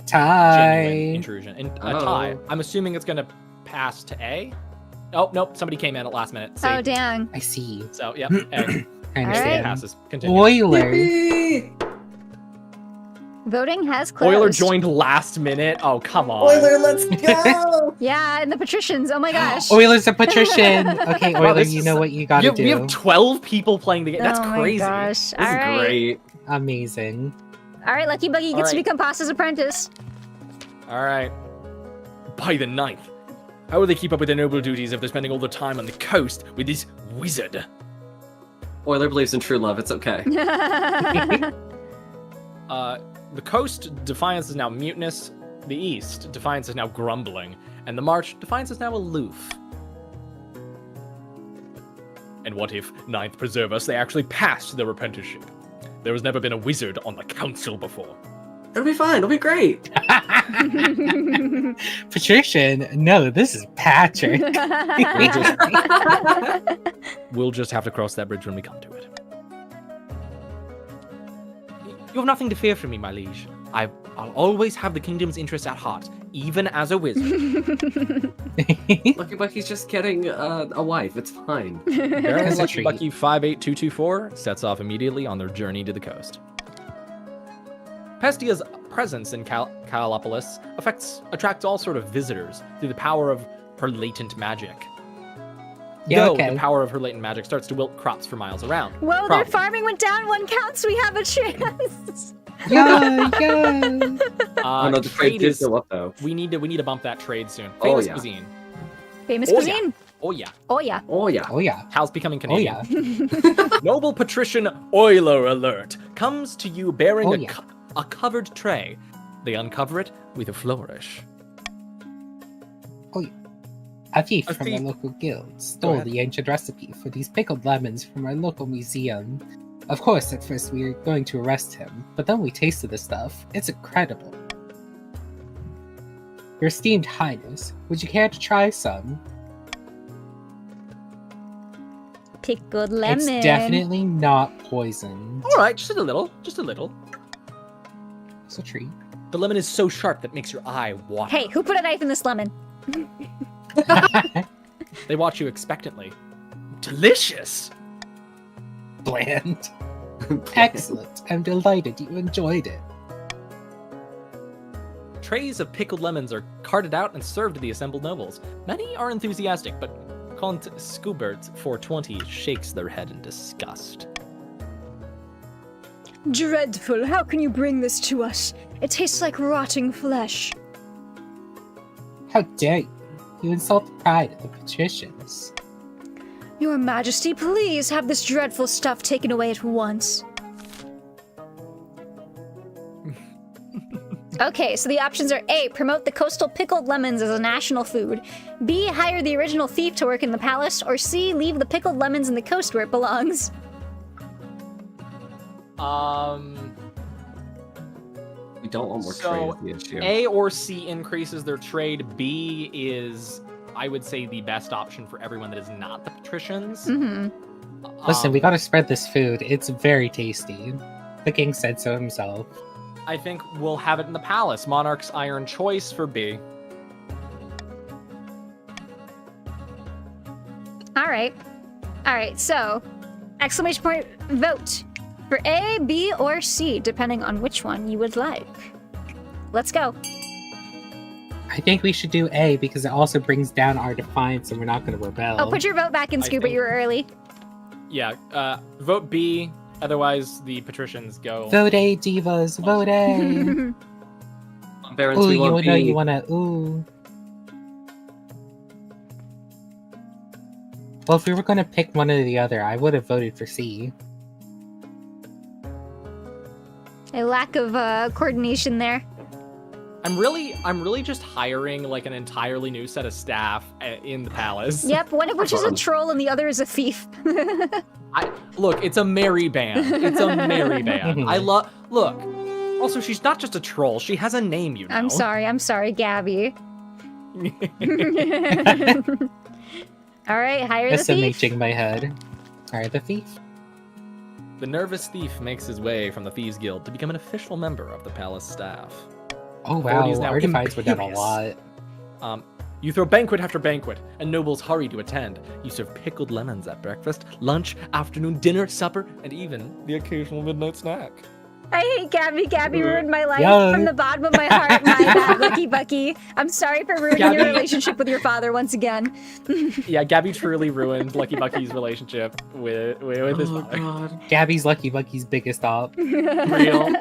genuine Tie. intrusion. And a tie. Oh. I'm assuming it's gonna pass to A. Oh nope, somebody came in at last minute. C. Oh, dang. I see. So yep, A. I All understand. right. Passes. Continue. Oiler. Yippee! Voting has closed. Euler joined last minute. Oh come on. Oiler, let's go! Yeah, and the patricians. Oh my gosh. Oiler's a patrician. Okay, Wow, Oiler, this you is- know what you gotta do. We have 12 people playing the game. That's oh crazy. My gosh. This All is right. great. Amazing. All right, Lucky Buggy gets to right. become Pasta's apprentice. All right. By the 9th. How will they keep up with their noble duties if they're spending all the time on the coast with this wizard? Oiler believes in true love. It's okay. The coast, Defiance is now mutinous. The east, Defiance is now grumbling. And the march, Defiance is now aloof. And what if, 9th preserve us, they actually passed their apprenticeship? There has never been a wizard on the council before. It'll be fine. It'll be great. Patrician, no, this is Patrick. We'll just have to cross that bridge when we come to it. You have nothing to fear from me, my liege. I'll always have the kingdom's interests at heart, even as a wizard. Lucky Bucky's just getting a wife. It's fine. Baron That's a Lucky treat. Bucky 58224 sets off immediately on their journey to the coast. Pestia's presence in Calopolis attracts all sort of visitors through the power of her latent magic. Yeah, Though okay. the power of her latent magic starts to wilt crops for miles around. Whoa, their Problem. farming went down 1 count, so we have a chance. Yeah, yeah. Oh no, the trade did go up though. We need to bump that trade soon. Oh, Famous yeah. cuisine. Famous Oh, cuisine. Oh yeah. Oh yeah. Oh yeah. Oh yeah. Hal's becoming Oh Canadian. yeah. Noble patrician Euler alert comes to you bearing Oh, a, yeah. a covered tray. They uncover it with a flourish. A thief A from thief. our local guild stole ahead. the ancient recipe for these pickled lemons from our local museum. Of course, at first we were going to arrest him, but then we tasted the stuff. It's incredible. Your esteemed highness, would you care to try some? Pickled lemon. It's definitely not poison. All right, just a little, just a little. It's a treat. The lemon is so sharp that makes your eye water. Hey, who put a knife in this lemon? They watch you expectantly. Delicious! Bland. Excellent. I'm delighted you enjoyed it. Trays of pickled lemons are carted out and served to the assembled nobles. Many are enthusiastic, but Count Scubert 420 shakes their head in disgust. Dreadful. How can you bring this to us? It tastes like rotting flesh. How dare you? You insult the pride of the patricians. Your Majesty, please have this dreadful stuff taken away at once. Okay, so the options are A, promote the coastal pickled lemons as a national food, B, hire the original thief to work in the palace, or C, leave the pickled lemons in the coast where it belongs. We don't want more So, trade is the issue. A or C increases their trade. B is, I would say, the best option for everyone that is not the patricians. Mm-hmm. Listen, we gotta spread this food. It's very tasty. The king said so himself. I think we'll have it in the palace. Monarch's iron choice for B. Alright, so, exclamation point, vote for A, B, or C, depending on which one you would like. Let's go. I think we should do A because it also brings down our defiance and we're not going to rebel. Oh, put your vote back in, I Scoop, but think- you were early. Yeah, vote B. Otherwise, the patricians go. Vote A, divas. Vote A. Barons, Ooh, we you want know B. you want to. Ooh. Well, if we were going to pick one or the other, I would have voted for C. A lack of coordination there. I'm really just hiring like an entirely new set of staff in the palace. Yep, one of which is a Fun. troll and the other is a thief. Look, it's a merry band. It's a merry band. I love. Look. Also, she's not just a troll. She has a name, you know. I'm sorry, Gabby. All right, hire the thief. SMHing my head. Alright, the thief. The nervous thief makes his way from the Thieves Guild to become an official member of the palace staff. Oh Authority wow, is now our defiance went down a imperious. lot. You throw banquet after banquet, and nobles hurry to attend. You serve pickled lemons at breakfast, lunch, afternoon, dinner, supper, and even the occasional midnight snack. I hate Gabby. Gabby ruined my life Young. from the bottom of my heart. My bad, Lucky Bucky. I'm sorry for ruining your Gabby- relationship with your father once again. Yeah, Gabby truly ruined Lucky Bucky's relationship with his Oh father. god. Gabby's Lucky Bucky's biggest op. Real.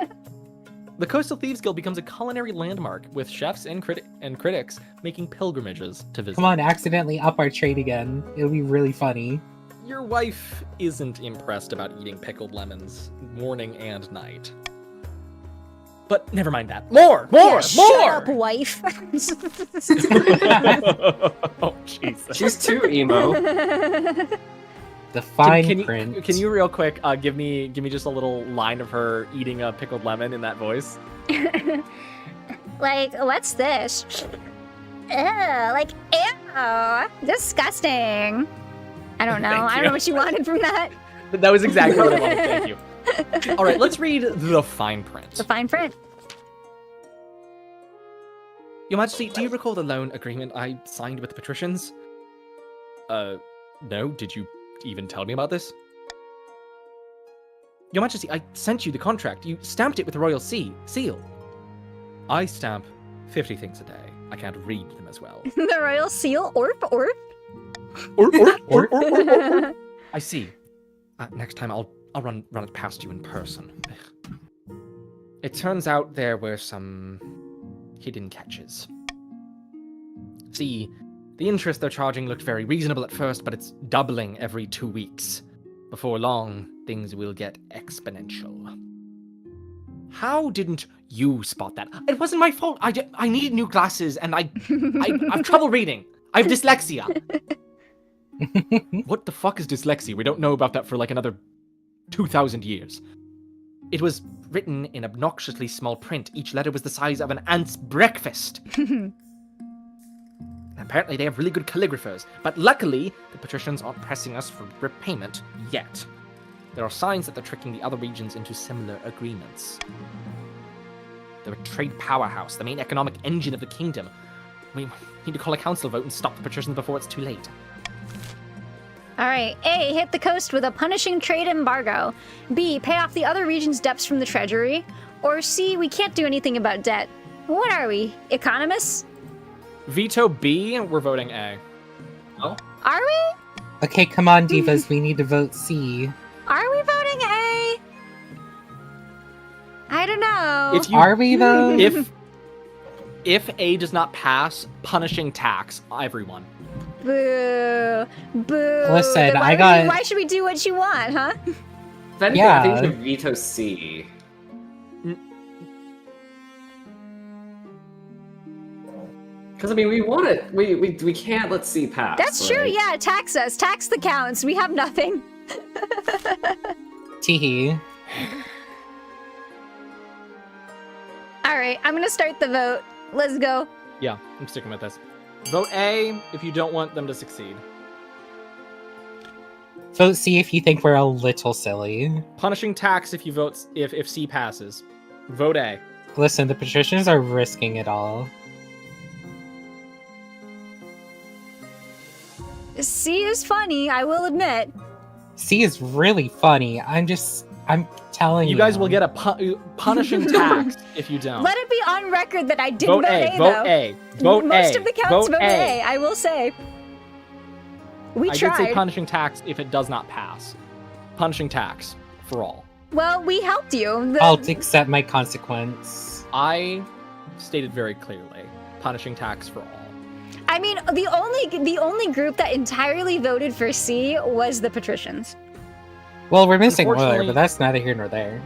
The Coastal Thieves Guild becomes a culinary landmark, with chefs and critics making pilgrimages to visit. Come on, accidentally up our trade again. It'll be really funny. Your wife isn't impressed about eating pickled lemons morning and night. But never mind that. More! Yeah, shut up, wife. Oh, Jesus. She's too emo. The fine Can print. you real quick give me just a little line of her eating a pickled lemon in that voice? Like, what's this? Ew, like, ew, disgusting. I don't know. Thank I don't you. know what you wanted from that. That was exactly what I wanted. Thank you. All right, let's read the fine print. The fine print. Your Majesty, do you recall the loan agreement I signed with the patricians? No. Did you even tell me about this? Your Majesty, I sent you the contract. You stamped it with the royal seal. I stamp 50 things a day. I can't read them as well. The royal seal. Orp. I see. Next time I'll run it past you in person. It turns out there were some hidden catches. See, the interest they're charging looked very reasonable at first, but it's doubling every 2 weeks. Before long, things will get exponential. How didn't you spot that? It wasn't my fault. I needed new glasses, and I have trouble reading. I have dyslexia. What the fuck is dyslexia? We don't know about that for like another 2,000 years. It was written in obnoxiously small print. Each letter was the size of an ant's breakfast. Apparently they have really good calligraphers, but luckily the patricians aren't pressing us for repayment yet. There are signs that they're tricking the other regions into similar agreements. They're a trade powerhouse, the main economic engine of the kingdom. We need to call a council vote and stop the patricians before it's too late. All right. A, hit the coast with a punishing trade embargo. B, pay off the other region's debts from the treasury. Or C, we can't do anything about debt. What are we, economists? Veto B, we're voting A. Oh? Are we? Okay, come on, divas. We need to vote C. Are we voting A? I don't know. If you, Are we though? if A does not pass, punishing tax everyone. Boo. Boo. Listen, Then I got- why should we do what you want, huh? If anything, I think Yeah. we should veto C. Because, I mean, we want it. We can't let C pass. That's true, right? yeah. Tax us. Tax the counts. We have nothing. Teehee. All right, I'm gonna start the vote. Let's go. Yeah, I'm sticking with this. Vote A if you don't want them to succeed. Vote C if you think we're a little silly. Punishing tax if you vote if C passes. Vote A. Listen, the patricians are risking it all. C is funny, I will admit. C is really funny. I'm just I'm telling you. You guys will get a punishing tax if you don't. Let it be on record that I didn't Vote A. though. Vote A. Vote A. Most of the counts vote voted A. I will say. We I did say tried. punishing tax if it does not pass. Punishing tax for all. Well, we helped you. I'll accept my consequence. I stated very clearly, punishing tax for all. I mean, the only group that entirely voted for C was the patricians. Well, we're missing Willer, Unfortunately- but that's neither here nor there.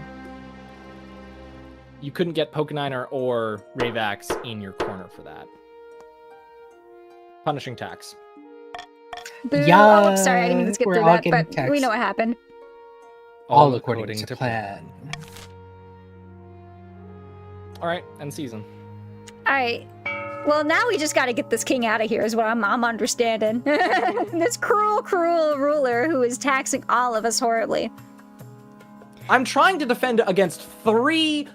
You couldn't get Pokeniner or Ravax in your corner for that. Punishing tax. Boo. Yeah, Oh, sorry, I didn't mean to skip we're through all that, getting but we text. know what happened. All according to plan. All right, end season. All right. Well, now we just got to get this king out of here, is what I'm understanding. This cruel, cruel ruler who is taxing all of us horribly. I'm trying to defend against three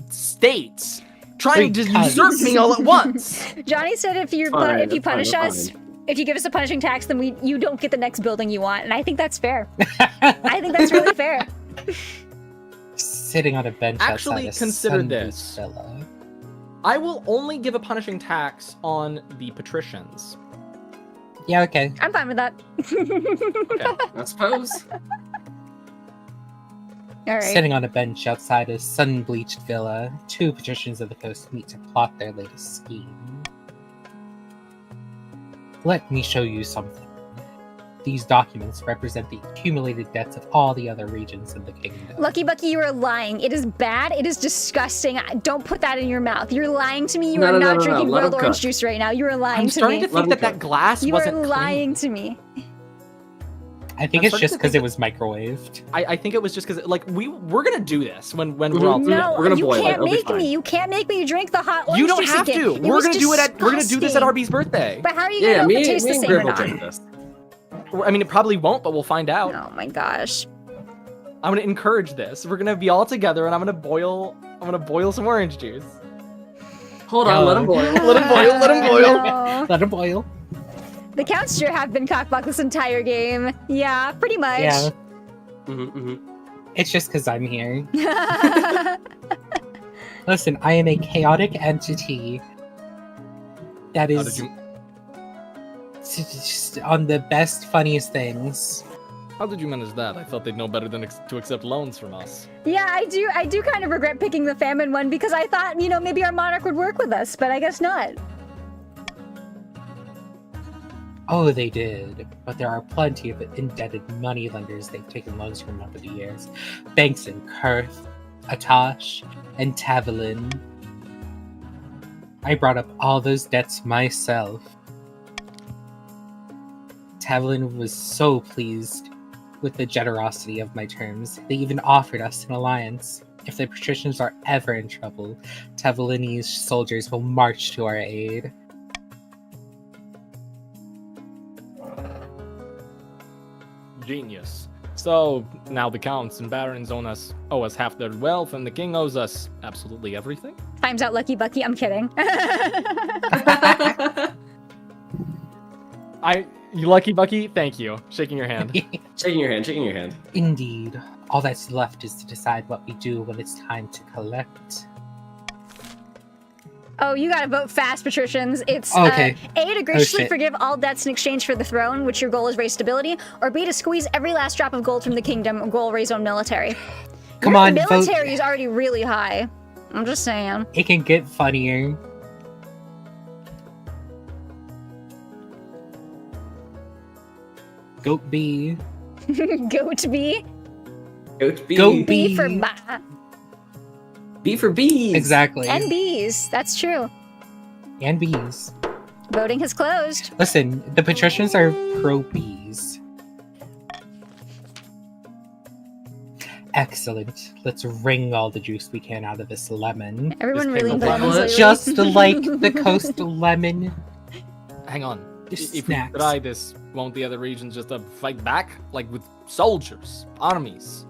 states trying to Three usurp me all at once. Johnny said if you Fine, if you that's fine, punish that's us, if you give us a punishing tax, then you don't get the next building you want, and I think that's fair. I think that's really fair. Sitting on a bench Actually, outside a consider Sunbeach this. Villa. I will only give a punishing tax on the patricians. Yeah, okay. I'm fine with that. Okay. I suppose. All right. Sitting on a bench outside a sun-bleached villa, two patricians of the coast meet to plot their latest scheme. Let me show you something. These documents represent the accumulated debts of all the other regions in the kingdom. Lucky Bucky, you are lying. It is bad. It is disgusting. Don't put that in your mouth. You're lying to me. You are not drinking Let boiled him orange cook. juice right now. You are lying I'm to starting me. to think Let him that cook. glass You wasn't are clean. lying to me. I think I'm it's starting just to because think it was microwaved. I think it was just because we're gonna do this when we're Mhm. all together. No, We're gonna you boil it. can't It'll be make fine. me. You can't make me drink the hot orange You don't juice have again. to. It We're was gonna do it. We're gonna do this at disgusting. RB's birthday. But how are you gonna Yeah, know me, if it tastes me the and same Griv or will not? drink this. I mean, it probably won't, but we'll find out. Oh my gosh. I'm gonna encourage this. We're gonna be all together, and I'm gonna boil some orange juice. Hold on, let him boil. Let him boil. Let him boil. No. Let it boil. The counts sure have been cockblocked this entire game. Yeah, pretty much. Yeah, Mm-hmm. it's just because I'm here. Listen, I am a chaotic entity that How is did you? just on the best, funniest things. How did you manage that? I thought they'd know better than to accept loans from us. Yeah, I do kind of regret picking the famine one because I thought, maybe our monarch would work with us, but I guess not. Oh, they did. But there are plenty of indebted moneylenders they've taken loans from over the years. Banks in Kurth, Atash, and Tavelin. I brought up all those debts myself. Tavelin was so pleased with the generosity of my terms. They even offered us an alliance. If the patricians are ever in trouble, Tavelinese soldiers will march to our aid. Genius. So now the counts and barons owe us half their wealth, and the king owes us absolutely everything. Time's out, Lucky Bucky. I'm kidding. You lucky Bucky, thank you. Shaking your hand. Shaking your hand, shaking your hand. Indeed. All that's left is to decide what we do when it's time to collect. Oh, you gotta vote fast, patricians. It's Okay. A, to graciously shit. forgive all debts in exchange for the throne, which your goal is raise stability, or B, to squeeze every last drop of gold from the kingdom, goal raise own military. Come Your on, vote. military is already really high. I'm just saying. It can get funnier. Goat B. Goat B. Goat B. Goat B B. for ba. B for bees. Exactly. And B's. That's true. And bees. Voting has closed. Listen, the patricians are pro bees. Excellent. Let's wring all the juice we can out of this lemon. Everyone This really paper lemons wallet. lately. Just like the coastal lemon. Hang on. Just If we snacks. try this, won't the other regions just fight back? Like with soldiers, armies?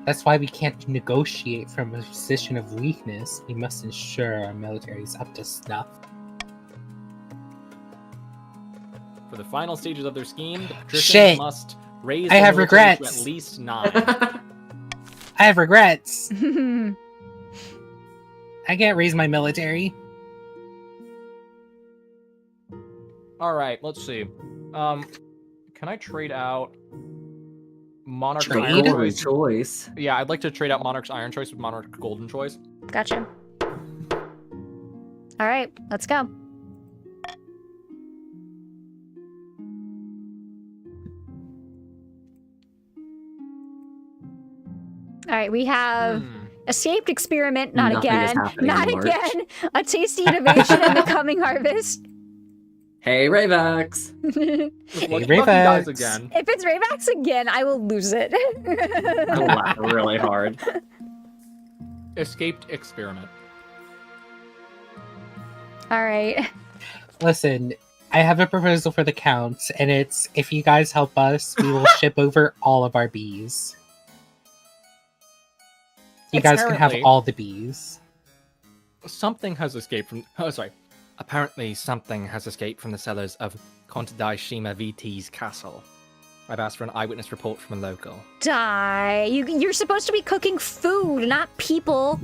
That's why we can't negotiate from a position of weakness. We must ensure our military is up to snuff. For the final stages of their scheme, the patricians Shit. must Raise I the have military to regrets. At least 9. I have regrets. I can't raise my military. All right, let's see. Can I trade out Monarch's Trade? Iron Golden Choice? choice. Yeah, I'd like to trade out Monarch's Iron Choice with Monarch's Golden Choice. Gotcha. All right, let's go. All right, we have escaped experiment, not Nothing is again, happening not in March. again. A tasty innovation in the coming harvest. Hey, Rayvax. Lucky Rayvax. dies again. If it's Rayvax again, I will lose it. I laugh really hard. Escaped experiment. All right. Listen, I have a proposal for the Counts, and it's if you guys help us, we will ship over all of our bees. You guys can have Apparently- all the bees. Something has escaped from. Oh, sorry. Apparently, something has escaped from the cellars of Count Daishima VT's castle. I've asked for an eyewitness report from a local. Die. You're supposed to be cooking food, not people.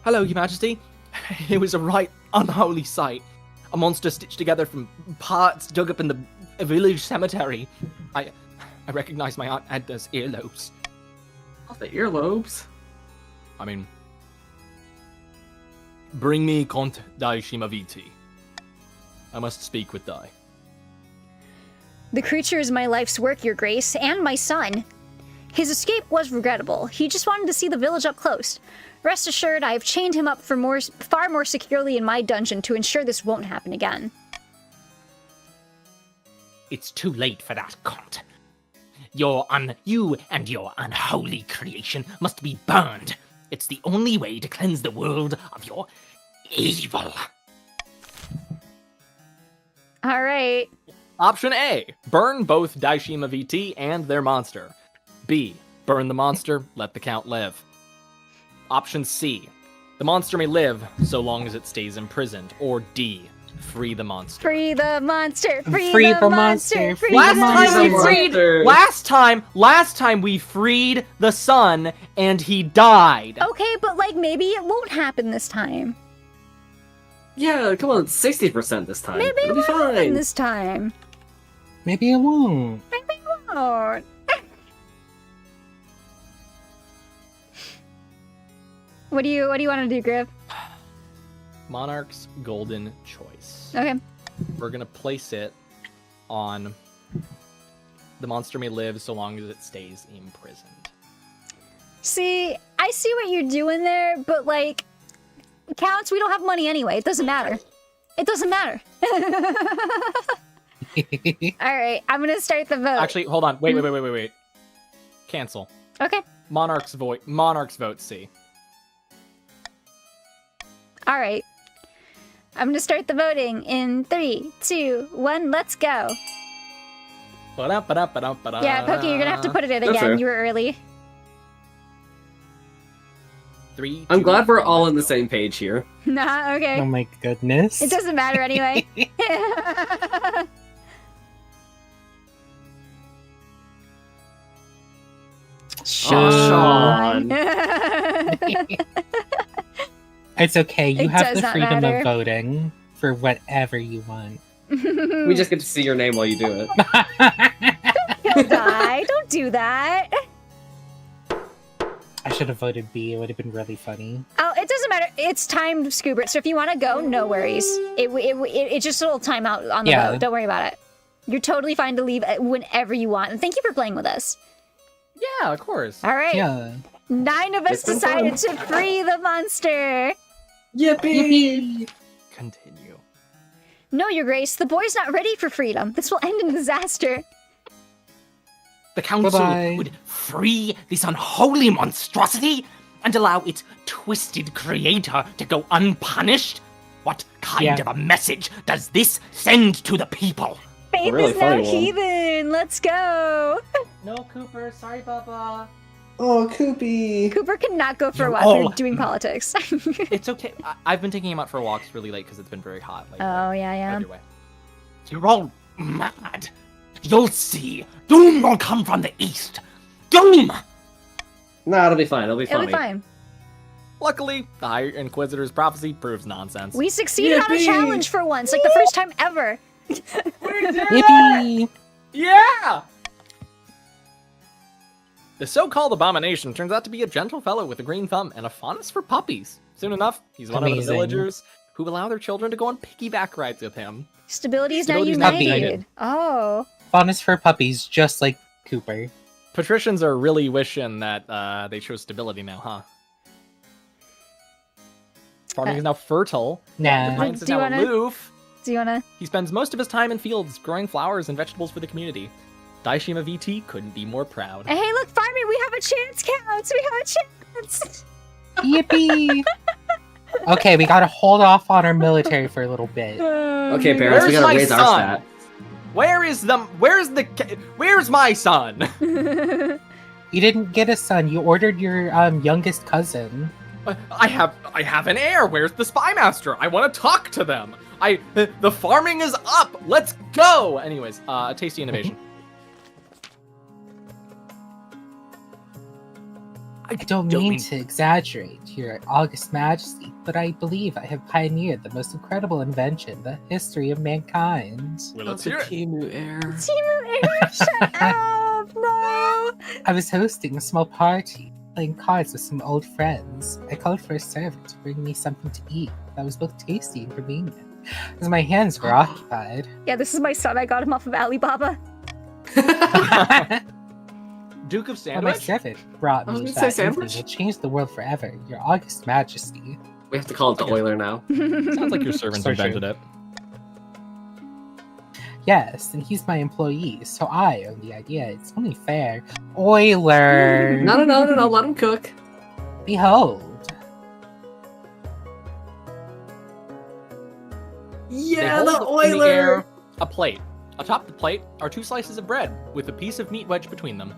Hello, Your Majesty. It was a right unholy sight. A monster stitched together from parts dug up in the village cemetery. I recognized my Aunt Edna's earlobes. Off the earlobes. I mean, bring me Count Daishima VT. I must speak with Dai. The creature is my life's work, Your Grace, and my son. His escape was regrettable. He just wanted to see the village up close. Rest assured, I have chained him up for far more securely in my dungeon to ensure this won't happen again. It's too late for that, Count. You and your unholy creation must be burned. It's the only way to cleanse the world of your evil. All right. Option A, burn both Daishima VT and their monster. B, burn the monster, let the Count live. Option C, the monster may live so long as it stays imprisoned. Or D, free the monster. Free the monster. Free, Free the the monster. monster, Free free Last the time monster. we Monster. freed last time we freed the son and he died. Okay, but like maybe it won't happen this time. Yeah, come on, 60% this time. Maybe it It'll be won't happen fine. this time. Maybe it won't. Maybe it won't. What do you want to do, Griv? Monarch's golden choice. Okay. We're gonna place it on the monster may live so long as it stays imprisoned. See, I see what you're doing there, but like, Counts, we don't have money anyway. It doesn't matter. It doesn't matter. All right, I'm gonna start the vote. Actually, hold on. Wait. Cancel. Okay. Monarch's vote C. All right. I'm gonna start the voting in 3, 2, 1. Let's go. Yeah, Pokey, you're gonna have to put it in That's again. fair. You were early. 3, I'm 2, glad we're all on the same page here. Nah, okay. Oh my goodness. It doesn't matter anyway. Sean. It's okay. You It have does the not freedom matter. of voting for whatever you want. We just get to see your name while you do it. He'll die. Don't do that. I should have voted B. It would have been really funny. Oh, it doesn't matter. It's timed, Scoobert. So if you want to go, no worries. It's just a little timeout on the Yeah. vote. Don't worry about it. You're totally fine to leave whenever you want. And thank you for playing with us. Yeah, of course. All right. Yeah. 9 of us It's been decided to free the monster. Yippee! Continue. No, Your Grace. The boy's not ready for freedom. This will end in disaster. The council Bye-bye. would free this unholy monstrosity and allow its twisted creator to go unpunished? What kind Yeah. of a message does this send to the people? Faith Really is now funny one. heathen. Let's go. No, Cooper. Sorry, Bubba. Oh, Koopy. Cooper cannot go for a You're walk all- for doing politics. It's okay. I've been taking him out for walks really late because it's been very hot. Lately. Oh, yeah. Either way. You're all mad. You'll see. Doom will come from the east. Doom! Nah, it'll be fine. It'll be It'll funny. be fine. Luckily, the High Inquisitor's prophecy proves nonsense. We succeeded on a Yippee! challenge for once, like the first time ever. Yippee! Yeah! The so-called abomination turns out to be a gentle fellow with a green thumb and a fondness for puppies. Soon enough, he's one of the Amazing. villagers who allow their children to go on piggyback rides with him. Stability is now Stability's not united. united. Oh. Fondness for puppies, just like Cooper. Patricians are really wishing that they chose stability now, huh? Farming is now fertile. Nah. Defiance is Do you now wanna- aloof. Do you wanna? He spends most of his time in fields growing flowers and vegetables for the community. Daishima VT couldn't be more proud. Hey, look, farming, we have a chance, counts. We have a chance. Yippee! Okay, we gotta hold off on our military for a little bit. Okay, parents, we Where's gotta my raise our son? stat. Where's my son? You didn't get a son. You ordered your youngest cousin. I have an heir. Where's the spy master? I want to talk to them. The farming is up. Let's go. Anyways, tasty innovation. I don't mean to exaggerate, Your August Majesty, but I believe I have pioneered the most incredible invention in the history of mankind. Well, let's That's hear a it. Timu air. Shut up! No. I was hosting a small party, playing cards with some old friends. I called for a servant to bring me something to eat that was both tasty and convenient, as my hands were occupied. Yeah, this is my son. I got him off of Alibaba. Duke of Well, my Sandwich? servant brought I was me gonna that say infant sandwich. will change the world forever, Your August Majesty. We have to call it the Oiler now. Sounds like your servant So invented true. it. Yes, and he's my employee, so I own the idea. It's only fair. Euler! No, let him cook. Behold! Yeah, They the hold in the Oiler! air a plate. Atop the plate are 2 slices of bread with a piece of meat wedged between them.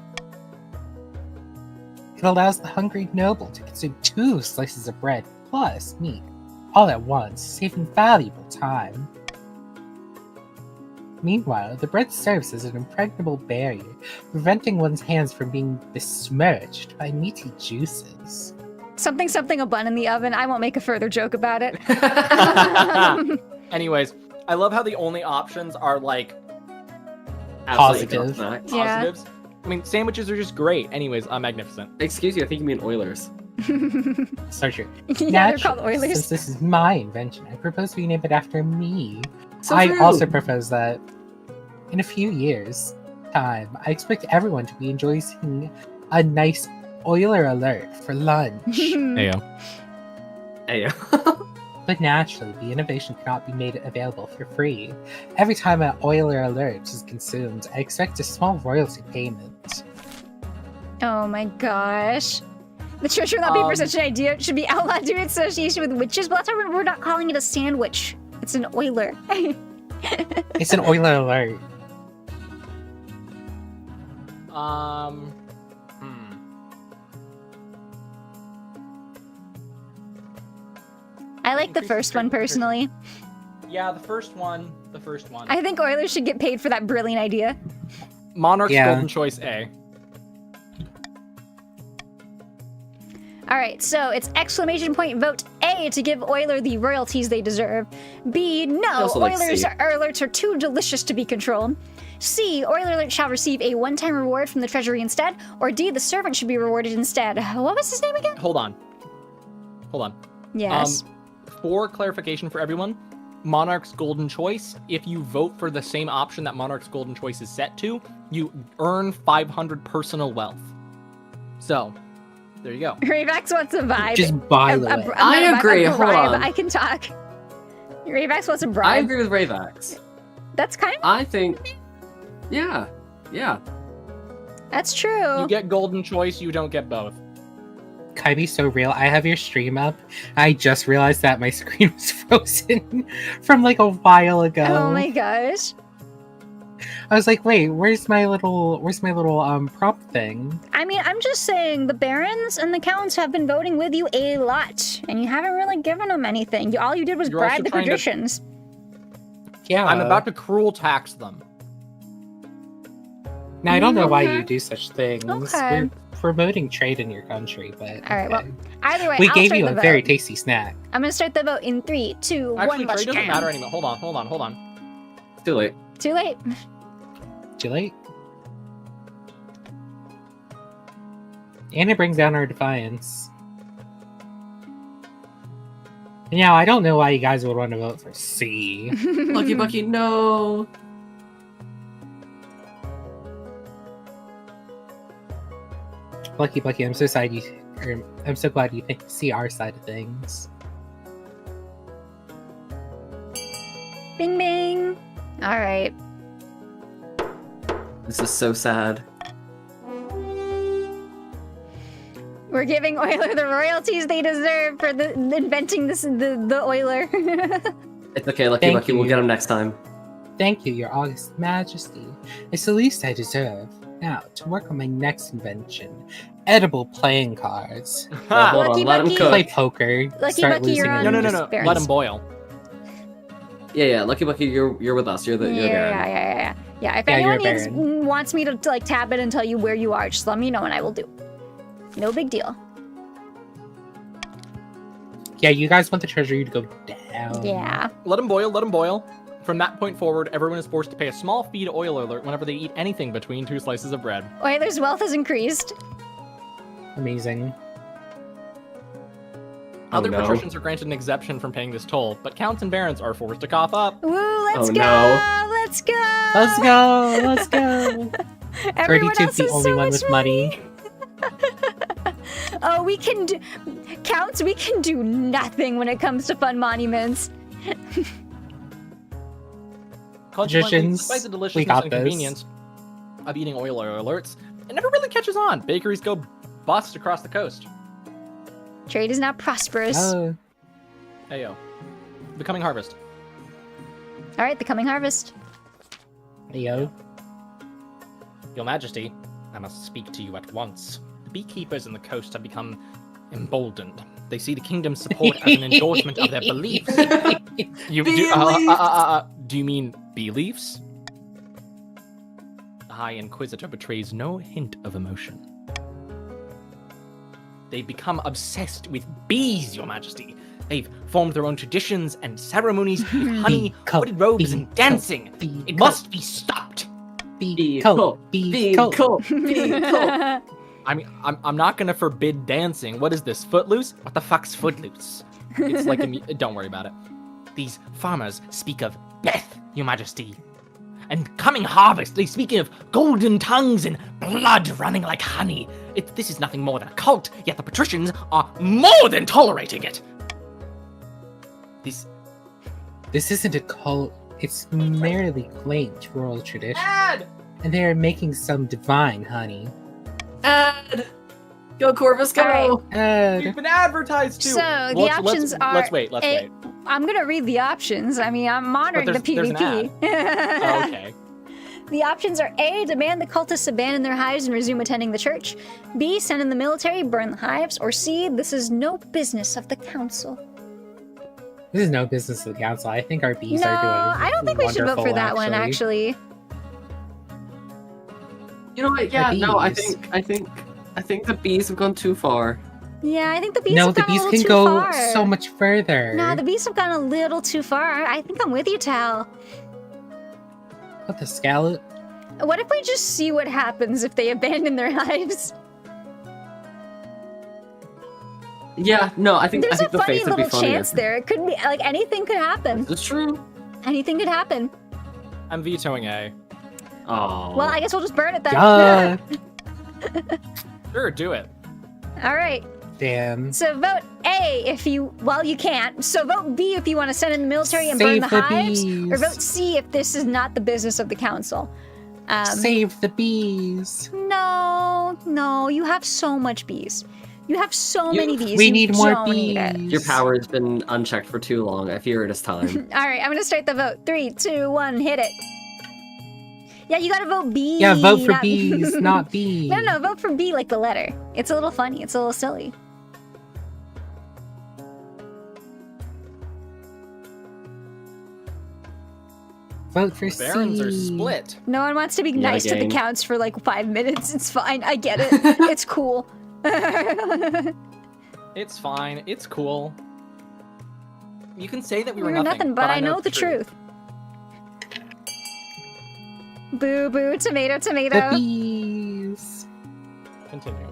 It allows the hungry noble to consume 2 slices of bread plus meat, all at once, saving valuable time. Meanwhile, the bread serves as an impregnable barrier, preventing one's hands from being besmirched by meaty juices. Something a bun in the oven. I won't make a further joke about it. Anyways, I love how the only options are like Absolutely Positive. not. Yeah. positives. I mean, sandwiches are just great. Anyways, magnificent. Excuse you, I think you mean Oilers. So true. Yeah, they're called Naturally, Oilers. since this is my invention, I propose we name it after me. So I true. also propose that in a few years' time, I expect everyone to be enjoying a nice Euler alert for lunch. Heyo. Hey, But naturally, the innovation cannot be made available for free. Every time an Euler alert is consumed, I expect a small royalty payment. Oh my gosh. The treasure not being for such an idea should be outlawed due to association with witches, but that's why we're not calling it a sandwich. It's an Euler. It's an Euler alert. I like the first one personally. Yeah, the first one. I think Oilers should get paid for that brilliant idea. Monarch's Yeah. Golden Choice A. All right, so it's exclamation point vote A to give Euler the royalties they deserve. B, no, also like Euler's C. alerts are too delicious to be controlled. C, Euler alert shall receive a one-time reward from the treasury instead. Or D, the servant should be rewarded instead. What was his name again? Hold on. Yes. For clarification for everyone, Monarch's Golden Choice, if you vote for the same option that Monarch's Golden Choice is set to, you earn 500 personal wealth. So, there you go. Rayvax wants a vibe. Just by the way. I agree, hold bribe. on. I can talk. Rayvax wants a I bribe. agree with Rayvax. That's kind of... I think, yeah. That's true. You get Golden Choice, you don't get both. Can I be so real? I have your stream up. I just realized that my screen was frozen from like a while ago. Oh my gosh. I was like, wait, where's my little prompt thing? I mean, I'm just saying the barons and the counts have been voting with you a lot, and you haven't really given them anything. All you did was You're bribe also the trying to- patricians. Yeah. I'm about to cruel tax them. Now, I don't know why you do such things. Okay. We're promoting trade in your country, but All right, well, either way, we I'll gave start you the a vote. very tasty snack. I'm gonna start the vote in 3, 2, 1. Actually, Let's trade doesn't jam. matter anymore. Hold on. Too late. Too late. Too late. And it brings down our defiance. Now, I don't know why you guys would want to vote for C. Lucky Bucky, no. Lucky Bucky, I'm so glad you see our side of things. Bing, bing. All right. This is so sad. We're giving Euler the royalties they deserve for inventing the Euler. It's okay, Lucky Thank Bucky. We'll you. get him next time. Thank you, Your August Majesty. It's the least I deserve. Now, to work on my next invention, edible playing cards. Well, hold Lucky on, let him Bucky. cook. Play poker. Lucky start Bucky, you're losing on. and No. Barons. Let him boil. Yeah, Lucky Bucky, you're with us. You're the Baron. Yeah. If Yeah, anyone you're a wants me to like tap it and tell you where you are, just let me know and I will do. No big deal. Yeah, you guys want the treasury to go down. Yeah. Let him boil. From that point forward, everyone is forced to pay a small fee to Oil Alert whenever they eat anything between 2 slices of bread. Euler's wealth has increased. Amazing. Other no. patricians are granted an exemption from paying this toll, but counts and barons are forced to cough up. Woo, let's Oh, go! no. Let's go! Let's go! Everyone 32's else the has only so one much with money. Oh, we can do... Counts, we can do nothing when it comes to fun monuments. Consequently, Magicians, despite the we deliciousness got and this. convenience of eating Oil Alerts, it never really catches on. Bakeries go bust across the coast. Trade is now prosperous. Oh, Hey yo. The coming harvest. All right, the coming harvest. yo. Your Majesty, I must speak to you at once. The beekeepers in the coast have become emboldened. They see the kingdom's support as an endorsement of their beliefs. Do you mean beliefs? The High Inquisitor betrays no hint of emotion. They've become obsessed with bees, Your Majesty. They've formed their own traditions and ceremonies with honey, Bee-cult, hooded robes, and bee-cult, dancing. It bee-cult. must be stopped. Be cool. Be cool. Be cool. I mean, I'm not gonna forbid dancing. What is this, Footloose? What the fuck's footloose? It's like don't worry about it. These farmers speak of death, Your Majesty. And coming harvest, they speak of golden tongues and blood running like honey. This is nothing more than a cult, yet the patricians are more than tolerating it. This isn't a cult. It's merely quaint royal tradition. Ad! And they are making some divine honey. Ed! Go, Corvus, go! All We've been advertised to. So, the Let's options are... Let's wait. I'm gonna read the options. I mean, I'm monitoring the there's an PvP. Oh, okay. The options are A, demand the cultists abandon their hives and resume attending the church. B, send in the military, burn the hives. Or C, this is no business of the council. This is no business of the council. I think our bees No, are doing I don't think we should vote for wonderful, that one, actually. You know what? Yeah, The no, I bees. think the bees have gone too far. Yeah, I think the bees No, have the gone a bees little can too go far. so much further. No, the bees have gone a little too far. I think I'm with you, Tal. What the scallop? What if we just see what happens if they abandon their hives? Yeah, no, I think There's a the funny face would be little funnier. chance there. It could be, like, anything could happen. It's true. Anything could happen. I'm vetoing A. Oh. Well, I guess we'll just burn it then. Duh. Sure, do it. All right. Damn. So vote A if you, well, you can't. So vote B if you want to send in the military and burn Save the the hives. bees. Or vote C if this is not the business of the council. Save the bees. No, you have so much bees. You have so many bees. We you need more don't need it. bees. Your power has been unchecked for too long. I fear it is time. All right, I'm gonna start the vote. 3, 2, 1, hit it. Yeah, you gotta vote B. Yeah, vote for not- bees, not B. No, vote for B like the letter. It's a little funny. It's a little silly. Vote for Barons are C. split. No one wants to be Yeah, nice to the gang. counts for like 5 minutes. It's fine. I get it. It's cool. It's fine. It's cool. You can say that we We were were nothing, but I know the truth. Boo boo, tomato, The tomato. bees. Continue.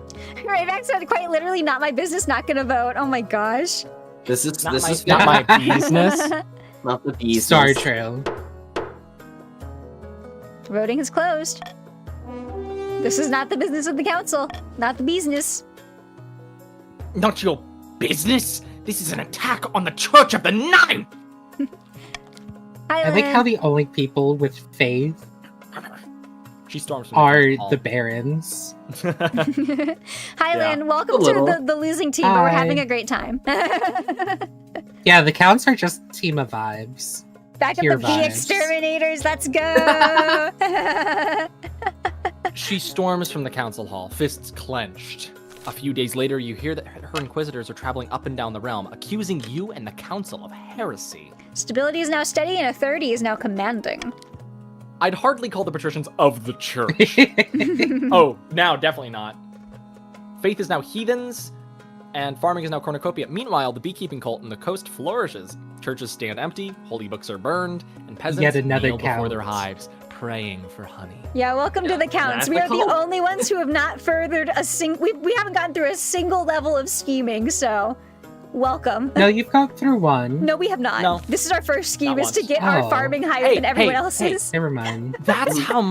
Rayback said quite literally, not my business, not gonna vote. Oh my gosh. This is Not this my, is not my business. not the bees. Star Trail. Voting is closed. This is not the business of the council. Not the business. Not your business? This is an attack on the Church of the Nine! I like how the only people with faith She storms from are the the barons. Highland, welcome A little. to the losing team, but we're Hi. having a great time. Yeah, the counts are just team of vibes. Back at Pure the bee vibes. exterminators, let's go! She storms from the council hall, fists clenched. A few days later, you hear that her inquisitors are traveling up and down the realm, accusing you and the council of heresy. Stability is now steady and authority is now commanding. I'd hardly call the patricians of the church. Oh, now definitely not. Faith is now heathens, and farming is now cornucopia. Meanwhile, the beekeeping cult in the coast flourishes. Churches stand empty, holy books are burned, and peasants Yet another kneel before count. their hives, praying for honey. Yeah, welcome to the counts. that's We the are the cult. only ones who have not furthered a we haven't gotten through a single level of scheming, so welcome. No, you've gone through one. No, we have not. No. This is our first scheme, Not is to once. get our Oh. farming higher Hey, than everyone hey, else's. Never mind. That's how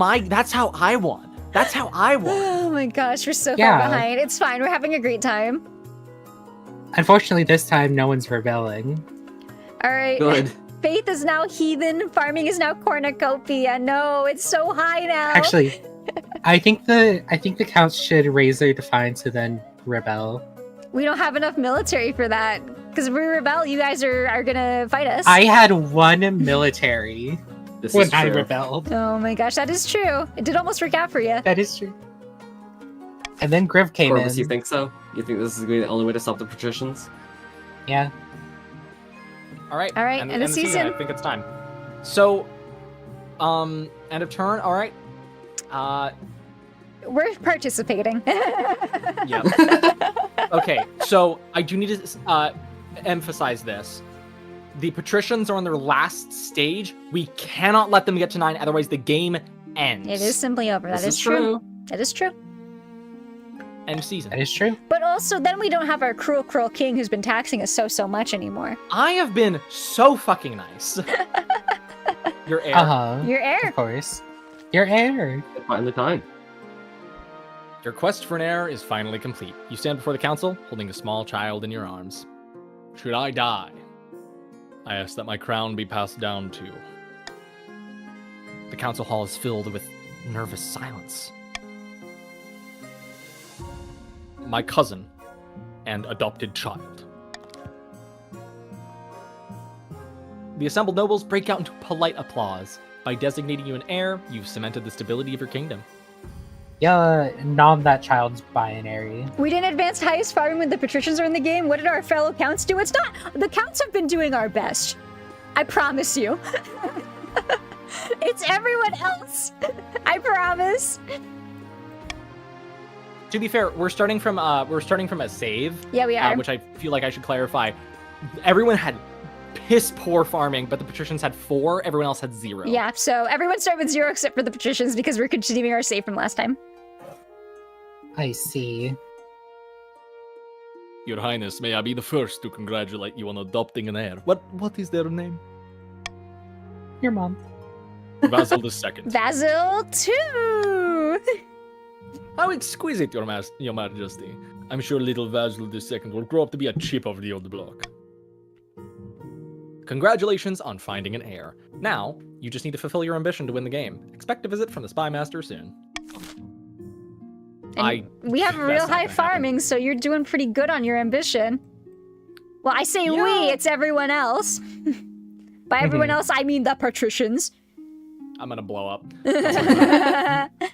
I won. That's how I won. Oh my gosh, we're so Yeah. far behind. It's fine, we're having a great time. Unfortunately, this time no one's rebelling. Alright. Good. Faith is now heathen, farming is now cornucopia. No, it's so high now. Actually, I think the counts should raise their defiance and then rebel. We don't have enough military for that. Because if we rebel, you guys are gonna fight us. I had one military This when is I true. rebelled. Oh my gosh, that is true. It did almost work out for you. That is true. And then Griv came Corvus, in. you think so? You think this is going to be the only way to stop the patricians? Yeah. All right. All right, end end of the season. season. I think it's time. So, end of turn. All right. We're participating. Yeah. Okay. So I do need to emphasize this. The patricians are on their last stage. We cannot let them get to 9, otherwise the game ends. It is simply over. That This is true. true. That is true. End season. That is true. But also, then we don't have our cruel king who's been taxing us so much anymore. I have been so fucking nice. Your heir. Uh-huh. Your heir. Of course. Your heir. It's finally time. Your quest for an heir is finally complete. You stand before the council, holding a small child in your arms. Should I die, I ask that my crown be passed down to. The council hall is filled with nervous silence. My cousin and adopted child. The assembled nobles break out into polite applause. By designating you an heir, you've cemented the stability of your kingdom. Yeah, nom that child's binary. We didn't advance highest farming when the patricians are in the game. What did our fellow counts do? It's not. The counts have been doing our best. I promise you. It's everyone else. I promise. To be fair, we're starting from a save. Yeah, we are. Which I feel like I should clarify. Everyone had piss poor farming, but the patricians had 4. Everyone else had 0. Yeah, so everyone started with 0 except for the patricians because we're continuing our save from last time. I see. Your Highness, may I be the first to congratulate you on adopting an heir. What is their name? Your mom. Basil II. Basil 2. How exquisite, your Majesty. I'm sure little Basil II will grow up to be a chip of the old block. Congratulations on finding an heir. Now, you just need to fulfill your ambition to win the game. Expect a visit from the Spy Master soon. And we have a that's real not high gonna happen. farming, so you're doing pretty good on your ambition. Well, I say we, Yeah. it's everyone else. By everyone else, I mean the patricians. I'm gonna blow up.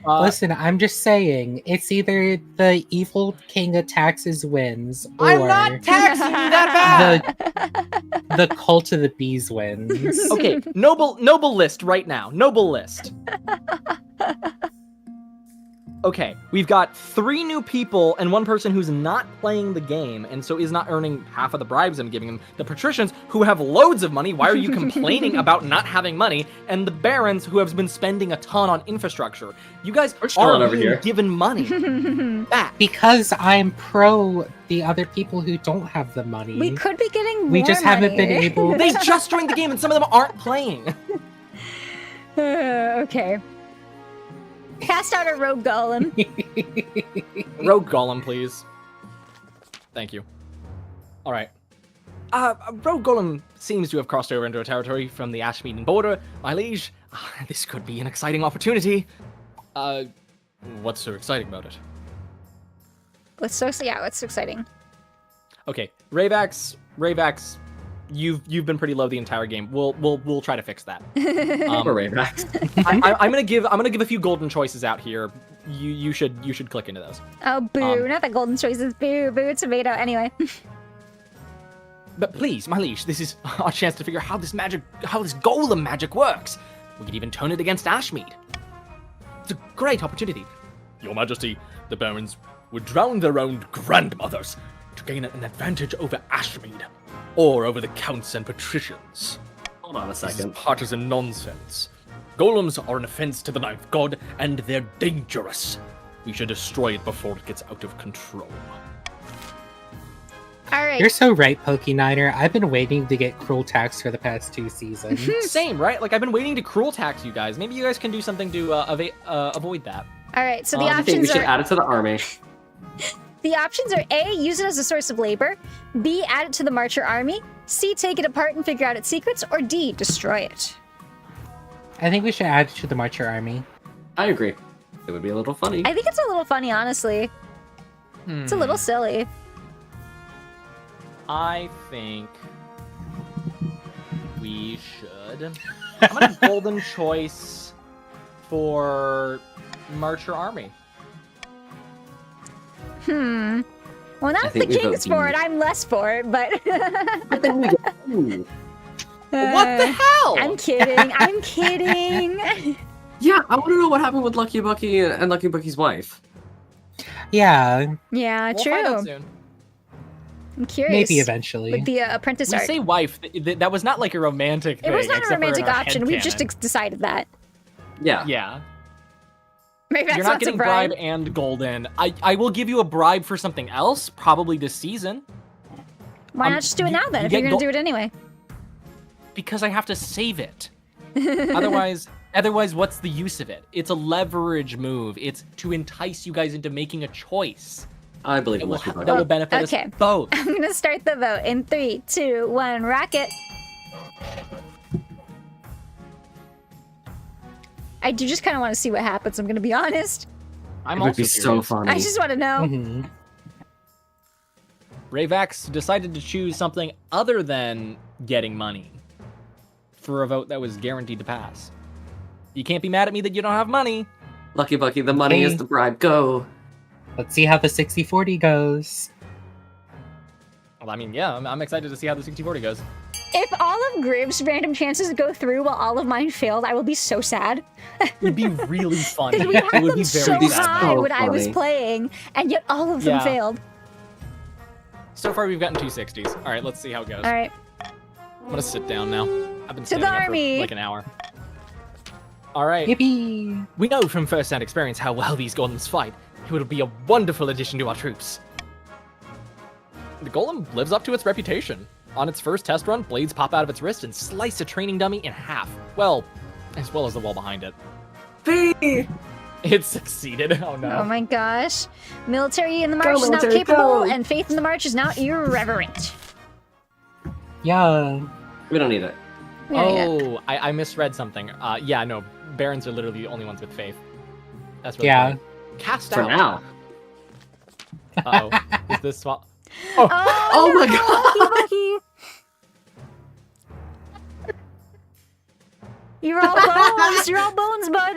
Listen, I'm just saying, it's either the evil king of taxes wins, or I'm not taxing you that bad. the cult of the bees wins. Okay, noble list right now. Noble list. Okay, we've got 3 new people and 1 person who's not playing the game and so is not earning half of the bribes I'm giving them. The patricians who have loads of money, why are you complaining about not having money? And the barons who have been spending a ton on infrastructure. You guys chilling are over being here. given money back. Because I'm pro the other people who don't have the money. We could be getting more We just haven't been money. able. They just joined the game and some of them aren't playing. Okay. Cast out a rogue golem. Rogue Golem, please. Thank you. All right. Rogue Golem seems to have crossed over into a territory from the Ashmeaden border. My liege, this could be an exciting opportunity. What's so exciting about it? What's so exciting? Okay, Rayvax, you've been pretty low the entire game. We'll try to fix that. Or Raybacks. I'm gonna give a few golden choices out here. You should click into those. Oh, boo. Not the golden choices. Boo, boo, tomato. Anyway. But please, my liege, this is our chance to figure out how this golem magic works. We could even turn it against Ashmead. It's a great opportunity. Your Majesty, the barons would drown their own grandmothers to gain an advantage over Ashmead, or over the counts and patricians. Hold on a This is second. partisan nonsense. Golems are an offense to the ninth god, and they're dangerous. We should destroy it before it gets out of control. All right. You're so right, Pokeniner. I've been waiting to get cruel tax for the past 2 seasons. Same, right? Like I've been waiting to cruel tax you guys. Maybe you guys can do something to avoid that. All right. So the I think we options should are add it to the army. the options are A, use it as a source of labor, B, add it to the Marcher army, C, take it apart and figure out its secrets, or D, destroy it. I think we should add it to the Marcher army. I agree. It would be a little funny. I think it's a little funny, honestly. It's a little silly. I think we should. I'm gonna golden choice for Marcher army. Well, now I that the think we vote king's for B. it, I'm less for it, but... I think we get. Ooh. What the hell? I'm kidding. I'm kidding. Yeah, I want to know what happened with Lucky Bucky and Lucky Bucky's wife. Yeah, Yeah, We'll find out true. soon. I'm curious. maybe eventually. With the apprentice We art. say wife. That was not like a romantic thing. It was not a except for in romantic our option. We've just headcanon. decided that. Yeah. Yeah. Maybe that's You're not not a getting bribe. bribe and golden. I will give you a bribe for something else, probably this season, Why not just do it now then, you if you're get going to do it anyway? because I have to save it. Otherwise, what's the use of it? It's a leverage move. It's to entice you guys into making a choice. I believe in That will, Lucky Bucky. that will benefit Okay. us both. I'm going to start the vote in 3, 2, 1, rocket. I do just kind of want to see what happens, I'm going to be honest. I'm It would also be so curious. funny. I just want to know. Mhm. Rayvax decided to choose something other than getting money for a vote that was guaranteed to pass. You can't be mad at me that you don't have money. Lucky Bucky, the money is Okay. the bribe. Go. Let's see how the 60-40 goes. Well, I mean, yeah, I'm excited to see how the 60-40 goes. If all of Griv's random chances go through while all of mine failed, I will be so sad. It'd be really fun. Because we It had would them be so very sad. sad. high So when I was funny. playing, and yet all of them Yeah. failed. So far, we've gotten 260s. All right, let's see how it goes. All right. I'm gonna sit down now. I've been To standing the up army. for like an hour. All right. Yippee! We know from first-hand experience how well these golems fight. It will be a wonderful addition to our troops. The golem lives up to its reputation. On its first test run, blades pop out of its wrist and slice a training dummy in half. Well as the wall behind it. B. It succeeded. Oh no. Oh my gosh. Military in the march is now military, capable, go! and faith in the march is now irreverent. Yeah. We don't need it. Oh, I misread something. Yeah, no, barons are literally the only ones with faith. That's really Yeah. funny. Cast For out. now. Uh-oh. Is this swap? Oh my god! You're all bones. You're all bones, bud.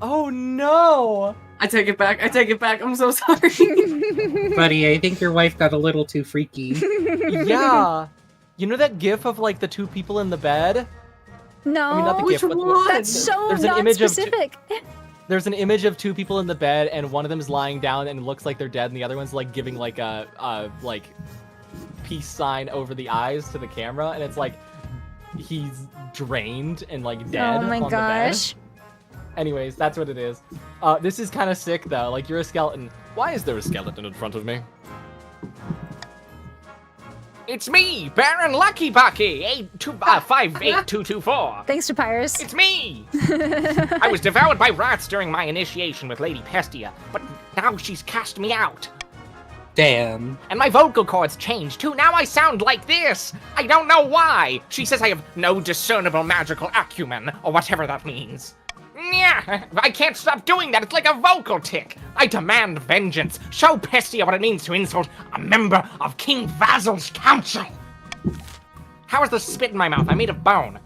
Oh no! I take it back. I take it back. I'm so sorry. Buddy, I think your wife got a little too freaky. Yeah. You know that gif of like the two people in the bed? No, I mean, not the Which gif, but one? that's so there's an image of two- non-specific. there's an image of two people in the bed, and one of them is lying down and it looks like they're dead, and the other one's like giving like a like peace sign over the eyes to the camera, and it's like he's drained and like dead. Oh my on gosh. The bed. Anyways, that's what it is. This is kind of sick though. Like you're a skeleton. Why is there a skeleton in front of me? It's me, Baron Lucky Bucky, 58224. Thanks, Papyrus. It's me! I was devoured by rats during my initiation with Lady Pestia, but now she's cast me out. Damn. And my vocal cords changed too. Now I sound like this. I don't know why. She says I have no discernible magical acumen, or whatever that means. Yeah, I can't stop doing that. It's like a vocal tick. I demand vengeance. Show Pestia what it means to insult a member of King Vasil's council. How is the spit in my mouth? I'm made of bone.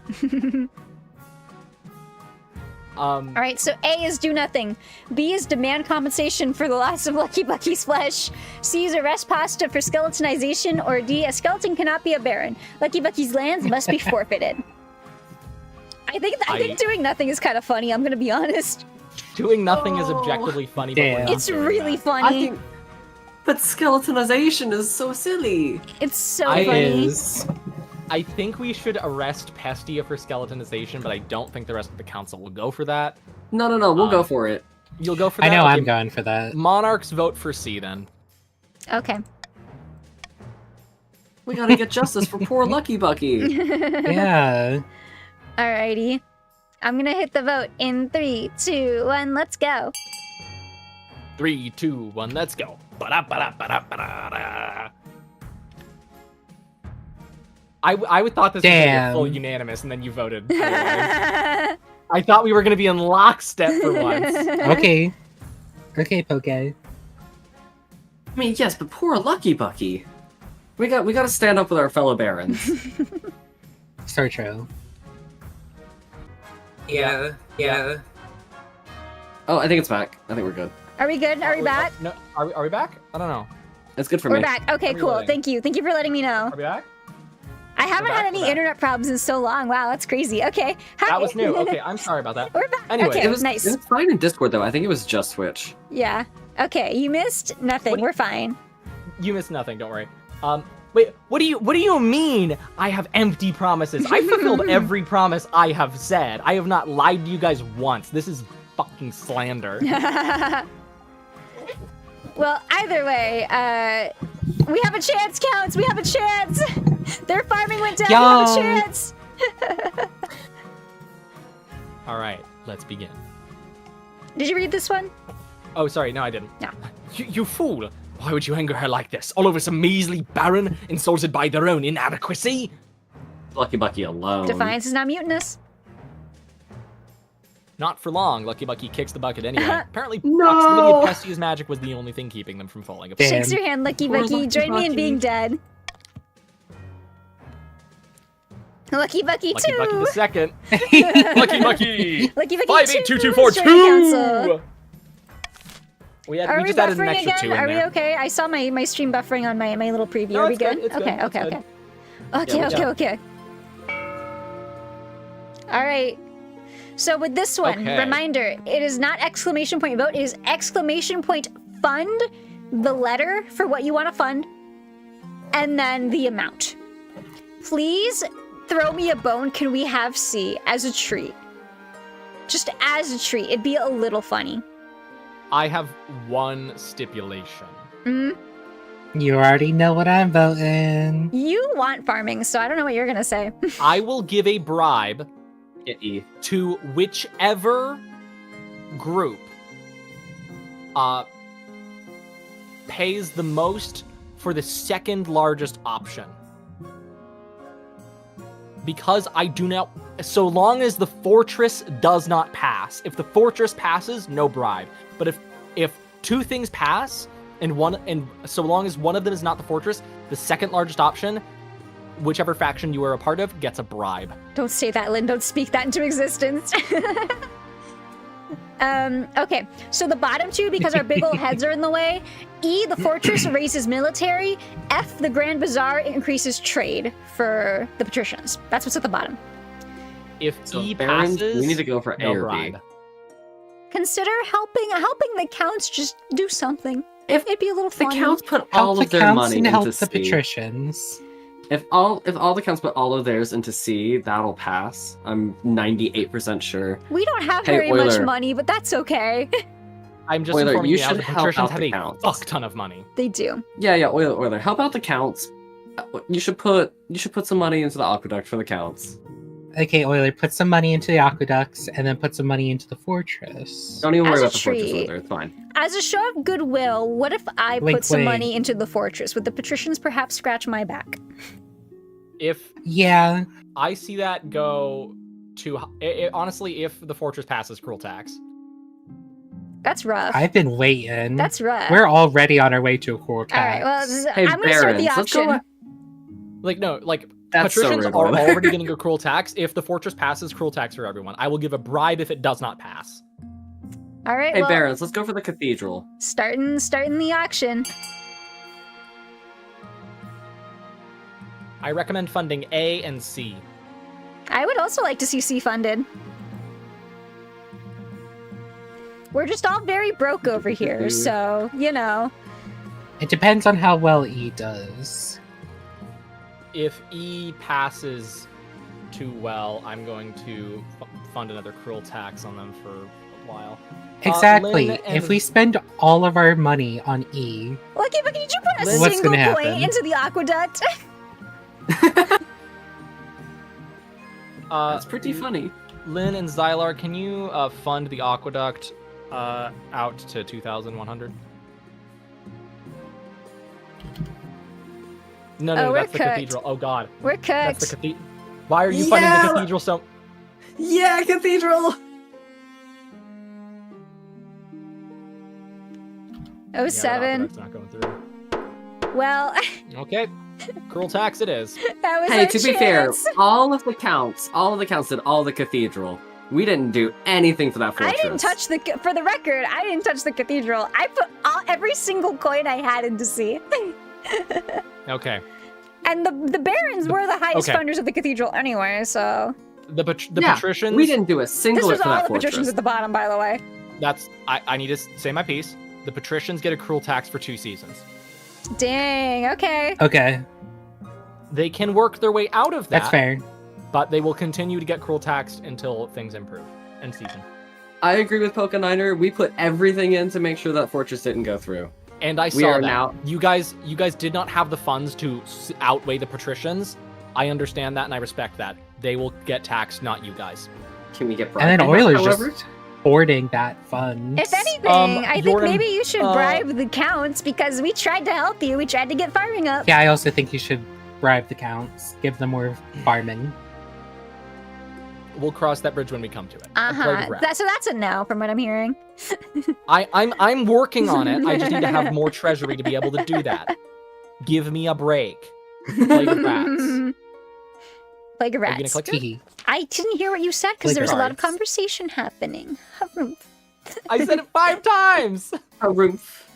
All right, so A is do nothing. B is demand compensation for the loss of Lucky Bucky's flesh. C is arrest pasta for skeletonization. Or D, a skeleton cannot be a baron. Lucky Bucky's lands must be forfeited. I think doing nothing is kind of funny, I'm gonna be honest. Doing nothing is objectively funny, but we're Damn. not It's doing really that. funny. But skeletonization is so silly. It's so I- funny. Is. I think we should arrest Pestia for skeletonization, but I don't think the rest of the council will go for that. No, we'll go for it. You'll go for that? I know Okay, I'm going for that. Monarchs vote for C then. Okay. We gotta get justice for poor Lucky Bucky. Yeah. Alrighty. I'm gonna hit the vote in 3, 2, 1, let's go. 3, 2, 1, let's go. Ba-da-ba-da-ba-da-ba-da-da. I would thought this was gonna be Damn. full unanimous, and then you voted. otherwise. I thought we were gonna be in lockstep for once. Okay. Okay, Poke. I mean, yes, but poor Lucky Bucky. We gotta stand up with our fellow barons. So true. Yeah. Oh, I think it's back. I think we're good. Are we good? Are we back? No, are we back? I don't know. It's good for We're me. back. Okay, cool. Reloading. Thank you. Thank you for letting me know. Are we back? I haven't back, had we're any back. internet problems in so long. Wow, that's crazy. Okay. Hi. That was new. Okay, I'm sorry about that. We're back. Anyway. Okay, It was nice. It was fine in Discord though. I think it was just Twitch. Yeah. Okay, you missed nothing. What- We're fine. You missed nothing. Don't worry. Wait. What do you mean? I have empty promises. I fulfilled every promise I have said. I have not lied to you guys once. This is fucking slander. Well, either way, we have a chance, Counts. We have a chance. Their farming went down. We have a Yo. chance. All right, let's begin. Did you read this one? Oh, sorry. No, I didn't. No. You fool! Why would you anger her like this? All over some measly baron, insulted by their own inadequacy? Lucky Bucky alone. Defiance is not mutinous. Not for long. Lucky Bucky kicks the bucket anyway. Apparently, No. proximity of Pestia's magic was the only thing keeping them from falling apart. Damn. Shakes your hand, Lucky Poor Bucky. Lucky Join me in Bucky. being dead. Lucky Bucky Lucky 2. Bucky the second. Lucky Bucky! Lucky Bucky 582242! We Are we just added an buffering extra again? 2 in Are we there. okay? I saw my stream buffering on my little preview. No, Are we it's good, good? it's good, Okay, it's okay, good. okay. Okay, Yeah, okay, okay. All right. So with this one, Okay. reminder, it is not exclamation point vote, it is exclamation point fund, the letter for what you want to fund, and then the amount. Please throw me a bone. Can we have C as a treat? Just as a treat. It'd be a little funny. I have one stipulation. You already know what I'm voting. You want farming, so I don't know what you're gonna say. I will give a bribe Get E. to whichever group pays the most for the second largest option. Because I do not, so long as the fortress does not pass. If the fortress passes, no bribe. But if two things pass and so long as one of them is not the fortress, the second largest option, whichever faction you are a part of gets a bribe. Don't say that, Lynn. Don't speak that into existence. Okay, so the bottom two, because our big old heads are in the way. E, the fortress raises military. F, the Grand Bazaar increases trade for the patricians. That's what's at the bottom. If So E Barons, passes, we need to go for A no or B. bribe. Consider helping the counts just do something. It'd be a little The fun. counts put Help all the of their counts money and into help the C. patricians. If all the counts put all of theirs into C, that'll pass. I'm 98% sure. We don't have Hey, very much Euler. money, but that's okay. I'm just Euler, informing you you now should the help patricians out have the a counts. fuck ton of money. They do. Yeah, Euler. Help out the counts. You should put some money into the aqueduct for the counts. Okay, Euler, put some money into the aqueducts and then put some money into the fortress. Don't even As worry a about the fortress, treat. Euler. It's fine. As a show of goodwill, what if I Wink, put some wink. money into the fortress? Would the patricians perhaps scratch my back? If Yeah, I see that go to honestly, if the fortress passes cruel tax, That's rough. I've been waiting. That's rough. We're already on our way to a core All tax. right. Well, Hey, I'm gonna start the Barons, let's go auction. That's so patricians rude, are Euler. already getting a cruel tax. If the fortress passes, cruel tax for everyone. I will give a bribe if it does not pass. All right. Hey, well, Barons, let's go for the cathedral. starting the auction. I recommend funding A and C. I would also like to see C funded. We're just all very broke over here, so you know. It depends on how well E does. If E passes too well, I'm going to fund another cruel tax on them for a while. Exactly. Lynn and- If we spend all of our money on E, Lucky, but did you put a What's single gonna point happen? into the aqueduct? That's pretty funny. Lynn and Xylar, can you fund the aqueduct out to 2,100? No, Oh, we're that's the cooked. cathedral. Oh God, We're that's the cooked. cathedral. Why are you funding Yeah. the cathedral so? Yeah, cathedral. Oh, Yeah, 07. that aqueduct's not going through. Well, Okay, cruel tax it is. that was Hey, our to be fair, chance. all of the counts did all the cathedral. We didn't do anything for that I fortress. didn't touch for the record, I didn't touch the cathedral. I put every single coin I had into C. Okay, And the barons were the highest Okay. funders of the cathedral anyway, so. the Yeah, patricians. We didn't do a This single was for all that the fortress. patricians at the bottom, by the way. That's I need to say my piece. The patricians get a cruel tax for 2 seasons. Dang, okay. okay, They can work their way out of that. that's fair. But they will continue to get cruel taxed until things improve and season. I agree with Pokaniner. We put everything in to make sure that fortress didn't go through. And I We saw are that. now- You guys did not have the funds to outweigh the patricians. I understand that and I respect that. They will get taxed, not you guys. Can we get And then bribed? Euler's However, just hoarding that fund. If anything, I think Jordan, maybe you should bribe the counts because we tried to help you. We tried to get farming up. Yeah, I also think you should bribe the counts, give them more farming. We'll cross that bridge when we come to it. A blade of wrath. So that's a no from what I'm hearing. I'm working on it. I just need to have more treasury to be able to do that. Give me a break. Blade of rats. Plague of Are you gonna rats. click it? Teehee. I didn't hear what you said because Plague there was a lot of rats. conversation happening. Harumph. I said it 5 times. a roof.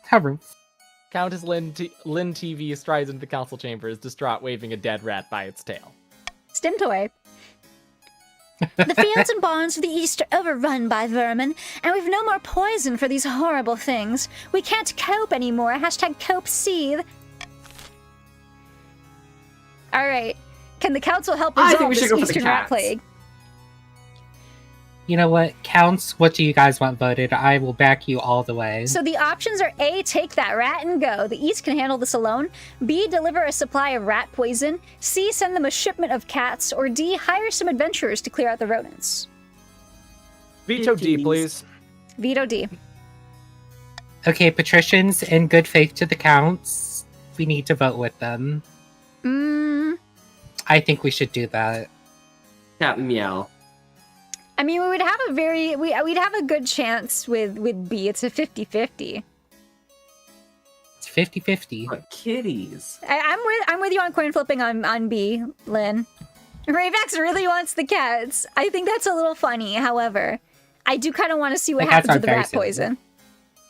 Harumph. Countess Lynn TV strides into the council chambers, distraught, waving a dead rat by its tail. Stim toy. The fields and barns of the east are overrun by vermin, and we've no more poison for these horrible things. We can't cope anymore. Hashtag cope seethe. Alright. Can the council help I think resolve we should this go for the eastern rat cats. plague? You know what? Counts, what do you guys want voted? I will back you all the way. So the options are A, take that rat and go. The East can handle this alone. B, deliver a supply of rat poison. C, send them a shipment of cats. Or D, hire some adventurers to clear out the rodents. Veto D, please. Veto D. Okay, patricians, in good faith to the counts, we need to vote with them. I think we should do that. Cat meow. I mean, we would have we'd have a good chance with B. It's a 50-50. It's 50-50. But kitties. I'm with you on coin flipping on B, Lynn. Rayvax really wants the cats. I think that's a little funny. However, I do kind of want to see what The cats happens with aren't the very rat silly. poison.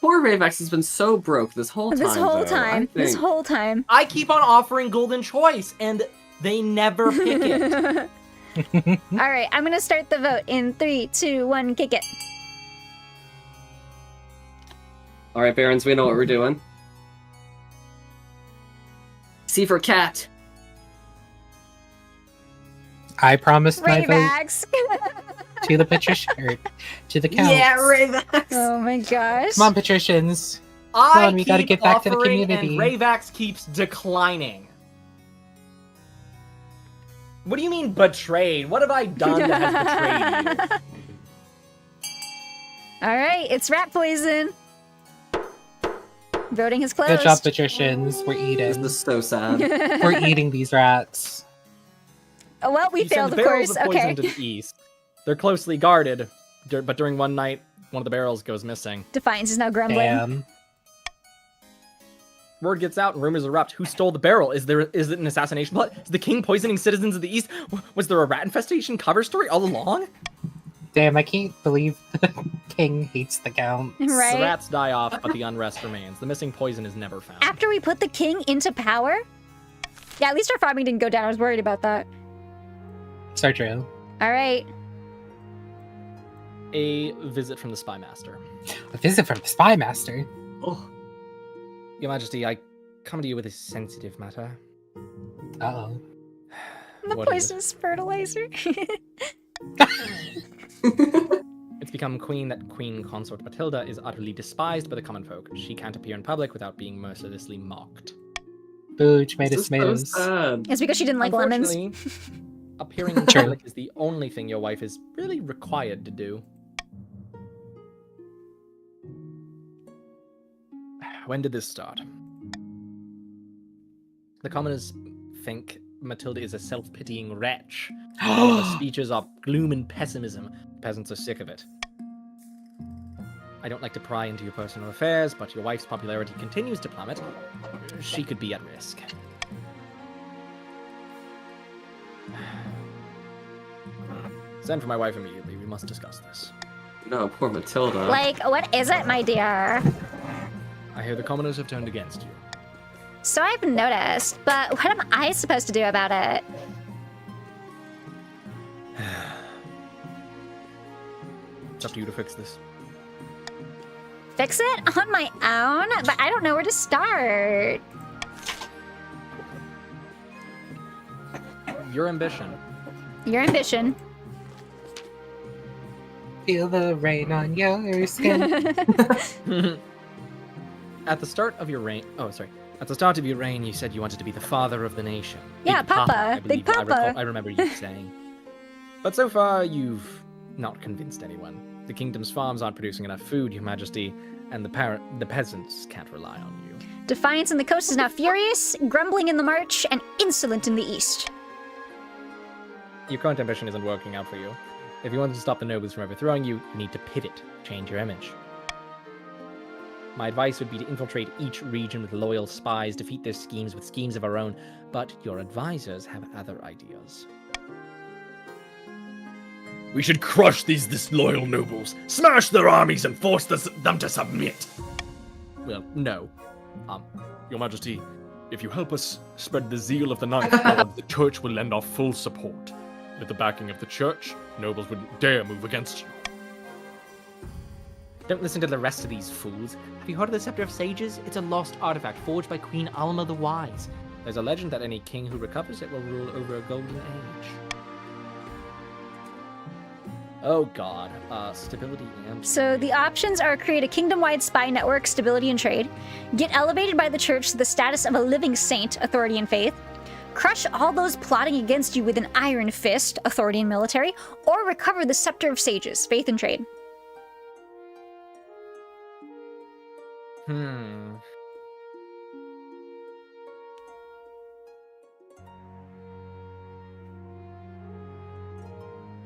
Poor Rayvex has been so broke this whole time. This whole though. I time. This think- whole time. I keep on offering Golden Choice, and they never pick it. All right, I'm gonna start the vote in 3, 2, 1, kick it. All right, Barons, we know what we're doing. C for cat. I promised my vote Rayvax. to the patrician, or to the count. Rayvex. Oh my gosh. Come on, patricians. I on, we gotta keep get back to the offering, community. and Rayvax keeps declining. What do you mean betrayed? What have I done that has betrayed you? All right, it's rat poison. Voting is closed. Good job, patricians. We're This eating. is so sad. We're eating these rats. Oh, well, we You failed, send of barrels course. of poison Okay. to the east. They're closely guarded, but during one night, one of the barrels goes missing. Defiance is now grumbling. Damn. Word gets out and rumors erupt. Who stole the barrel? Is it an assassination plot? Is the king poisoning citizens of the east? Was there a rat infestation cover story all along? Damn, I can't believe the king hates the count. Right? The rats die off, but the unrest remains. The missing poison is never found. After we put the king into power? Yeah, at least our farming didn't go down. I was worried about that. So true. All right. A visit from the spy master. A visit from the spy master. Oh, Your Majesty, I come to you with a sensitive matter. Uh-oh. The What is it? poisonous fertilizer. It's become Queen Consort Matilda is utterly despised by the common folk. She can't appear in public without being mercilessly mocked. Boo, this tomatoes, is so tomatoes. sad. It's because she didn't like lemons. Unfortunately, appearing in True. public is the only thing your wife is really required to do. When did this start? The commoners think Matilda is a self-pitying wretch. All of her speeches are gloom and pessimism. Peasants are sick of it. I don't like to pry into your personal affairs, but your wife's popularity continues to plummet. She could be at risk. Send for my wife immediately. We must discuss this. No, poor Matilda. Like, what is it, my dear? I hear the commoners have turned against you. So I've noticed, but what am I supposed to do about it? It's up to you to fix this. Fix it on my own? But I don't know where to start. Your ambition. Your ambition. Feel the rain on your skin. At the start of your reign, At the start of your reign, you said you wanted to be the father of the nation. Yeah, Big Papa, I Big believe Papa. I remember you saying. But so far, you've not convinced anyone. The kingdom's farms aren't producing enough food, Your Majesty, and the peasants can't rely on you. Defiance in the coast is now furious, grumbling in the march, and insolent in the east. Your current ambition isn't working out for you. If you want to stop the nobles from overthrowing you, you need to pivot, change your image. My advice would be to infiltrate each region with loyal spies, defeat their schemes with schemes of our own, but your advisors have other ideas. We should crush these disloyal nobles, smash their armies, and force them to submit. Well, no. Your Majesty, if you help us spread the zeal of the Ninth Lord, the Church will lend our full support. With the backing of the Church, nobles wouldn't dare move against you. Don't listen to the rest of these fools. Have you heard of the Scepter of Sages? It's a lost artifact forged by Queen Alma the Wise. There's a legend that any king who recovers it will rule over a golden age. Oh god, stability and... So the options are create a kingdom-wide spy network, stability and trade, get elevated by the church to the status of a living saint, authority and faith, crush all those plotting against you with an iron fist, authority and military, or recover the Scepter of Sages, faith and trade.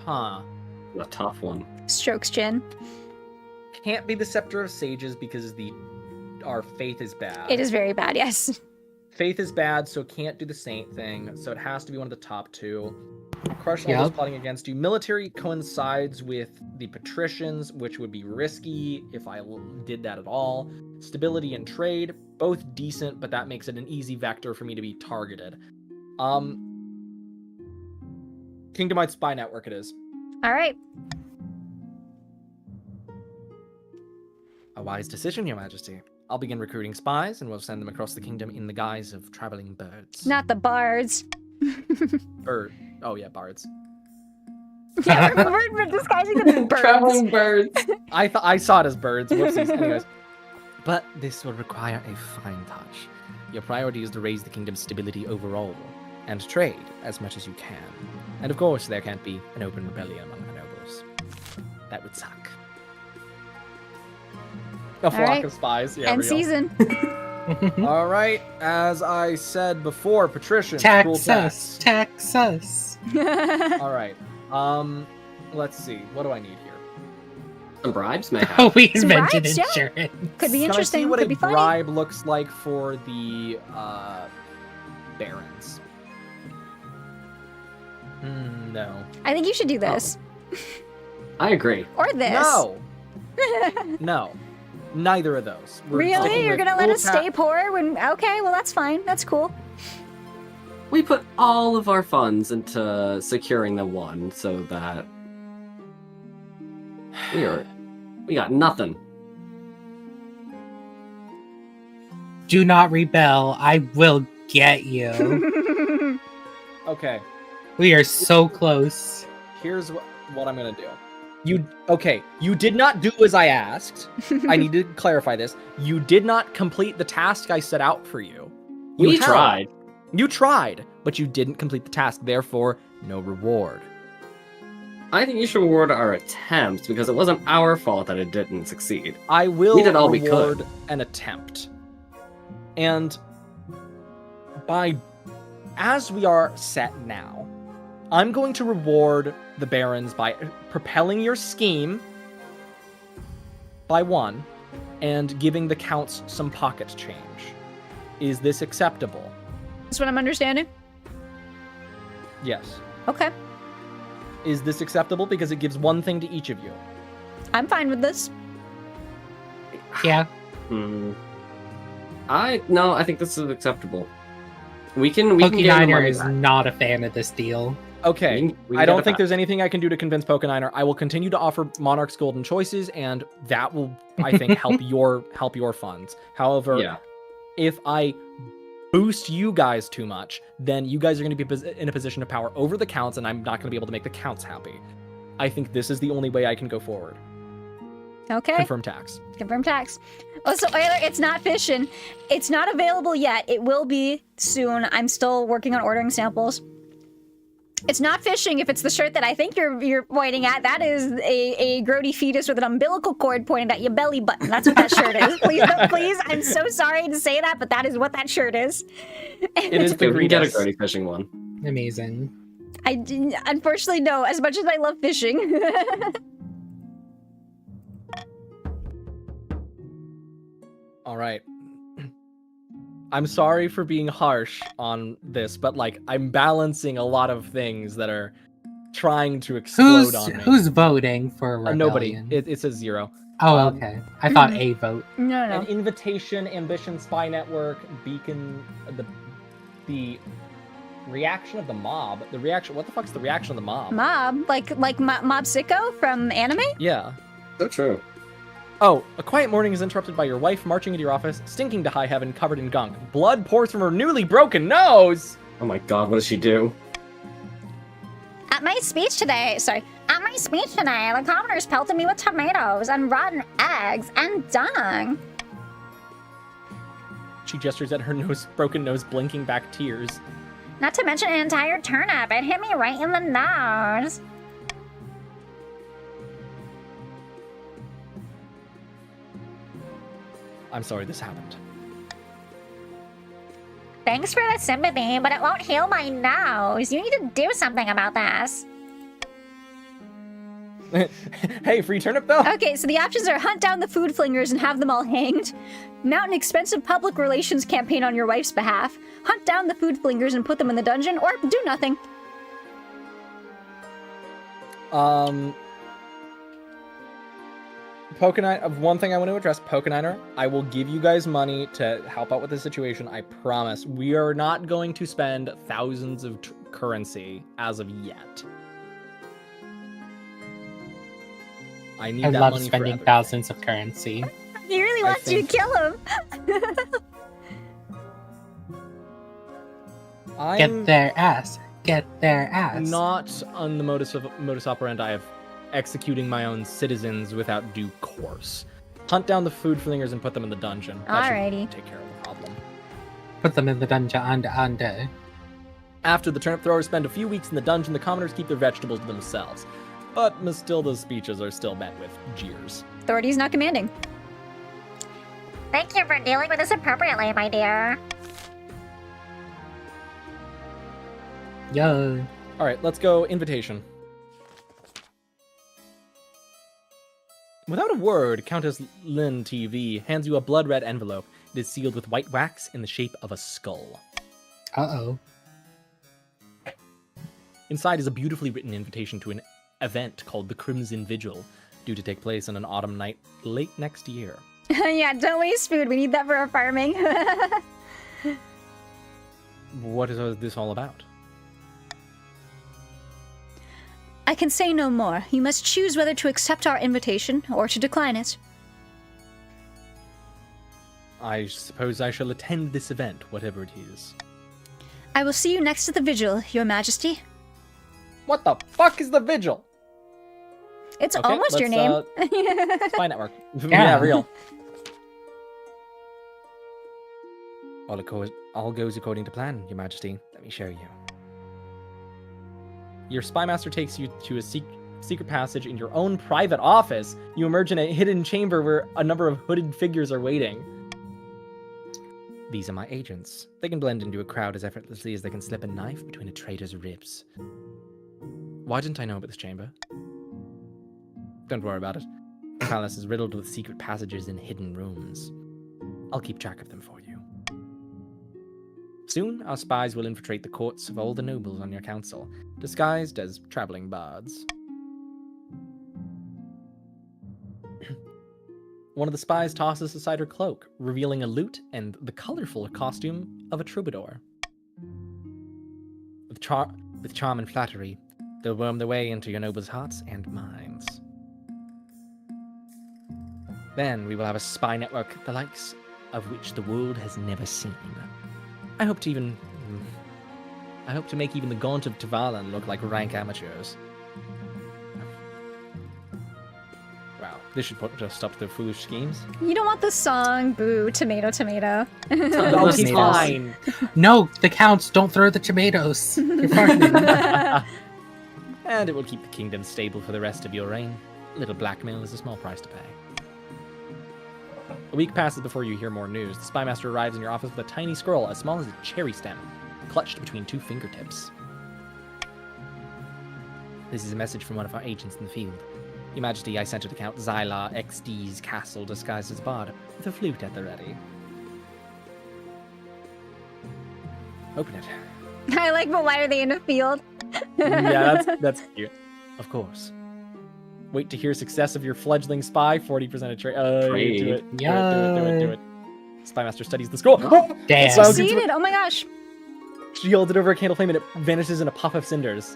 Huh. A tough one. Strokes chin. Can't be the Scepter of Sages because the our faith is bad. It is very bad, yes. Faith is bad, so it can't do the saint thing. So it has to be one of the top two. Crush all those plotting against you. Military coincides with the patricians, which would be risky if I did that at all. Stability and trade, both decent, but that makes it an easy vector for me to be targeted. Kingdomite Spy Network it is. All right. A wise decision, Your Majesty. I'll begin recruiting spies, and we'll send them across the kingdom in the guise of traveling birds. Not the bards. Bird. Oh yeah, bards. Yeah, we're disguising them as birds. Traveling birds. I saw it as birds. Whoopsies. Anyways. But this will require a fine touch. Your priority is to raise the kingdom's stability overall, and trade as much as you can. And of course, there can't be an open rebellion among the nobles. That would suck. A flock right. of spies. Yeah, End real. season. All right. As I said before, patricians. Tax us. Tax us. All right. Let's see. What do I need here? Some bribes, may Oh, have. we invented Bribes, yeah. insurance. Could be Can I interesting. see what Could a be funny. bribe looks like for the barons? No. I think you should do this. I agree. Or this. No. No. Neither of those. We're Really? sticking You're with gonna let full us stay poor when... Okay, well, that's fine. That's cool. We put all of our funds into securing the one so that we got nothing. Do not rebel. I will get you. Okay. We are so close. Here's what I'm gonna do. You did not do as I asked. I need to clarify this. You did not complete the task I set out for you. We tried. You tried, but you didn't complete the task. Therefore, no reward. I think you should reward our attempts because it wasn't our fault that it didn't succeed. I will We did all we reward could. an attempt. And as we are set now, I'm going to reward the barons by propelling your scheme by 1 and giving the counts some pocket change. Is this acceptable? That's what I'm understanding. Yes. Okay. Is this acceptable? Because it gives 1 thing to each of you. I'm fine with this. Yeah. I think this is acceptable. We can Pokey get the Niner money is back. not a fan of this deal. Okay. We I can don't get think it there's anything I can do to convince Pokeniner. I will continue to offer Monarch's Golden Choices, and that will, I think, help your funds. However, Yeah. if I boost you guys too much, then you guys are going to be in a position of power over the counts, and I'm not going to be able to make the counts happy. I think this is the only way I can go forward. Okay. Confirm tax. Confirm tax. Oh, so Euler, it's not fishing. It's not available yet. It will be soon. I'm still working on ordering samples. It's not fishing if it's the shirt that I think you're pointing at. That is a Grody fetus with an umbilical cord pointed at your belly button. That's what that shirt is. Please, no, please. I'm so sorry to say that, but that is what that shirt is. It is the We can get a greenest. Grody fishing one. Amazing. Unfortunately, no. As much as I love fishing. All right. I'm sorry for being harsh on this, but like I'm balancing a lot of things that are trying to explode on me. Who's voting for a rebellion? Nobody. It says 0. Oh, okay. I thought a vote. No, An invitation, ambition, spy network, beacon, the reaction of the mob. The reaction. What the fuck's the reaction of the mob? Mob, like Mob Sicko from anime. Yeah. So true. Oh, a quiet morning is interrupted by your wife marching into your office, stinking to high heaven, covered in gunk. Blood pours from her newly broken nose. Oh my god, what does she do? At my speech today, the commoners pelted me with tomatoes and rotten eggs and dung. She gestures at her broken nose, blinking back tears. Not to mention an entire turnip. It hit me right in the nose. I'm sorry this happened. Thanks for the sympathy, but it won't heal my nose. You need to do something about this. Hey, free turnip though. Okay, so the options are hunt down the food flingers and have them all hanged, mount an expensive public relations campaign on your wife's behalf, hunt down the food flingers and put them in the dungeon, or do nothing. Pokenine, one thing I want to address, Pokeniner, I will give you guys money to help out with this situation, I promise. We are not going to spend thousands of currency as of yet. I need that love money spending forever. thousands of currency. He really wants you to kill him. Get their ass. Get their ass. Not on the modus operandi of executing my own citizens without due course. Hunt down the food flingers and put them in the dungeon. That should Alrighty. take care of the problem. Put them in the dungeon under. After the turnip throwers spend a few weeks in the dungeon, the commoners keep their vegetables to themselves. But Mastilda's speeches are still met with jeers. Authority's not commanding. Thank you for dealing with this appropriately, my dear. Yo. Alright, let's go invitation. Without a word, Countess Lynn TV hands you a blood-red envelope. It is sealed with white wax in the shape of a skull. Uh-oh. Inside is a beautifully written invitation to an event called the Crimson Vigil, due to take place on an autumn night late next year. Yeah, don't waste food. We need that for our farming. What is this all about? I can say no more. You must choose whether to accept our invitation or to decline it. I suppose I shall attend this event, whatever it is. I will see you next at the vigil, Your Majesty. What the fuck is the Vigil? It's Okay, almost your let's, name. Spy Network. Yeah. Yeah, real. All goes according to plan, Your Majesty. Let me show you. Your spy master takes you to a secret passage in your own private office. You emerge in a hidden chamber where a number of hooded figures are waiting. These are my agents. They can blend into a crowd as effortlessly as they can slip a knife between a traitor's ribs. Why didn't I know about this chamber? Don't worry about it. The palace is riddled with secret passages and hidden rooms. I'll keep track of them for you. Soon, our spies will infiltrate the courts of all the nobles on your council, disguised as traveling bards. One of the spies tosses aside her cloak, revealing a lute and the colorful costume of a troubadour. With charm and flattery, they'll worm their way into your nobles' hearts and minds. Then we will have a spy network the likes of which the world has never seen. I hope to make even the Gaunt of Tavalan look like rank amateurs. Wow, this should put just stop their foolish schemes. You don't want the song, boo, tomato, tomato. Oh, Tomatoes. fine. No, the counts, don't throw the tomatoes. You're farming. And it will keep the kingdom stable for the rest of your reign. A little blackmail is a small price to pay. A week passes before you hear more news. The spy master arrives in your office with a tiny scroll as small as a cherry stem, clutched between two fingertips. This is a message from one of our agents in the field. Your Majesty, I sent it to Count Zylar XD's castle disguised as bard, with a flute at the ready. Open it. I like, but why are they in a field? Yeah, that's cute. Of course. Wait to hear success of your fledgling spy. 40% of trade. Trade. Do it. Yay. Do it. Spy master studies the scroll. Damn. So- Succeeded! Oh my gosh! She holds it over a candle flame and it vanishes in a puff of cinders.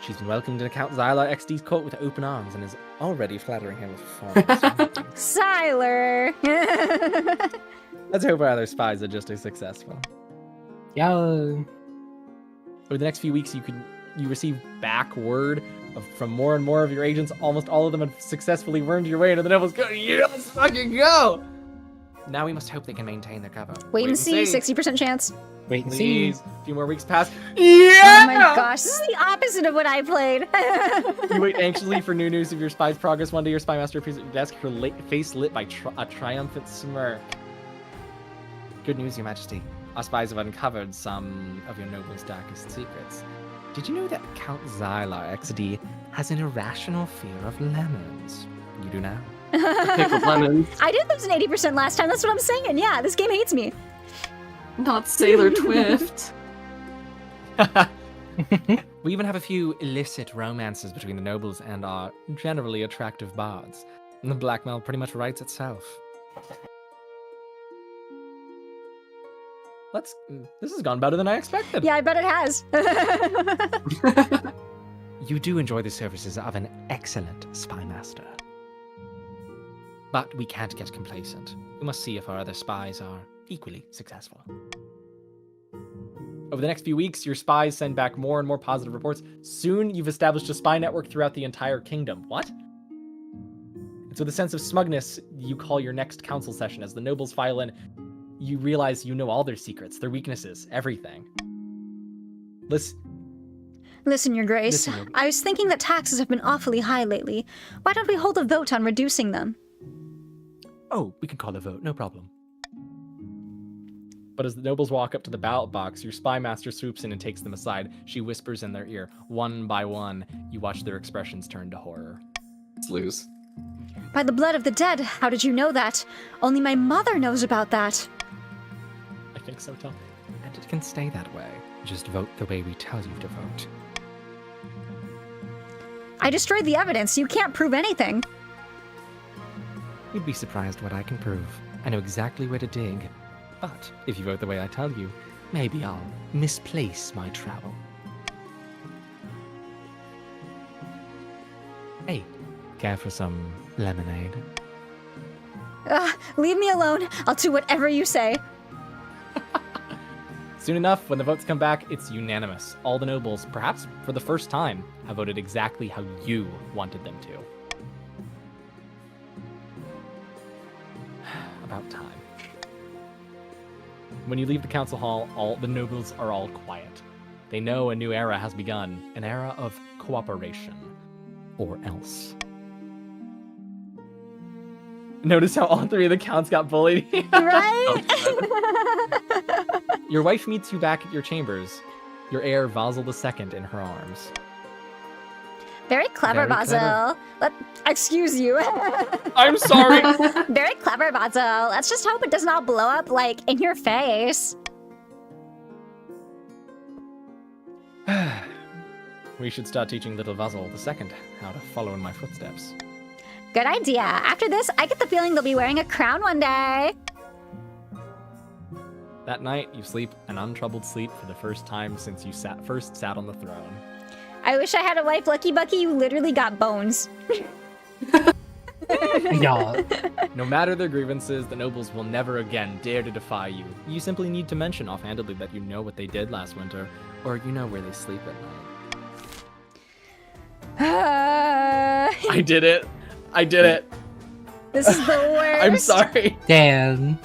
She's been welcomed into Count Zylar XD's court with open arms and is already flattering him with forms. Siler! Let's hope our other spies are just as successful. Yo. Over the next few weeks, you receive back word from more and more of your agents. Almost all of them have successfully wormed your way into the Devil's Code. Yeah, let's fucking go! Now we must hope they can maintain their cover. Wait and see, 60% chance. Wait and see. Please, a few more weeks pass. Oh Yeah! my gosh, this is the opposite of what I played. You wait anxiously for new news of your spy's progress. One day, your spy master appears at your desk, her face lit by a triumphant smirk. Good news, Your Majesty. Our spies have uncovered some of your noble's darkest secrets. Did you know that Count Zylar XD has an irrational fear of lemons. You do now. Pickled lemons. I did lose an 80% last time. That's what I'm saying. Yeah, this game hates me. Not Sailor Twift. We even have a few illicit romances between the nobles and our generally attractive bards. And the blackmail pretty much writes itself. This has gone better than I expected. Yeah, I bet it has. You do enjoy the services of an excellent spy master. But we can't get complacent. We must see if our other spies are equally successful. Over the next few weeks, your spies send back more and more positive reports. Soon, you've established a spy network throughout the entire kingdom. What? And so, with a sense of smugness, you call your next council session. As the nobles file in, you realize you know all their secrets, their weaknesses, everything. Listen, Your Grace. Listen, Your- I was thinking that taxes have been awfully high lately. Why don't we hold a vote on reducing them? Oh, we can call a vote, no problem. But as the nobles walk up to the ballot box, your spy master swoops in and takes them aside. She whispers in their ear. One by one, you watch their expressions turn to horror. Lose. By the blood of the dead, how did you know that? Only my mother knows about that. I think so, Tom. And it can stay that way. Just vote the way we tell you to vote. I destroyed the evidence. You can't prove anything. You'd be surprised what I can prove. I know exactly where to dig. But if you vote the way I tell you, maybe I'll misplace my trowel. Hey, care for some lemonade? Leave me alone. I'll do whatever you say. Soon enough, when the votes come back, it's unanimous. All the nobles, perhaps for the first time, have voted exactly how you wanted them to. About time. When you leave the council hall, all the nobles are all quiet. They know a new era has begun, an era of cooperation. Or else. Notice how all three of the counts got bullied. Right? Your wife meets you back at your chambers, your heir Vasil II in her arms. Very clever, Very clever. Basil. Excuse you. I'm sorry. Very clever, Basil. Let's just hope it does not blow up, like, in your face. We should start teaching little Vasil II how to follow in my footsteps. Good idea. After this, I get the feeling they'll be wearing a crown one day. That night, you sleep an untroubled sleep for the first time since you first sat on the throne. I wish I had a wife, Lucky Bucky. You literally got bones. Yeah. No matter their grievances, the nobles will never again dare to defy you. You simply need to mention offhandedly that you know what they did last winter, or you know where they sleep at night. I did it. I did it. This is the worst. I'm sorry. Damn.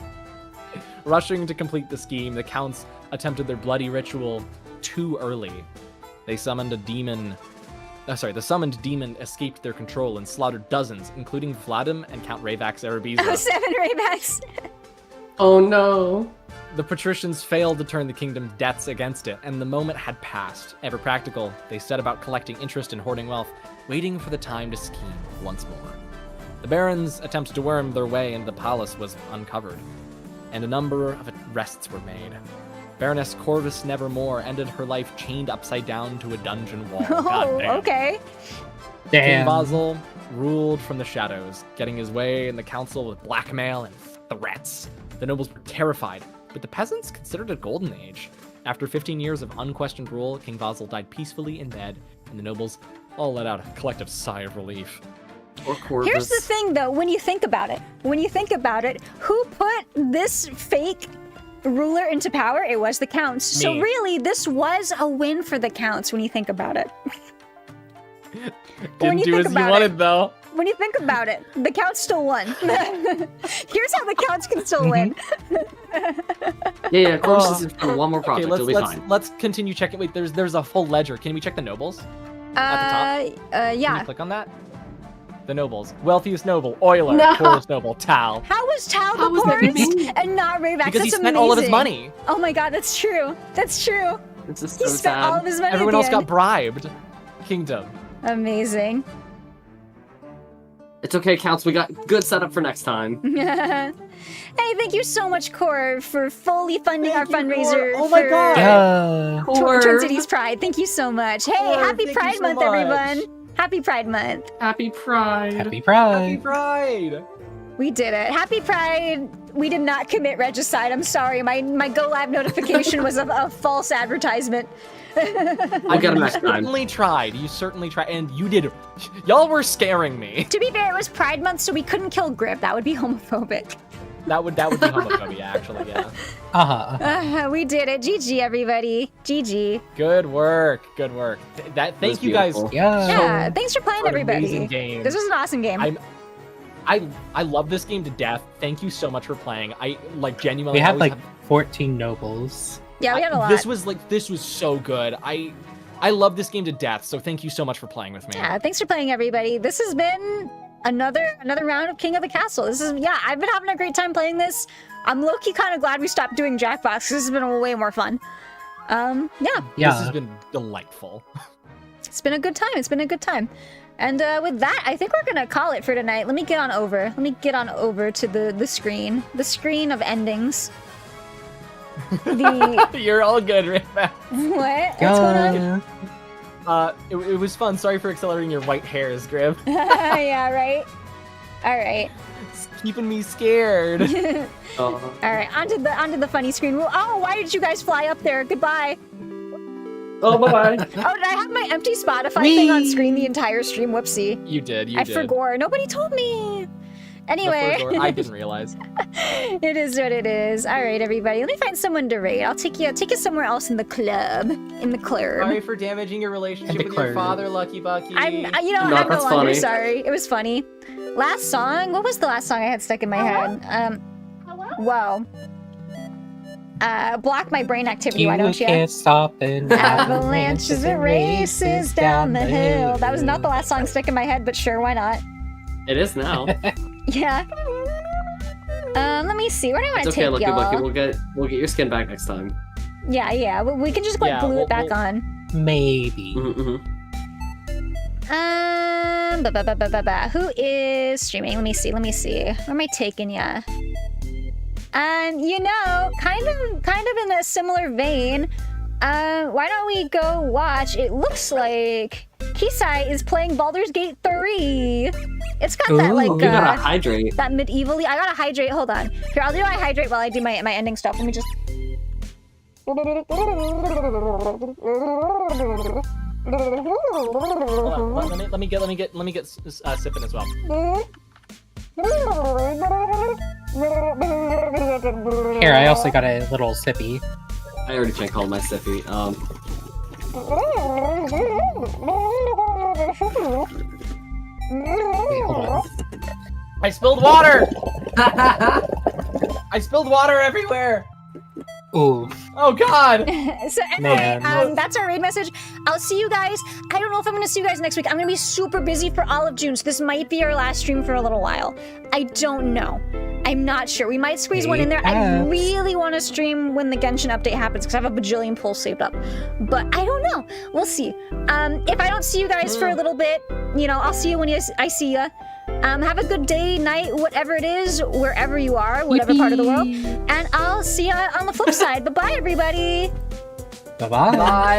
Rushing to complete the scheme, the counts attempted their bloody ritual too early. They summoned a demon. The summoned demon escaped their control and slaughtered dozens, including Vladim and Count Ravax Arabiza. 7 Raybacks. Oh no. The patricians failed to turn the kingdom's debts against it, and the moment had passed. Ever practical, they set about collecting interest and hoarding wealth, waiting for the time to scheme once more. The barons' attempts to worm their way into the palace was uncovered, and a number of arrests were made. Baroness Corvus Nevermore ended her life chained upside down to a dungeon wall. Oh, Goddamn. okay. King Damn. Basil ruled from the shadows, getting his way in the council with blackmail and threats. The nobles were terrified, but the peasants considered it a golden age. After 15 years of unquestioned rule, King Basil died peacefully in bed, and the nobles all let out a collective sigh of relief. Or Corvus. Here's the thing, though. When you think about it, who put this fake ruler into power? It was the counts. So Me. really, this was a win for the counts when you think about it. Didn't do as you wanted, though. When you think about it, the counts still won. Here's how the counts can still win. Yeah, Corvus is for one more project. It'll be fine. Let's continue checking. Wait, there's a full ledger. Can we check the nobles? At the top? Can Yeah. you click on that? The nobles. Wealthiest noble, Euler. No. Poorest noble, Tal. How was Tal How the was that poorest me? and not Rayback? Because he That's spent all of his amazing. money. Oh my god, that's true. That's true. It's just He so spent all sad. of his money. Everyone at else the got end. bribed. Kingdom. Amazing. It's okay, Counts. We got good setup for next time. Hey, thank you so much, Core, for fully funding our fundraiser. Oh my for God. Yeah. Twin Cities Pride. Thank you so much. Hey, Core, happy thank you Pride so Month, much. everyone. Happy Pride Month. Happy Pride. Happy Happy Pride. Pride. We did it. Happy Pride. We did not commit regicide. I'm sorry. My Go Live notification was a false advertisement. I'll get him next time. Certainly tried. You certainly tried, and you did. Y'all were scaring me. To be fair, it was Pride Month, so we couldn't kill Griv. That would be homophobic. That would be homophobia, actually. Yeah. We did it. GG, everybody. GG. Good work. Good work. Thank you guys. beautiful. Yeah. Yeah, thanks for playing, for an everybody. amazing game. This was an awesome game. I love this game to death. Thank you so much for playing. I like genuinely. We had always like 14 nobles. Yeah, we had a lot. This was so good. I love this game to death. So thank you so much for playing with me. Yeah, thanks for playing, everybody. This has been another round of King of the Castle. I've been having a great time playing this. I'm low-key kind of glad we stopped doing Jackbox, because this has been way more fun. Yeah. Yeah. This has been delightful. It's been a good time. It's been a good time. And with that, I think we're gonna call it for tonight. Let me get on over. Let me get on over to the screen. The screen of endings. You're all good, Rick. What? What's going on? It was fun. Sorry for accelerating your white hairs, Griv. Yeah, right? Alright. It's keeping me scared. Alright, onto the funny screen. Oh, why did you guys fly up there? Goodbye. Oh, bye-bye. Oh, did I have my empty Spotify thing on screen the entire stream? Whoopsie. You did. I forgot. Nobody told me. Anyway. I didn't realize. It is what it is. All right, everybody. Let me find someone to raid. I'll take you somewhere else in the club. Sorry for damaging your relationship with your father, Lucky Bucky. I'm no that's longer funny. sorry. It was funny. Last song. What was the last song I had stuck in my head? Whoa. Block my brain activity. Why don't you? Can't stop an Avalanches and races down the hill. That was not the last song stuck in my head, but sure, why not? It is now. Yeah. Let me see. Where do I want It's to okay, take Lucky y'all? Bucky. We'll get your skin back next time. Yeah. We can just like glue it back on. Maybe. Mm-hmm. Who is streaming? Let me see. Where am I taking ya? Kind of in a similar vein. Why don't we go watch? It looks like Kisai is playing Baldur's Gate 3. It's got that like You gotta hydrate. that medievally. I gotta hydrate. Hold on. Here, I'll do my hydrate while I do my ending stuff. Let me just. Hold on, let me get sipping as well. Here, I also got a little sippy. I already drank all my sippy. Wait, hold on. I spilled water. I spilled water everywhere. Ooh. Oh God. So anyway, Man. that's our raid message. I'll see you guys. I don't know if I'm gonna see you guys next week. I'm gonna be super busy for all of June, so this might be our last stream for a little while. I don't know. I'm not sure. We might squeeze one in there. I Perhaps. really want to stream when the Genshin update happens because I have a bajillion pulls saved up. But I don't know. We'll see. If I don't see you guys for a little bit, I'll see you when I see you. Have a good day, night, whatever it is, wherever you are, whatever part of the world. And I'll see you on the flip side. Bye-bye, everybody. Bye-bye. Bye.